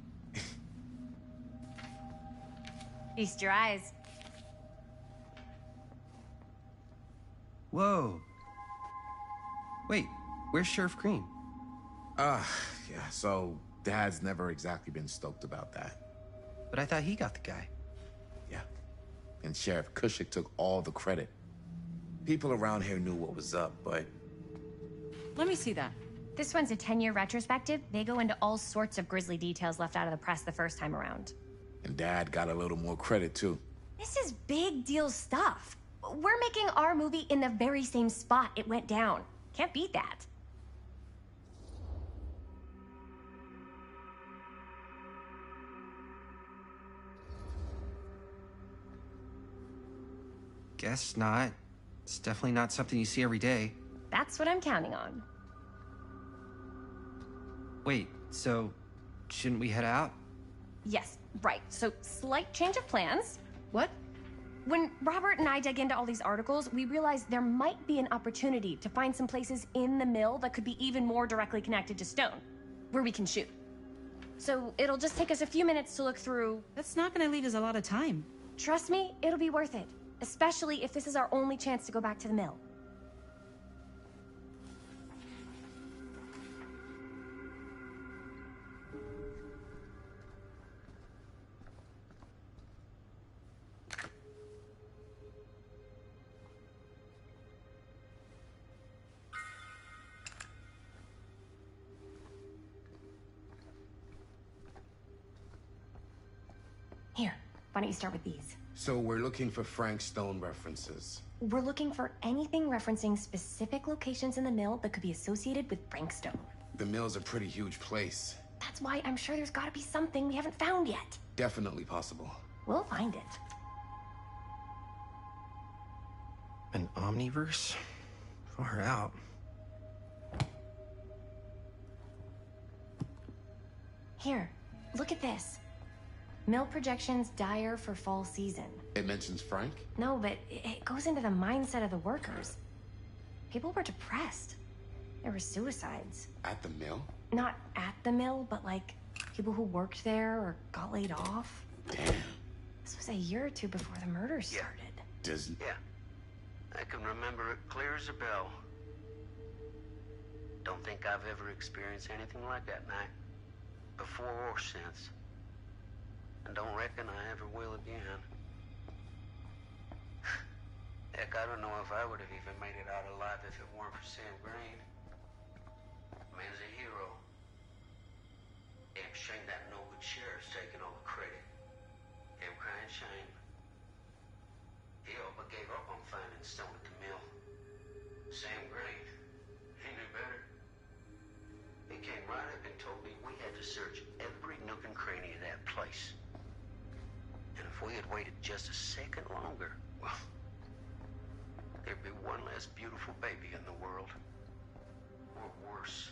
Feast your eyes. Whoa. Wait, where's Sheriff Green? Yeah, so Dad's never exactly been stoked about that. But I thought he got the guy. Yeah, and Sheriff Kushik took all the credit. People around here knew what was up, but... Let me see that. This one's a 10-year retrospective. They go into all sorts of grisly details left out of the press the first time around. And Dad got a little more credit, too. This is big deal stuff. We're making our movie in the very same spot it went down. Can't beat that. Guess not. It's definitely not something you see every day. That's what I'm counting on. Wait, so shouldn't we head out? Yes, right. So, slight change of plans. What? When Robert and I dug into all these articles, we realized there might be an opportunity to find some places in the mill that could be even more directly connected to Stone, where we can shoot. So, it'll just take us a few minutes to look through. That's not gonna leave us a lot of time. Trust me, it'll be worth it. Especially if this is our only chance to go back to the mill. Here, why don't you start with these? So we're looking for Frank Stone references. We're looking for anything referencing specific locations in the mill that could be associated with Frank Stone. The mill's a pretty huge place. That's why I'm sure there's gotta be something we haven't found yet. Definitely possible. We'll find it. An omniverse? Far out. Here, look at this. Mill projections dire for fall season. It mentions Frank? No, but it goes into the mindset of the workers. People were depressed. There were suicides. At the mill? Not at the mill, but like people who worked there or got laid off. Damn. This was a year or two before the murders started. Yeah. I can remember it clear as a bell. Don't think I've ever experienced anything like that night. Before or since. And don't reckon I ever will again. Heck, I don't know if I would have even made it out alive if it weren't for Sam Green. Man's a hero. Damn shame that no good sheriff's taking all the credit. Damn crying shame. He all but gave up on finding Stone at the mill. Sam Green, he knew better. He came right up and told me we had to search every nook and cranny of that place. And if we had waited just a second longer, well, there'd be one less beautiful baby in the world. Or worse.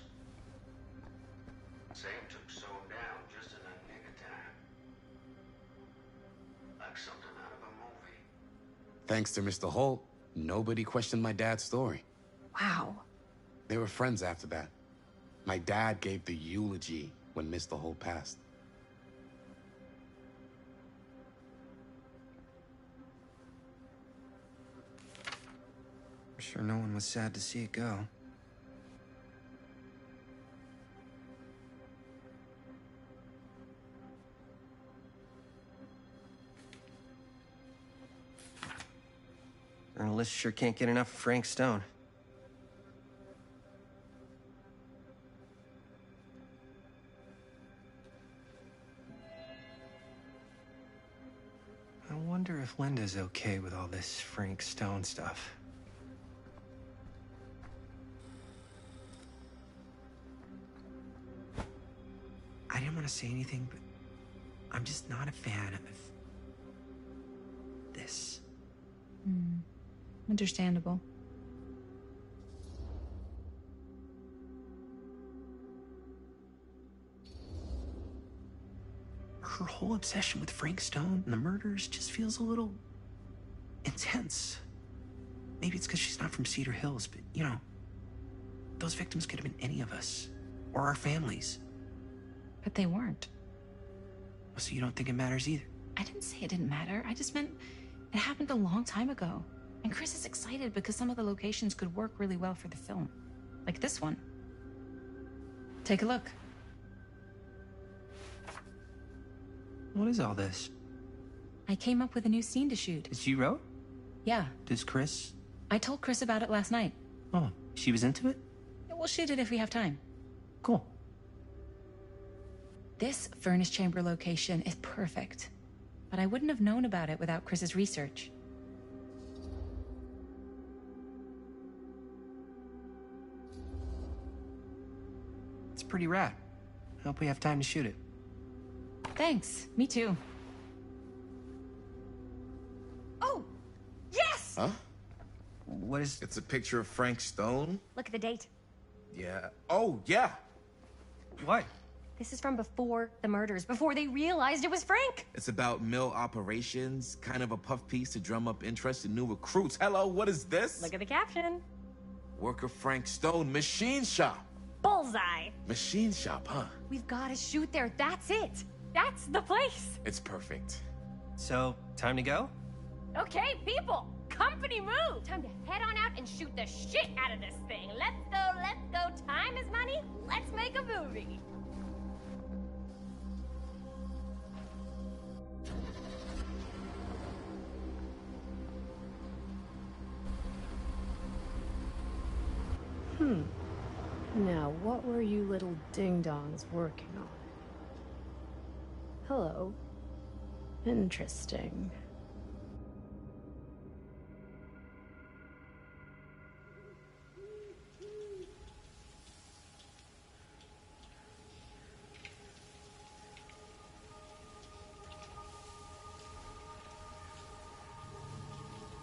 Sam took Stone down just in a nick of time. Like something out of a movie. Thanks to Mr. Holt, nobody questioned my dad's story. Wow. They were friends after that. My dad gave the eulogy when Mr. Holt passed. I'm sure no one was sad to see it go. Journalists sure can't get enough of Frank Stone. I wonder if Linda's okay with all this Frank Stone stuff. I didn't want to say anything, but I'm just not a fan of this. Understandable. Her whole obsession with Frank Stone and the murders just feels a little intense. Maybe it's because she's not from Cedar Hills, but you know, those victims could have been any of us or our families. But they weren't. So you don't think it matters either? I didn't say it didn't matter. I just meant it happened a long time ago. And Chris is excited because some of the locations could work really well for the film. Like this one. Take a look. What is all this? I came up with a new scene to shoot. That you wrote? Yeah. Does Chris? I told Chris about it last night. Oh, she was into it? We'll shoot it if we have time. Cool. This furnace chamber location is perfect. But I wouldn't have known about it without Chris's research. It's pretty rad. I hope we have time to shoot it. Thanks. Me too. Oh! Yes! Huh? What is... It's a picture of Frank Stone? Look at the date. Yeah. Oh, yeah. What? This is from before the murders, before they realized it was Frank. It's about mill operations, kind of a puff piece to drum up interest in new recruits. Hello, what is this? Look at the caption. Worker Frank Stone, machine shop. Bullseye. Machine shop, huh? We've got to shoot there. That's it. That's the place. It's perfect. So, time to go? Okay, people. Company move. Time to head on out and shoot the shit out of this thing. Let's go, let's go. Time is money. Let's make a movie. Now, what were you little ding-dongs working on? Hello. Interesting.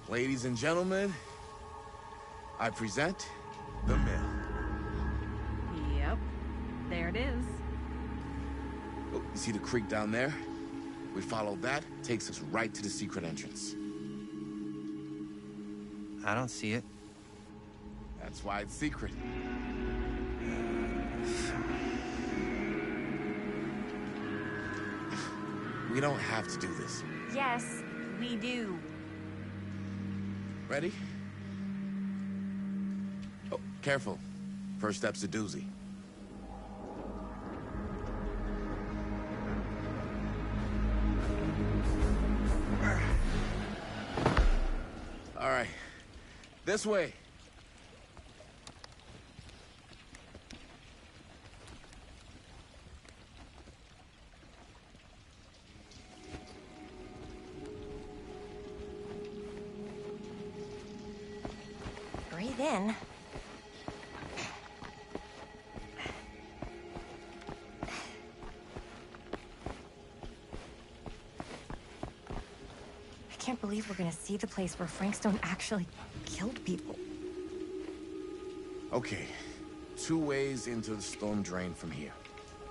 Ladies and gentlemen, I present the mill. Yep. There it is. Oh, you see the creek down there? We follow that, takes us right to the secret entrance. I don't see it. That's why it's secret. We don't have to do this. Yes, we do. Ready? Oh, careful. First step's a doozy. All right. This way. Breathe in. I can't believe we're gonna see the place where Frank Stone actually killed people. Okay. 2 ways into the storm drain from here.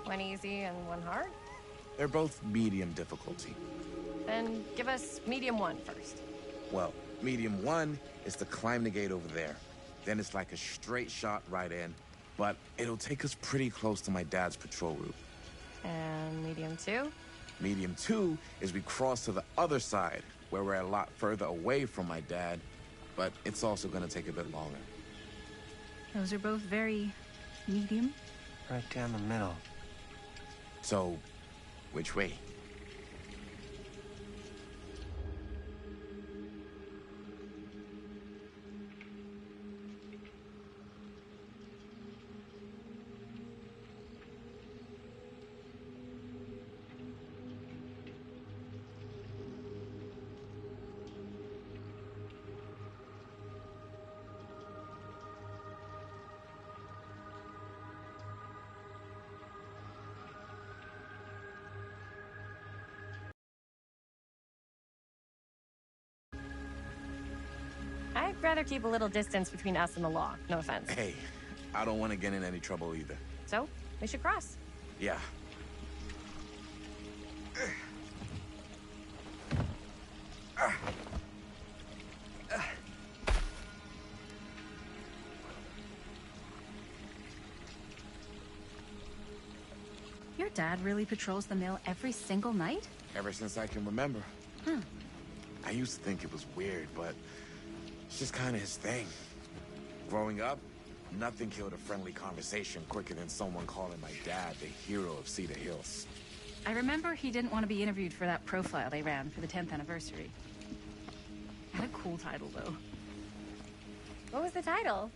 One easy and one hard? They're both medium difficulty. Then give us medium one first. Well, medium 1 is to climb the gate over there. Then it's like a straight shot right in, but it'll take us pretty close to my dad's patrol route. And medium two? Medium 2 is we cross to the other side, where we're a lot further away from my dad, but it's also gonna take a bit longer. Those are both very medium. Right down the middle. So, which way? I'd rather keep a little distance between us and the law. No offense. Hey, I don't want to get in any trouble either. So, we should cross. Yeah. Your dad really patrols the mill every single night? Ever since I can remember. Hmm. I used to think it was weird, but it's just kind of his thing. Growing up, nothing killed a friendly conversation quicker than someone calling my dad the hero of Cedar Hills. I remember he didn't want to be interviewed for that profile they ran for the 10th anniversary. Had a cool title, though. What was the title?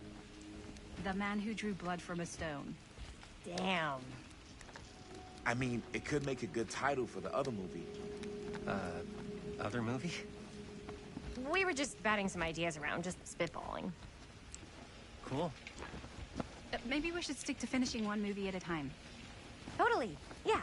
The Man Who Drew Blood from a Stone. Damn. I mean, it could make a good title for the other movie. Other movie? We were just batting some ideas around, just spitballing. Cool. Maybe we should stick to finishing one movie at a time. Totally. Yeah.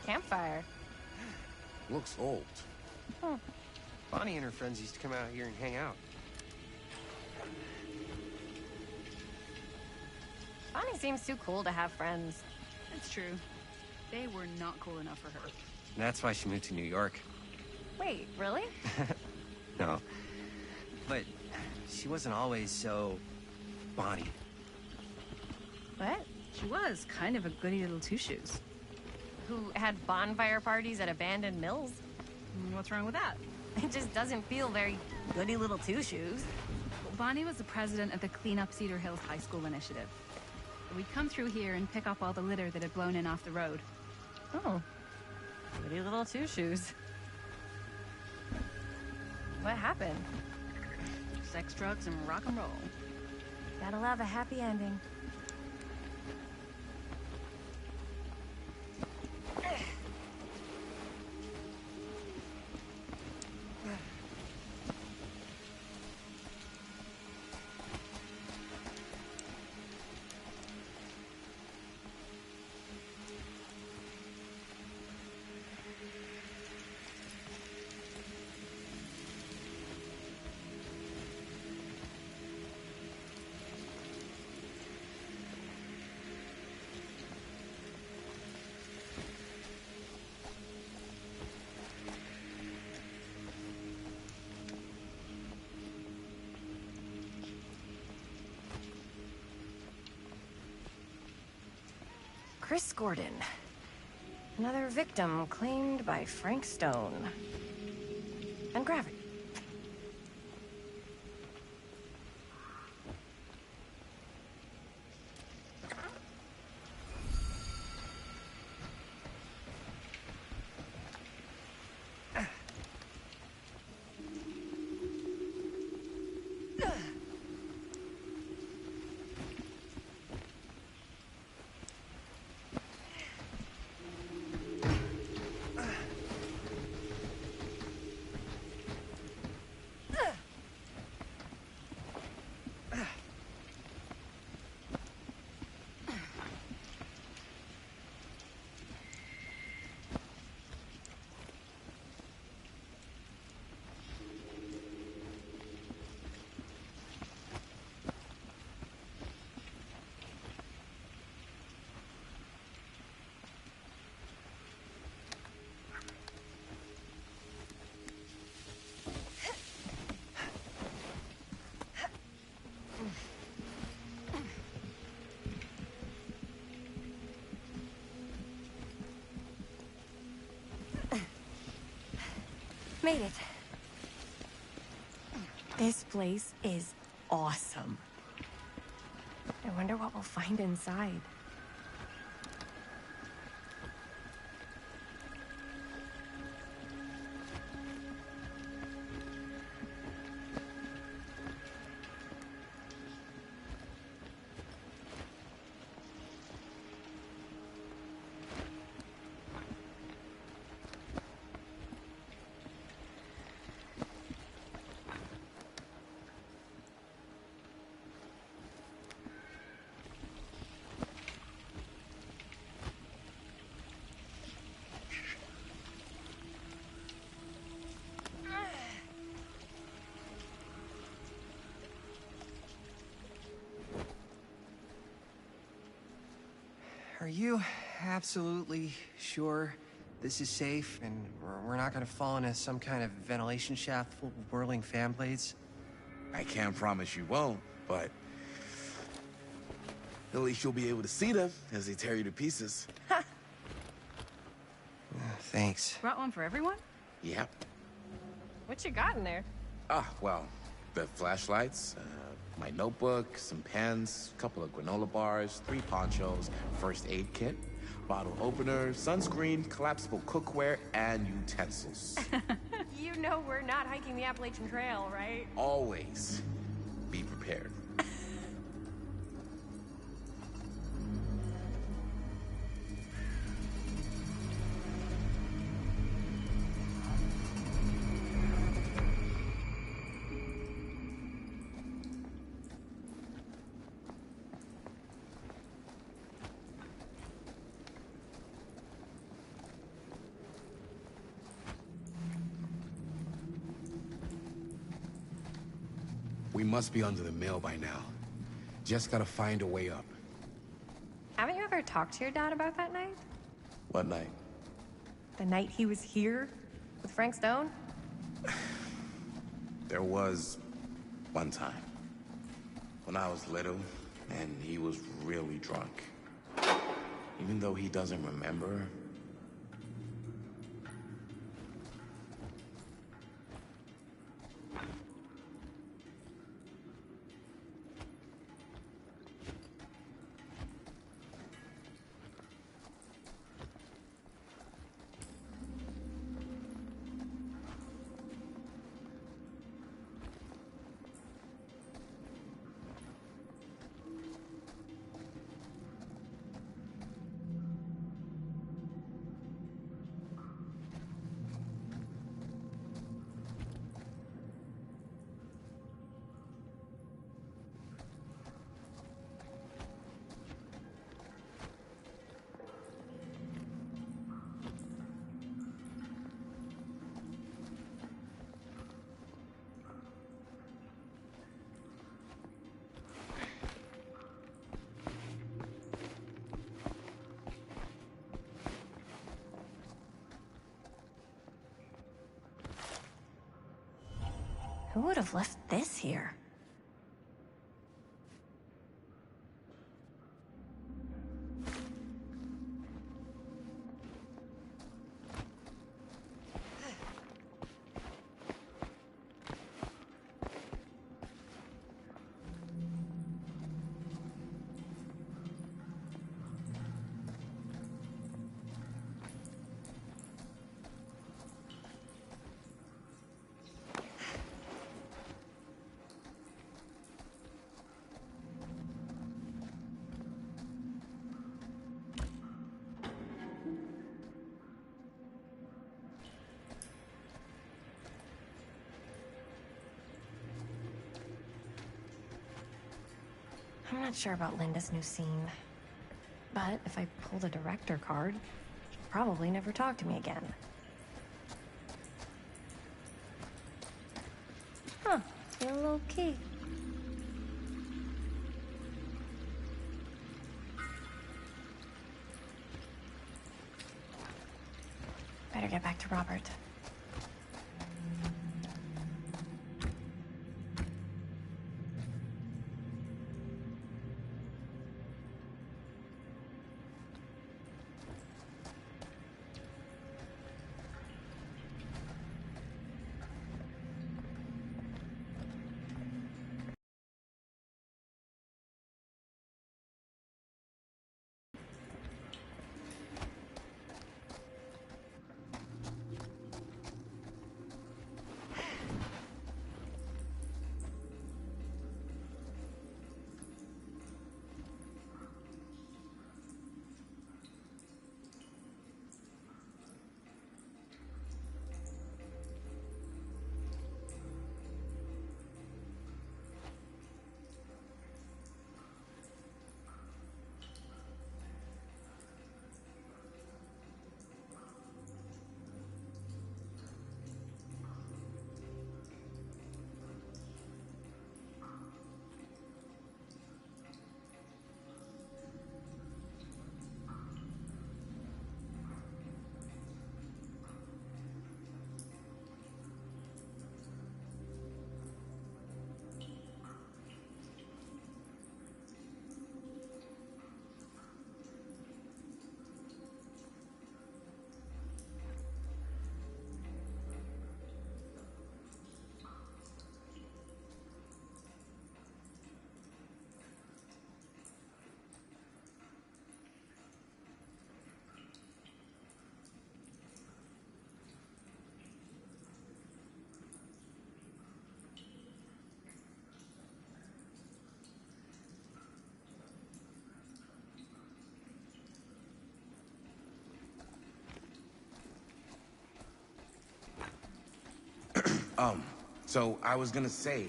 Campfire. Looks old. Huh. Bonnie and her friends used to come out here and hang out. Bonnie seems too cool to have friends. That's true. They were not cool enough for her. That's why she moved to New York. Wait, really? No. But she wasn't always so... Bonnie. What? She was kind of a goody little two-shoes. Who had bonfire parties at abandoned mills? What's wrong with that? It just doesn't feel very goody little two-shoes. Bonnie was the president of the Clean Up Cedar Hills High School initiative. We'd come through here and pick up all the litter that had blown in off the road. Oh. Goody little two-shoes. What happened? Sex, drugs, and rock and roll. Gotta love a happy ending. Chris Gordon. Another victim claimed by Frank Stone. And gravity. Made it. This place is awesome. I wonder what we'll find inside. Are you absolutely sure this is safe and we're not gonna fall into some kind of ventilation shaft full of whirling fan blades? I can't promise you won't, but at least you'll be able to see them as they tear you to pieces. Thanks. Brought one for everyone? Yep. What you got in there? Ah, well, the flashlights, my notebook, some pens, a couple of granola bars, 3 ponchos, first aid kit, bottle opener, sunscreen, collapsible cookware, and utensils. You know we're not hiking the Appalachian Trail, right? Always be prepared. We must be under the mill by now. Just gotta find a way up. Haven't you ever talked to your dad about that night? What night? The night he was here with Frank Stone? There was One time. When I was little, and he was really drunk. Even though he doesn't remember, Who would have left this here? I'm not sure about Linda's new scene. But if I pull the director card, she'll probably never talk to me again. Huh, feel low-key. Better get back to Robert. So I was gonna say,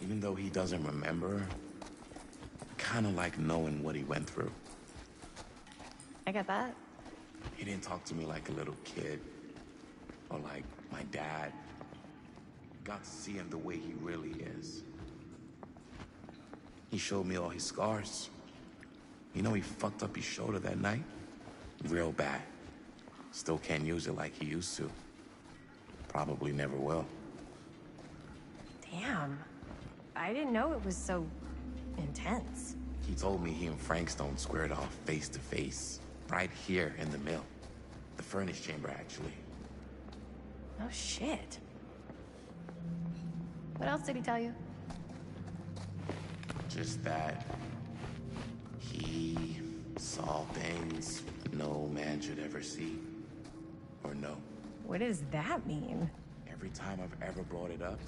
even though he doesn't remember, I kinda like knowing what he went through. I get that. He didn't talk to me like a little kid, or like my dad. Got to see him the way he really is. He showed me all his scars. You know he fucked up his shoulder that night? Real bad. Still can't use it like he used to. Probably never will. Damn. I didn't know it was so intense. He told me he and Frankstone squared off face to face, right here in the mill. The furnace chamber, actually. Oh, shit. What else did he tell you? Just that he saw things no man should ever see or know. What does that mean? Every time I've ever brought it up,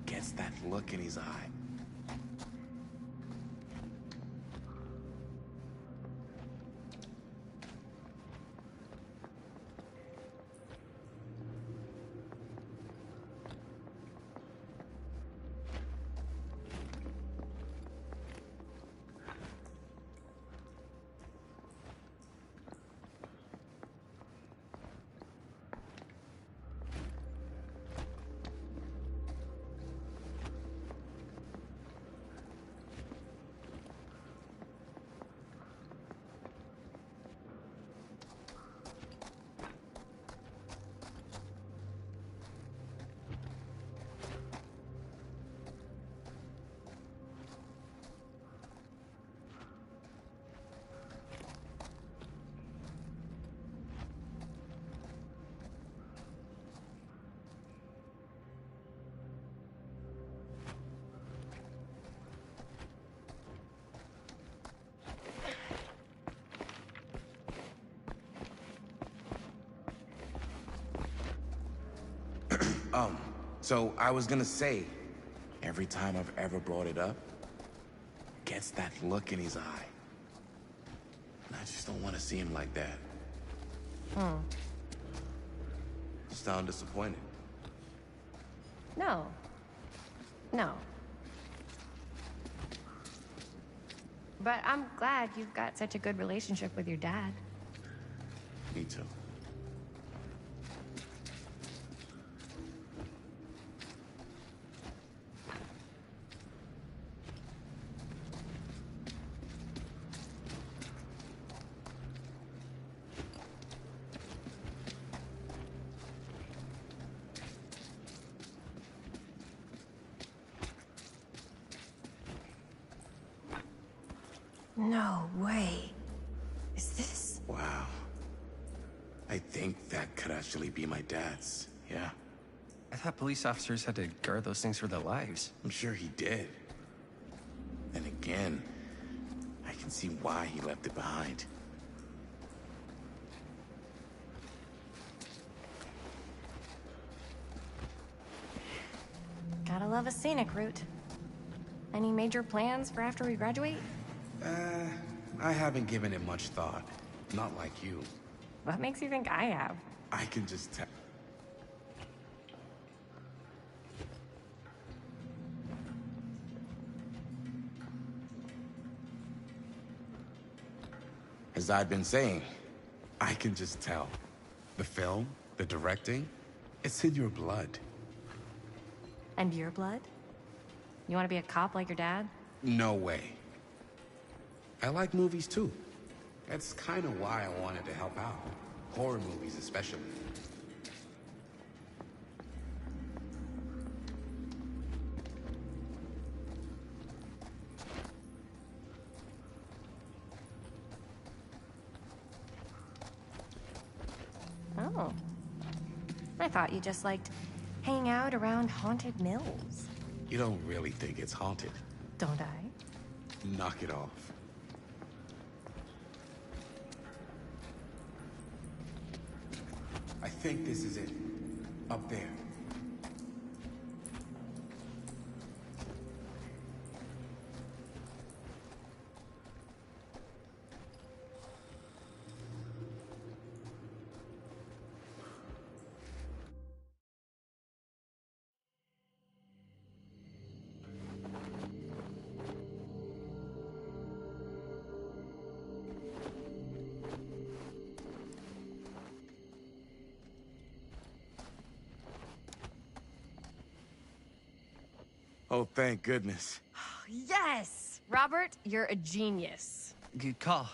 gets that look in his eye. So I was gonna say, every time I've ever brought it up, gets that look in his eye. And I just don't want to see him like that. You sound disappointed. No. No. But I'm glad you've got such a good relationship with your dad. Me too. No way. Is this? Wow. I think that could actually be my dad's, yeah. I thought police officers had to guard those things for their lives. I'm sure he did. And again, I can see why he left it behind. Gotta love a scenic route. Any major plans for after we graduate? I haven't given it much thought. Not like you. What makes you think I have? I can just tell. As I've been saying, I can just tell. The film, the directing, it's in your blood. And your blood? You want to be a cop like your dad? No way. I like movies too. That's kind of why I wanted to help out. Horror movies especially. Oh. I thought you just liked hanging out around haunted mills. You don't really think it's haunted. Don't I? Knock it off. I think this is it. Up there. Oh, thank goodness. Yes! Robert, you're a genius. Good call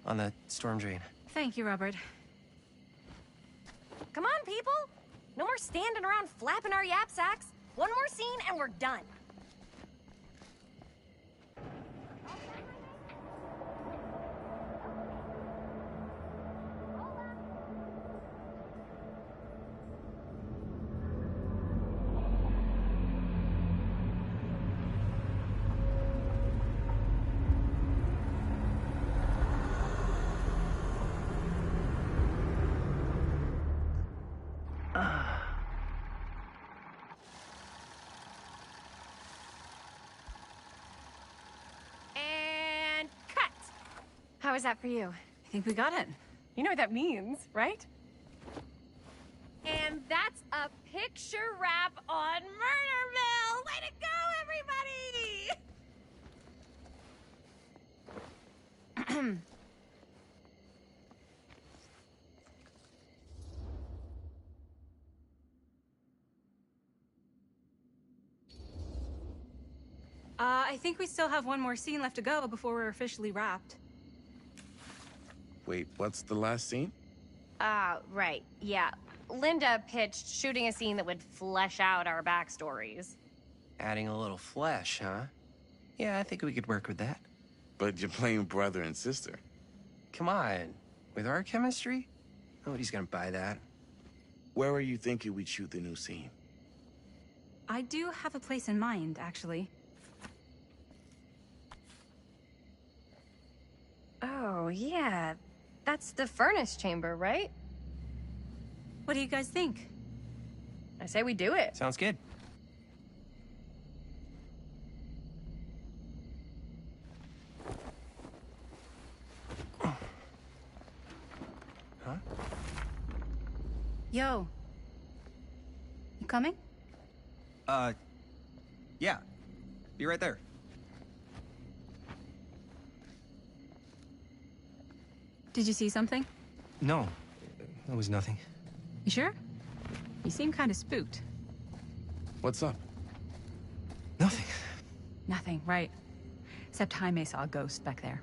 on the storm drain. Thank you, Robert. Come on, people! No more standing around flapping our yap sacks. One more scene and we're done. How was that for you? I think we got it. You know what that means, right? And that's a picture wrap on Murder Mill! Way to go, everybody! I think we still have one more scene left to go before we're officially wrapped. Wait, what's the last scene? Right. Yeah. Linda pitched shooting a scene that would flesh out our backstories. Adding a little flesh, huh? Yeah, I think we could work with that. But you're playing brother and sister. Come on. With our chemistry? Nobody's gonna buy that. Where are you thinking we'd shoot the new scene? I do have a place in mind, actually. Oh, yeah. That's the furnace chamber, right? What do you guys think? I say we do it. Sounds good. Huh? Yo. You coming? Yeah. Be right there. Did you see something? No, it was nothing. You sure? You seem kind of spooked. What's up? Nothing. Nothing, right. Except Jaime saw a ghost back there.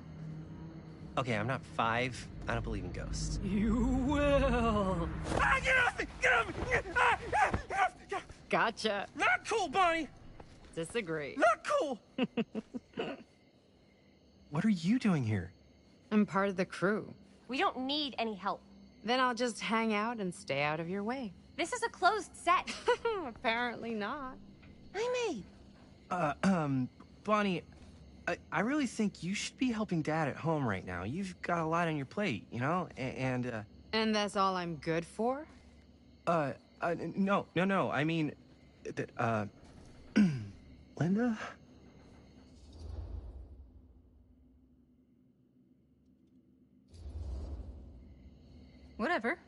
Okay, I'm not 5. I don't believe in ghosts. You will. Ah, get off me! Get off me! Get off! Get off! Gotcha. Not cool, Bonnie! Disagree. Not cool! What are you doing here? I'm part of the crew. We don't need any help. Then I'll just hang out and stay out of your way. This is a closed set. Apparently not. Jaime! Bonnie, I really think you should be helping Dad at home right now. You've got a lot on your plate, you know? And that's all I'm good for? No. I mean, that, Linda? Whatever.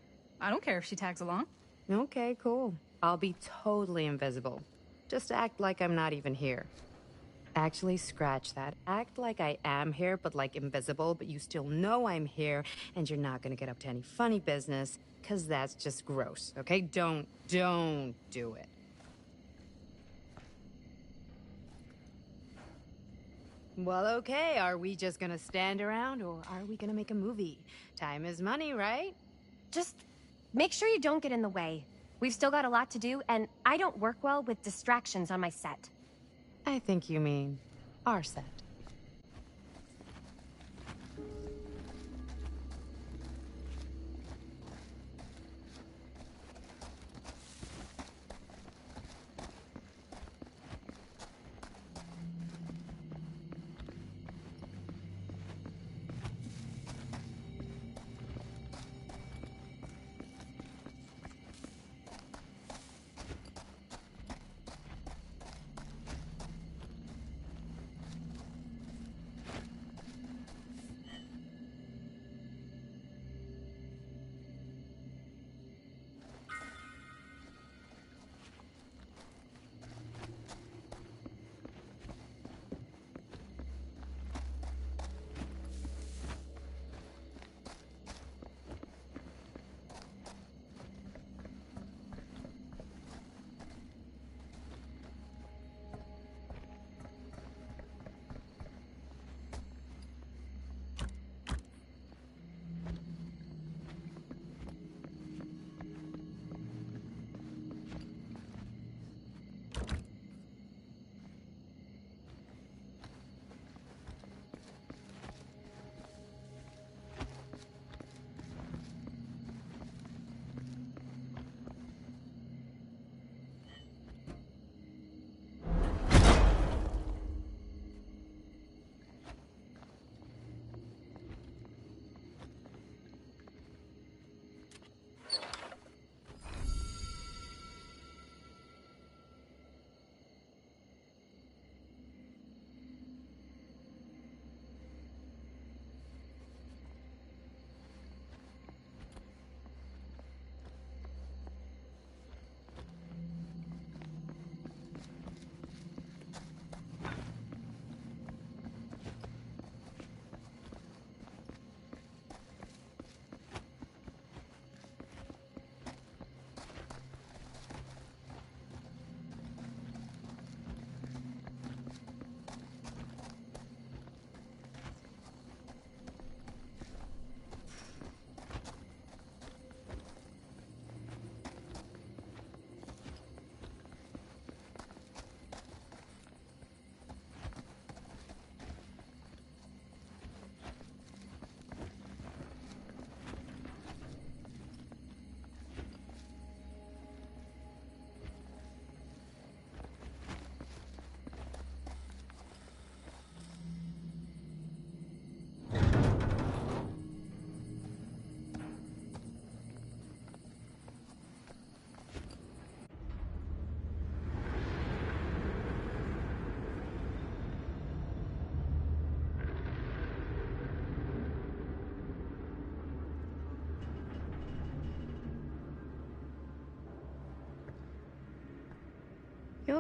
I don't care if she tags along. Okay, cool. I'll be totally invisible. Just act like I'm not even here. Actually, scratch that. Act like I am here, but like invisible, but you still know I'm here, and you're not gonna get up to any funny business, because that's just gross, okay? Don't do it. Well, okay, are we just gonna stand around, or are we gonna make a movie? Time is money, right? Just make sure you don't get in the way. We've still got a lot to do, and I don't work well with distractions on my set. I think you mean our set.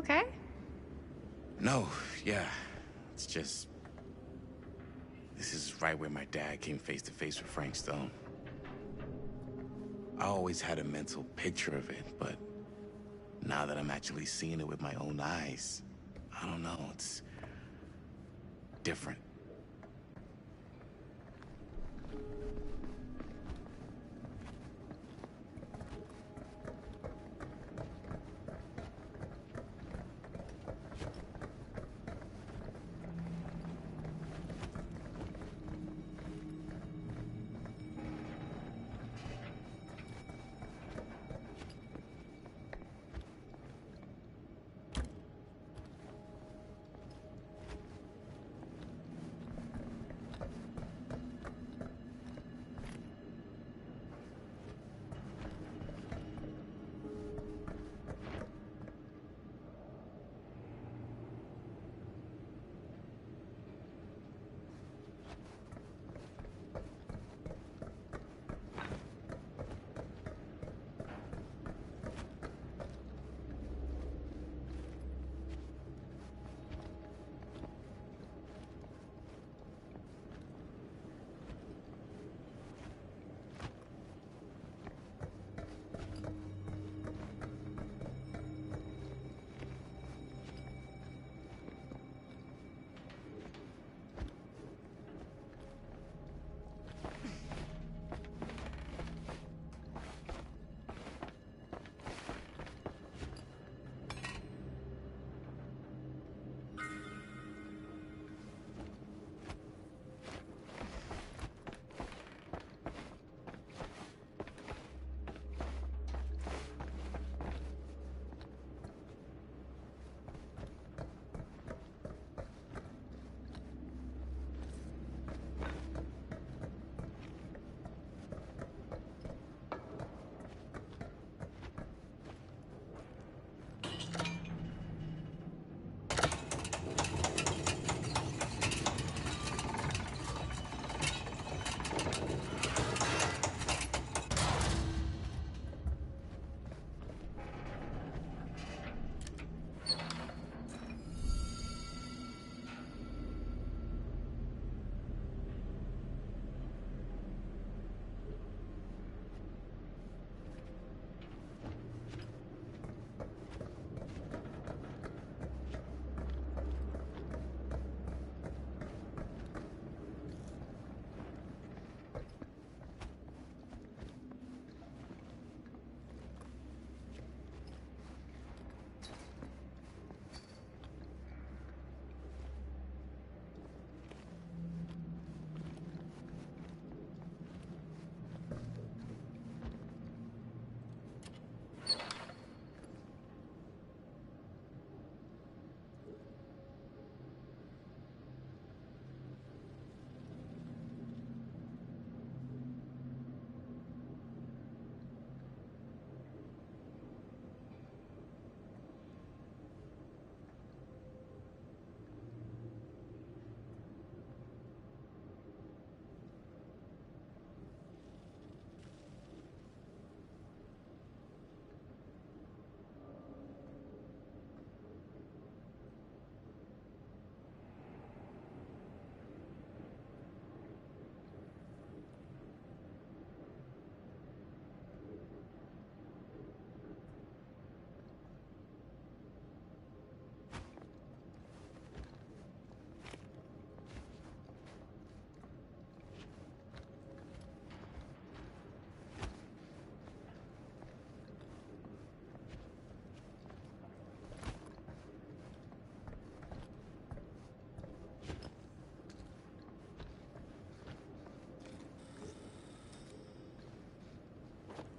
okay? No, yeah. It's just... This is right where my dad came face to face with Frank Stone. I always had a mental picture of it, but now that I'm actually seeing it with my own eyes, I don't know, it's different.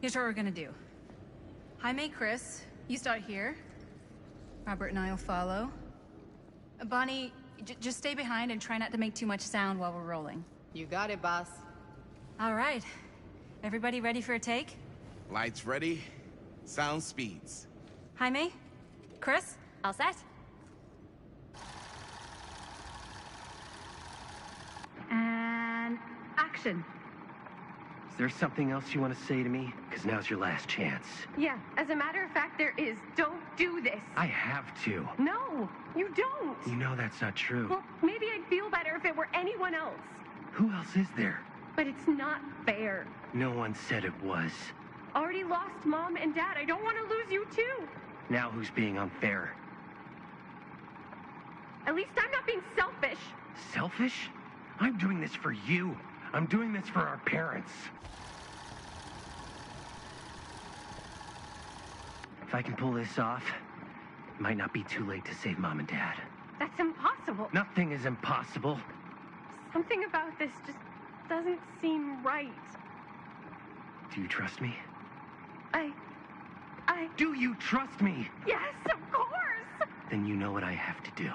Here's what we're gonna do. Jaime, Chris, you start here. Robert and I will follow. Bonnie, just stay behind and try not to make too much sound while we're rolling. You got it, boss. All right. Everybody ready for a take? Lights ready, sound speeds. Jaime? Chris? All set? And action. there something else you want to say to me? Because now's your last chance. Yeah, as a matter of fact, there is. Don't do this. I have to. No, you don't. You know that's not true. Well, maybe I'd feel better if it were anyone else. Who else is there? But it's not fair. No one said it was. Already lost Mom and Dad. I don't want to lose you too. Now who's being unfair? At least I'm not being selfish. Selfish? I'm doing this for you. I'm doing this for our parents. If I can pull this off, it might not be too late to save Mom and Dad. That's impossible. Nothing is impossible. Something about this just doesn't seem right. Do you trust me? I... Do you trust me? Yes, of course! Then you know what I have to do.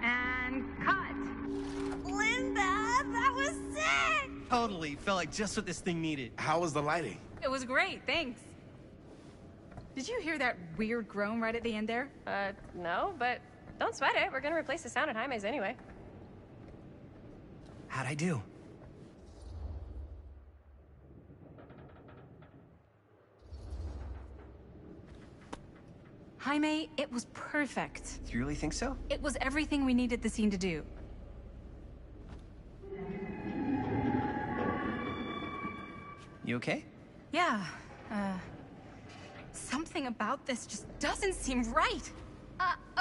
And cut. Linda, that was sick! Totally. Felt like just what this thing needed. How was the lighting? It was great, thanks. Did you hear that weird groan right at the end there? No, but don't sweat it. We're gonna replace the sound at Jaime's anyway. How'd I do? Jaime, it was perfect. Do you really think so? It was everything we needed the scene to do. You okay? Yeah, something about this just doesn't seem right.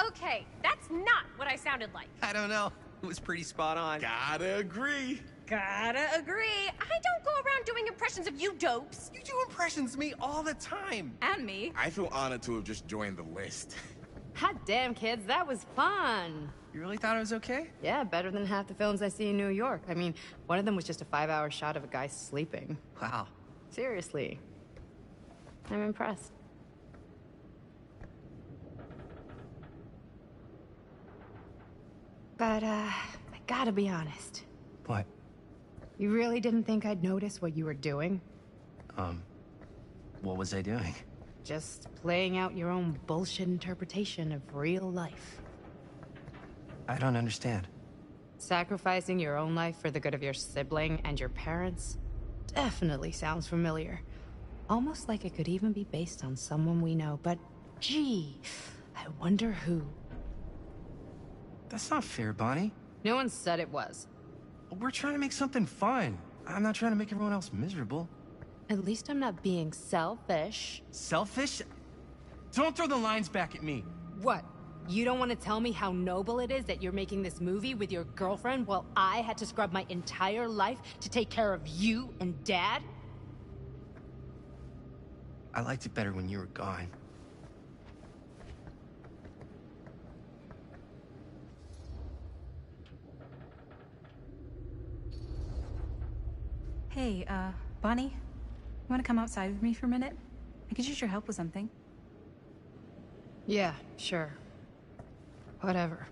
Okay, that's not what I sounded like. I don't know. It was pretty spot on. Gotta agree. Gotta agree. I don't go around doing impressions of you dopes. You do impressions of me all the time. And me. I feel honored to have just joined the list. Hot damn, kids, that was fun. You really thought it was okay? Yeah, better than half the films I see in New York. I mean, one of them was just a 5-hour shot of a guy sleeping. Wow. Seriously. I'm impressed. But, I gotta be honest. What? You really didn't think I'd notice what you were doing? What was I doing? Just playing out your own bullshit interpretation of real life. I don't understand. Sacrificing your own life for the good of your sibling and your parents definitely sounds familiar. Almost like it could even be based on someone we know, but gee, I wonder who. That's not fair, Bonnie. No one said it was. We're trying to make something fun. I'm not trying to make everyone else miserable. At least I'm not being selfish. Selfish? Don't throw the lines back at me. What? You don't want to tell me how noble it is that you're making this movie with your girlfriend while I had to scrub my entire life to take care of you and Dad? I liked it better when you were gone. Hey, Bonnie, you want to come outside with me for a minute? I could use your help with something. Yeah, sure. Whatever.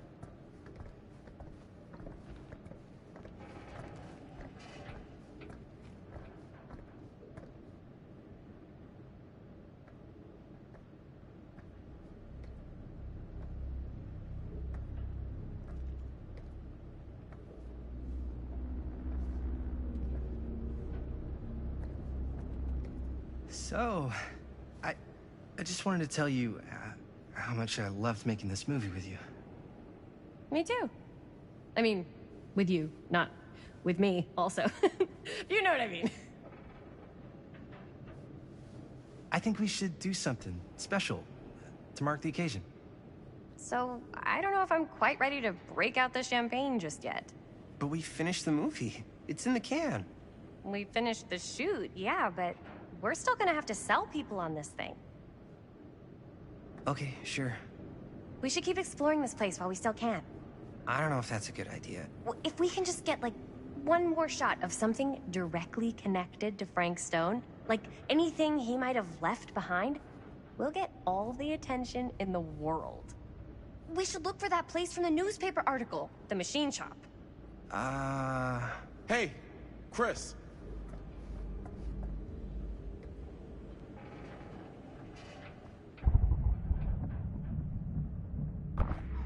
So, I just wanted to tell you how much I loved making this movie with you. Me too. I mean, with you, not with me, also. You know what I mean. I think we should do something special to mark the occasion. So, I don't know if I'm quite ready to break out the champagne just yet. But we finished the movie. It's in the can. We finished the shoot, yeah, but we're still gonna have to sell people on this thing. Okay, sure. We should keep exploring this place while we still can. I don't know if that's a good idea. Well, if we can just get, like, one more shot of something directly connected to Frank Stone, like anything he might have left behind, we'll get all the attention in the world. We should look for that place from the newspaper article, the machine shop. Hey, Chris.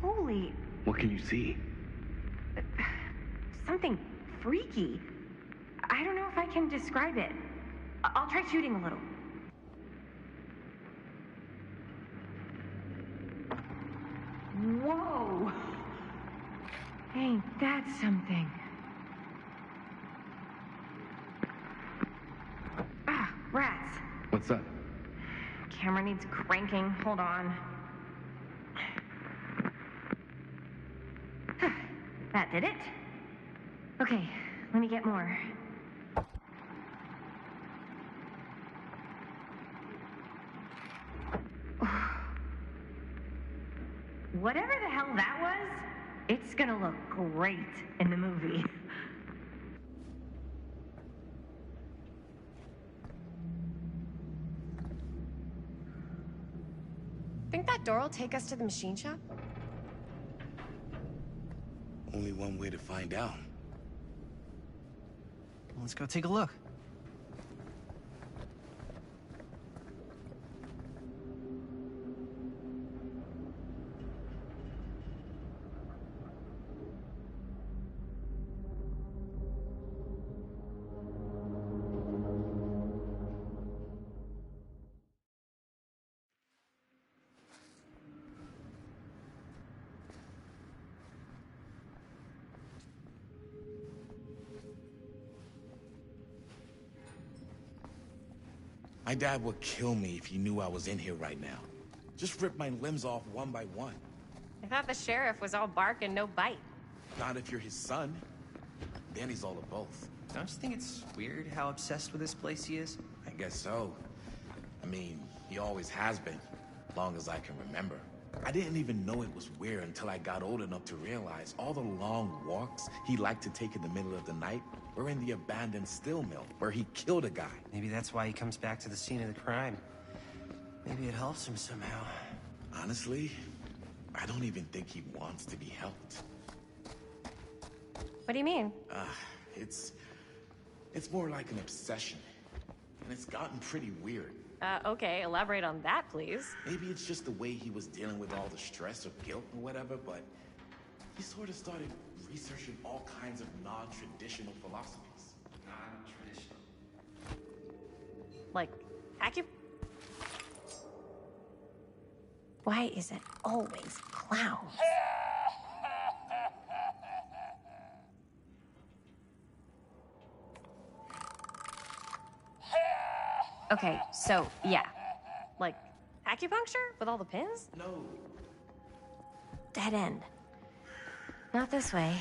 Holy What can you see? Something freaky. I don't know if I can describe it. I'll try shooting a little. Whoa! Ain't that something? Ah, rats. What's up? Camera needs cranking. Hold on. That did it. Okay, let me get more. Whatever the hell that was, it's gonna look great in the movie. Think that door will take us to the machine shop? Only one way to find out. Let's go take a look. My dad would kill me if he knew I was in here right now. Just rip my limbs off one by one. I thought the sheriff was all bark and no bite. Not if you're his son. Then he's all of both. Don't you think it's weird how obsessed with this place he is? I guess so. I mean, he always has been, long as I can remember. I didn't even know it was weird until I got old enough to realize all the long walks he liked to take in the middle of the night were in the abandoned steel mill where he killed a guy. Maybe that's why he comes back to the scene of the crime. Maybe it helps him somehow. Honestly, I don't even think he wants to be helped. What do you mean? It's more like an obsession. And it's gotten pretty weird. Okay, elaborate on that, please. Maybe it's just the way he was dealing with all the stress or guilt or whatever, but he sort of started researching all kinds of non-traditional philosophies. Non-traditional? Like, Why is it always clowns? Okay, so, yeah. Like, acupuncture with all the pins? No. Dead end. Not this way.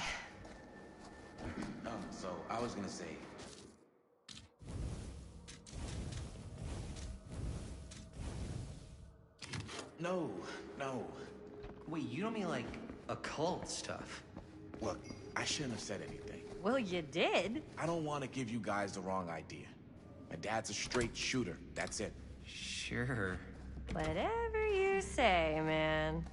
So I was gonna say... No. Wait, you don't mean like occult stuff? Look, I shouldn't have said anything. Well, you did. I don't want to give you guys the wrong idea. My dad's a straight shooter, that's it. Sure. Whatever you say, man.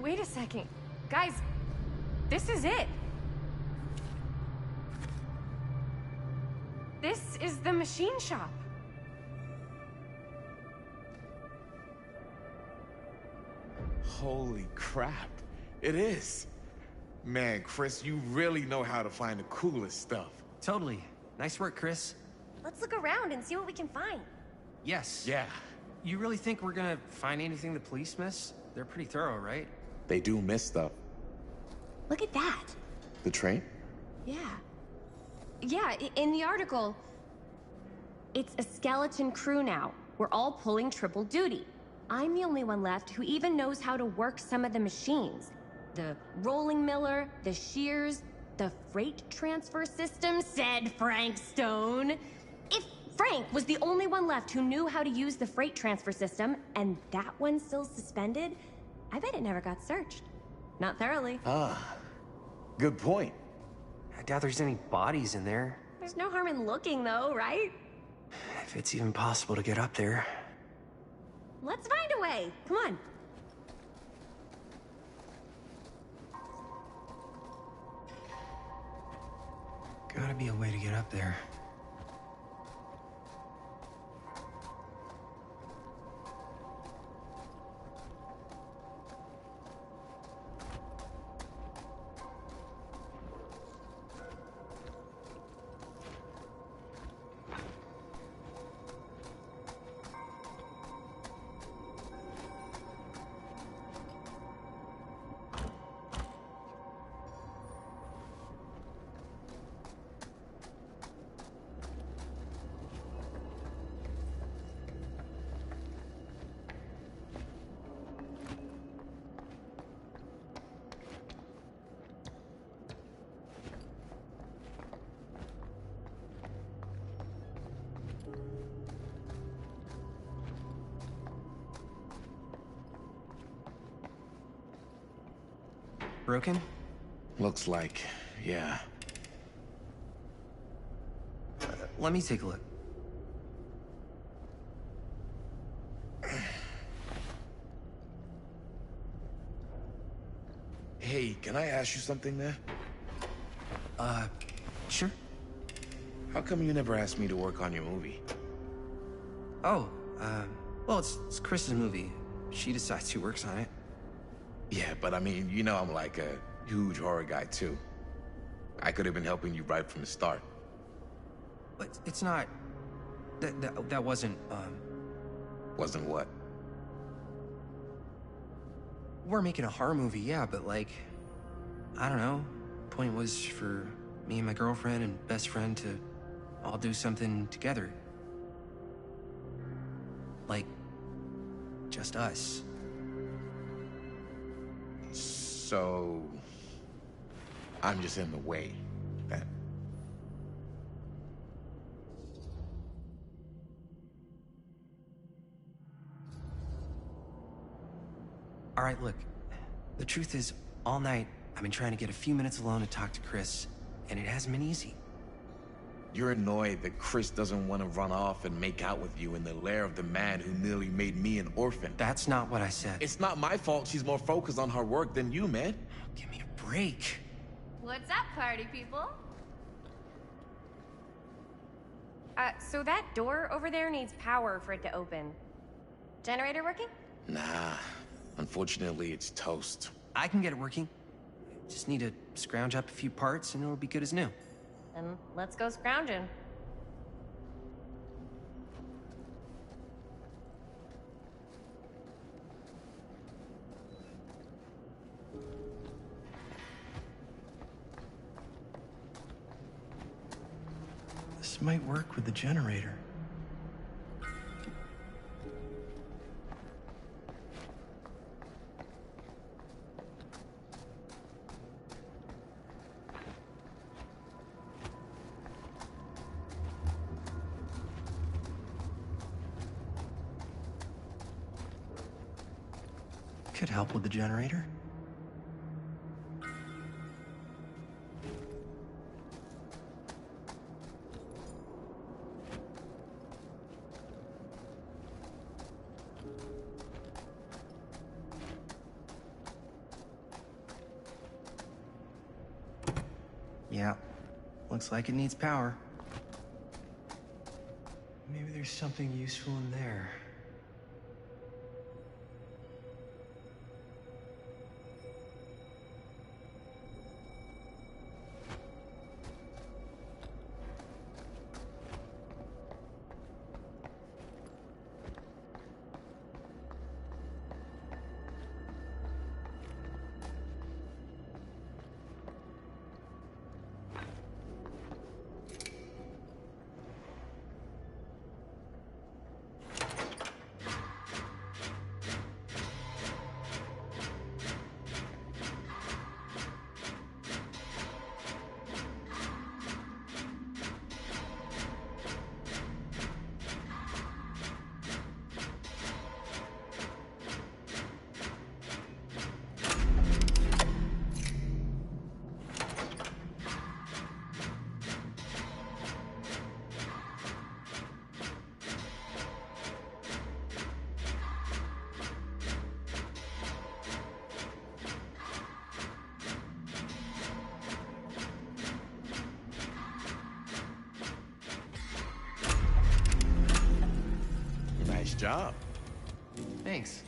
Wait a second. Guys, this is it. This is the machine shop. Holy crap. It is. Man, Chris, you really know how to find the coolest stuff. Totally. Nice work, Chris. Let's look around and see what we can find. Yes. Yeah. You really think we're gonna find anything the police miss? They're pretty thorough, right? They do miss stuff. Look at that. The train? Yeah. Yeah, in the article, it's a skeleton crew now. We're all pulling triple duty. I'm the only one left who even knows how to work some of the machines. The rolling miller, the shears, the freight transfer system, said Frank Stone. If Frank was the only one left who knew how to use the freight transfer system, and that one's still suspended, I bet it never got searched. Not thoroughly. Ah, good point. I doubt there's any bodies in there. There's no harm in looking, though, right? If it's even possible to get up there. Let's find a way. Come on. Gotta be a way to get up there. Broken? Looks like, yeah. Let me take a look. Hey, can I ask you something there? Sure. How come you never asked me to work on your movie? Oh, well, it's Chris's movie. She decides who works on it. Yeah, but I mean, you know I'm like a huge horror guy, too. I could have been helping you right from the start. But it's not... That wasn't, Wasn't what? We're making a horror movie, yeah, but like... I don't know. Point was for me and my girlfriend and best friend to all do something together. Like... just us. So... I'm just in the way, then. All right, look. The truth is, all night, I've been trying to get a few minutes alone to talk to Chris, and it hasn't been easy. You're annoyed that Chris doesn't want to run off and make out with you in the lair of the man who nearly made me an orphan. That's not what I said. It's not my fault she's more focused on her work than you, man. Give me a break. What's up, party people? So that door over there needs power for it to open. Generator working? Nah. Unfortunately, it's toast. I can get it working. Just need to scrounge up a few parts and it'll be good as new. Then let's go scrounging. This might work with the generator. Could help with the generator. Yeah, looks like it needs power. Maybe there's something useful in there. Nice job. Thanks.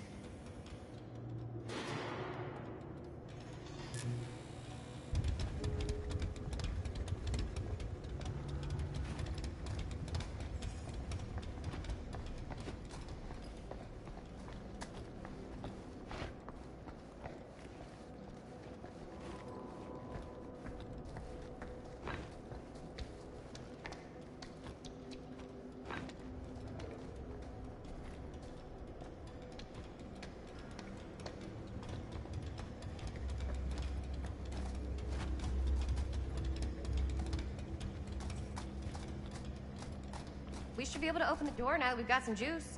We should be able to open the door now that we've got some juice.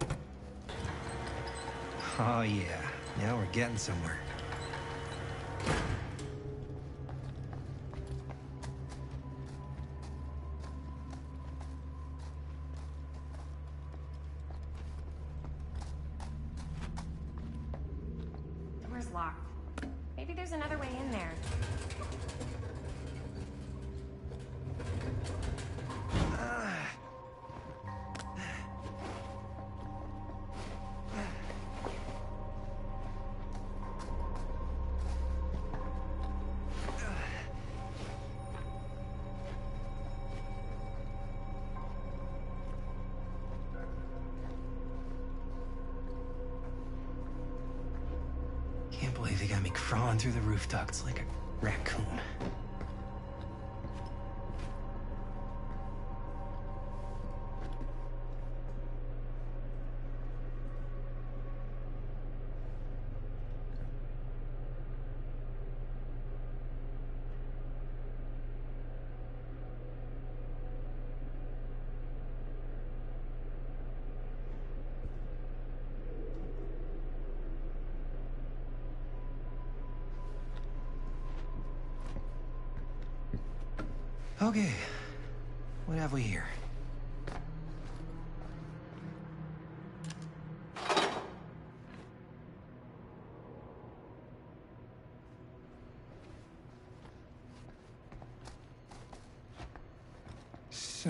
Oh yeah, now we're getting somewhere. Door's locked. Maybe there's another way in there. Can't believe they got me crawling through the roof ducts like a raccoon. Okay, what have we here? So,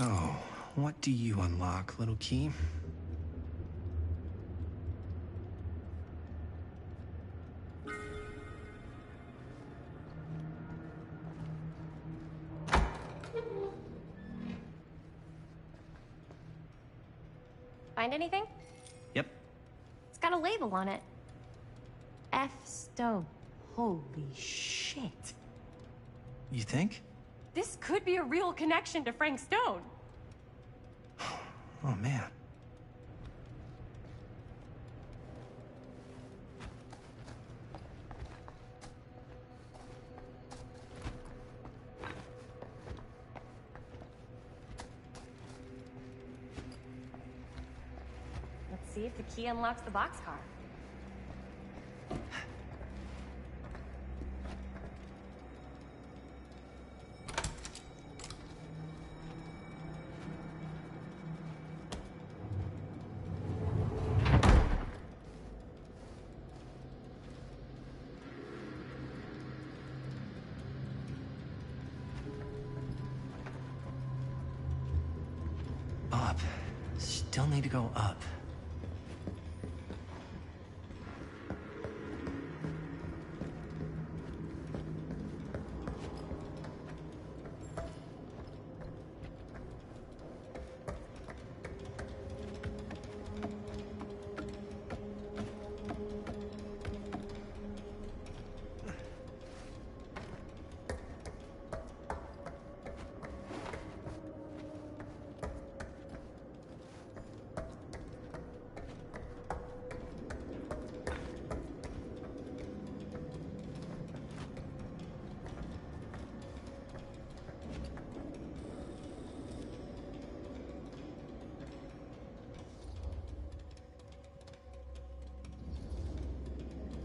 what do you unlock, little key? Find anything? Yep. It's got a label on it. F. Stone. Holy shit. You think? This could be a real connection to Frank Stone. Oh man. Let's see if the key unlocks the boxcar. still need to go up.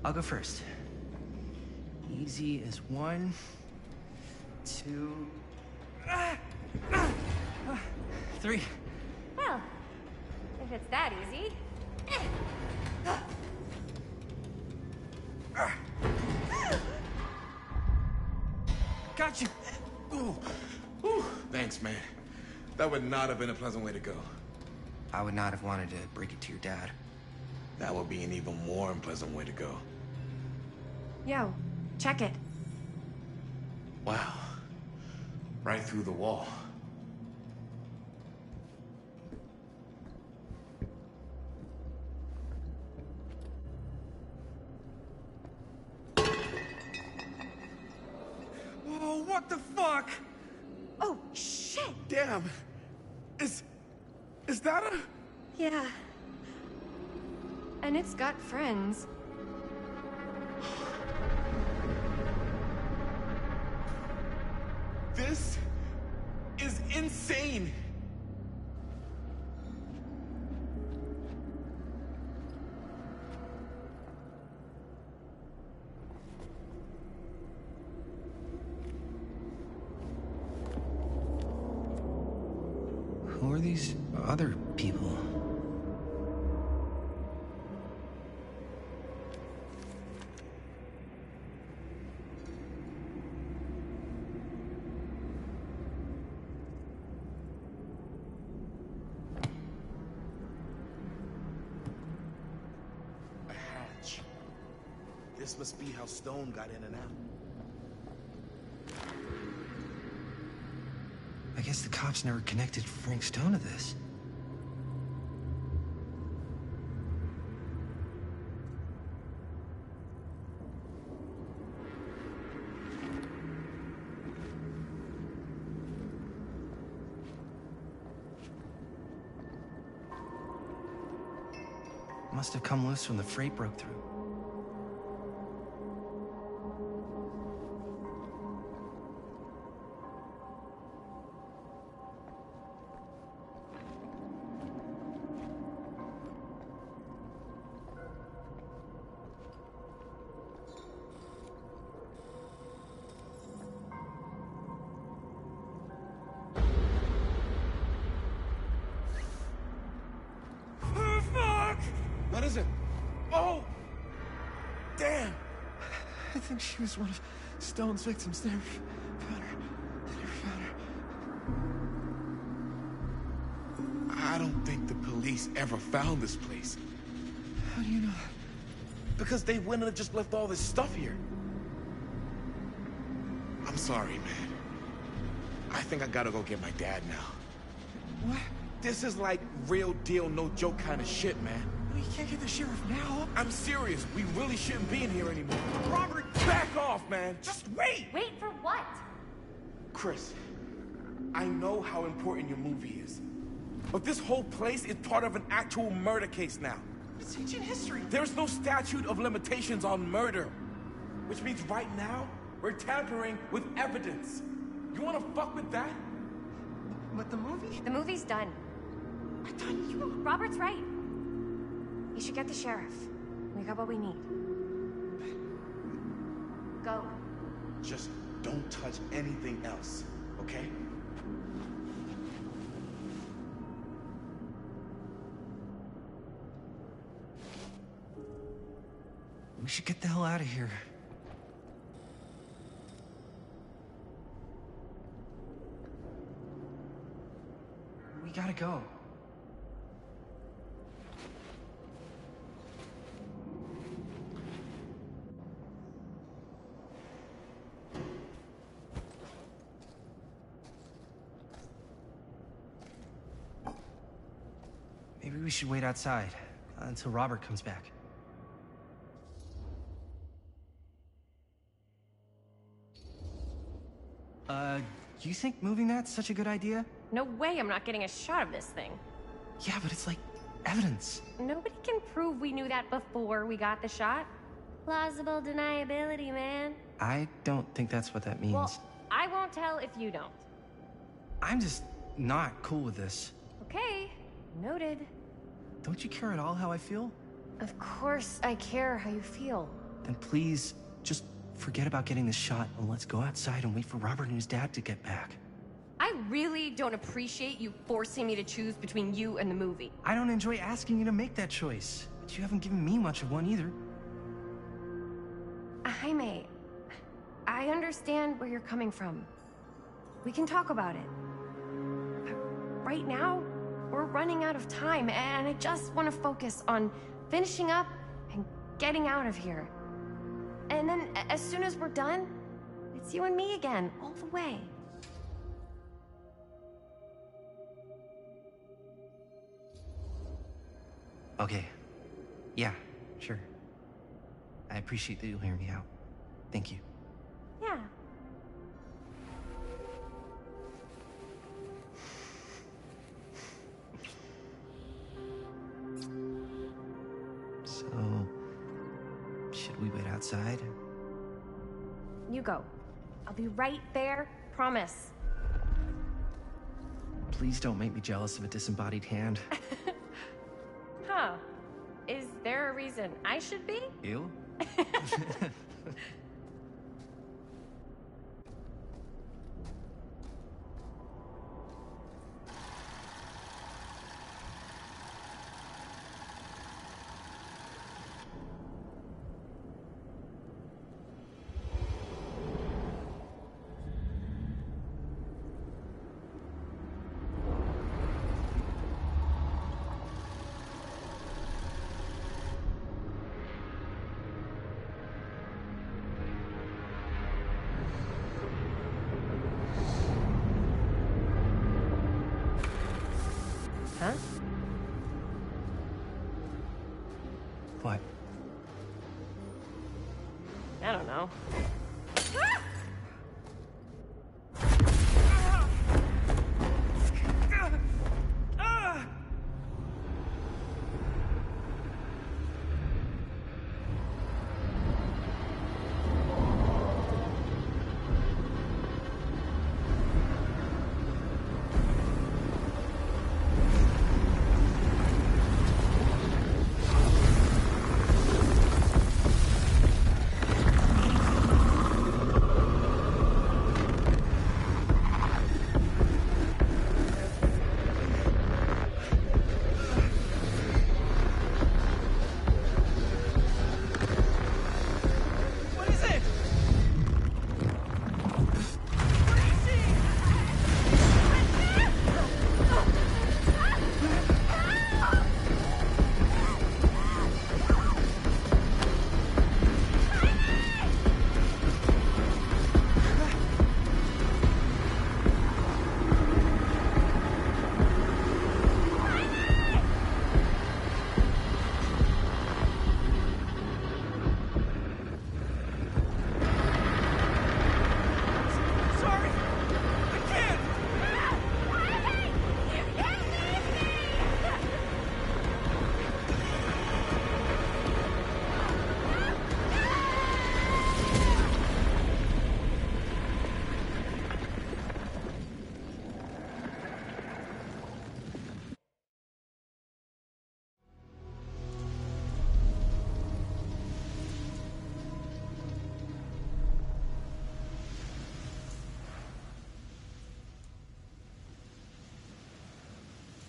I'll go first. Easy as 1, 2, 3. Well, if it's that easy. Got you. Ooh. Ooh. Thanks, man. That would not have been a pleasant way to go. I would not have wanted to break it to your dad. That would be an even more unpleasant way to go. Yo, check it. Wow. Right through the wall. Whoa, what the fuck? Oh, shit! Damn. Is that a... Yeah. And it's got friends. This is insane. Who are these other people? A hatch. This must be how Stone got in and out. I guess the cops never connected Frank Stone to this. Must have come loose when the freight broke through. What is it? Oh! Damn! I think she was one of Stone's victims. They never found her. They never found her. I don't think the police ever found this place. How do you know? Because they wouldn't have just left all this stuff here. I'm sorry, man. I think I gotta go get my dad now. What? This is like real deal, no joke kind of shit, man. We can't get the sheriff now. I'm serious. We really shouldn't be in here anymore. Robert, back off, man. Just wait. Wait for what? Chris, I know how important your movie is. But this whole place is part of an actual murder case now. It's ancient history. There's no statute of limitations on murder. Which means right now, we're tampering with evidence. You wanna fuck with that? But the movie? The movie's done. I thought you... Robert's right. You should get the sheriff. We got what we need. Go. Just don't touch anything else, okay? We should get the hell out of here. We gotta go. maybe we should wait outside until Robert comes back. You think moving that's such a good idea? No way I'm not getting a shot of this thing. Yeah, but it's like evidence. Nobody can prove we knew that before we got the shot. Plausible deniability, man. I don't think that's what that means. Well, I won't tell if you don't. I'm just not cool with this. Okay, noted. Don't you care at all how I feel? Of course I care how you feel. Then please, just forget about getting this shot and let's go outside and wait for Robert and his dad to get back. I really don't appreciate you forcing me to choose between you and the movie. I don't enjoy asking you to make that choice, but you haven't given me much of one either. Jaime, I understand where you're coming from. We can talk about it. But right now, we're running out of time, and I just want to focus on finishing up and getting out of here. And then, as soon as we're done, it's you and me again, all the way. Okay. Yeah, sure. I appreciate that you'll hear me out. Thank you. Yeah. So, should we wait outside? You go. I'll be right there, promise. Please don't make me jealous of a disembodied hand. Huh. Is there a reason I should be? You? Huh? What? I don't know.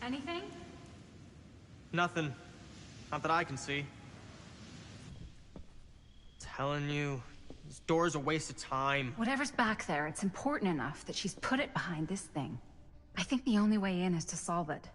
Anything? Nothing. Not that I can see. Telling you, this door's a waste of time. Whatever's back there, it's important enough that she's put it behind this thing. I think the only way in is to solve it.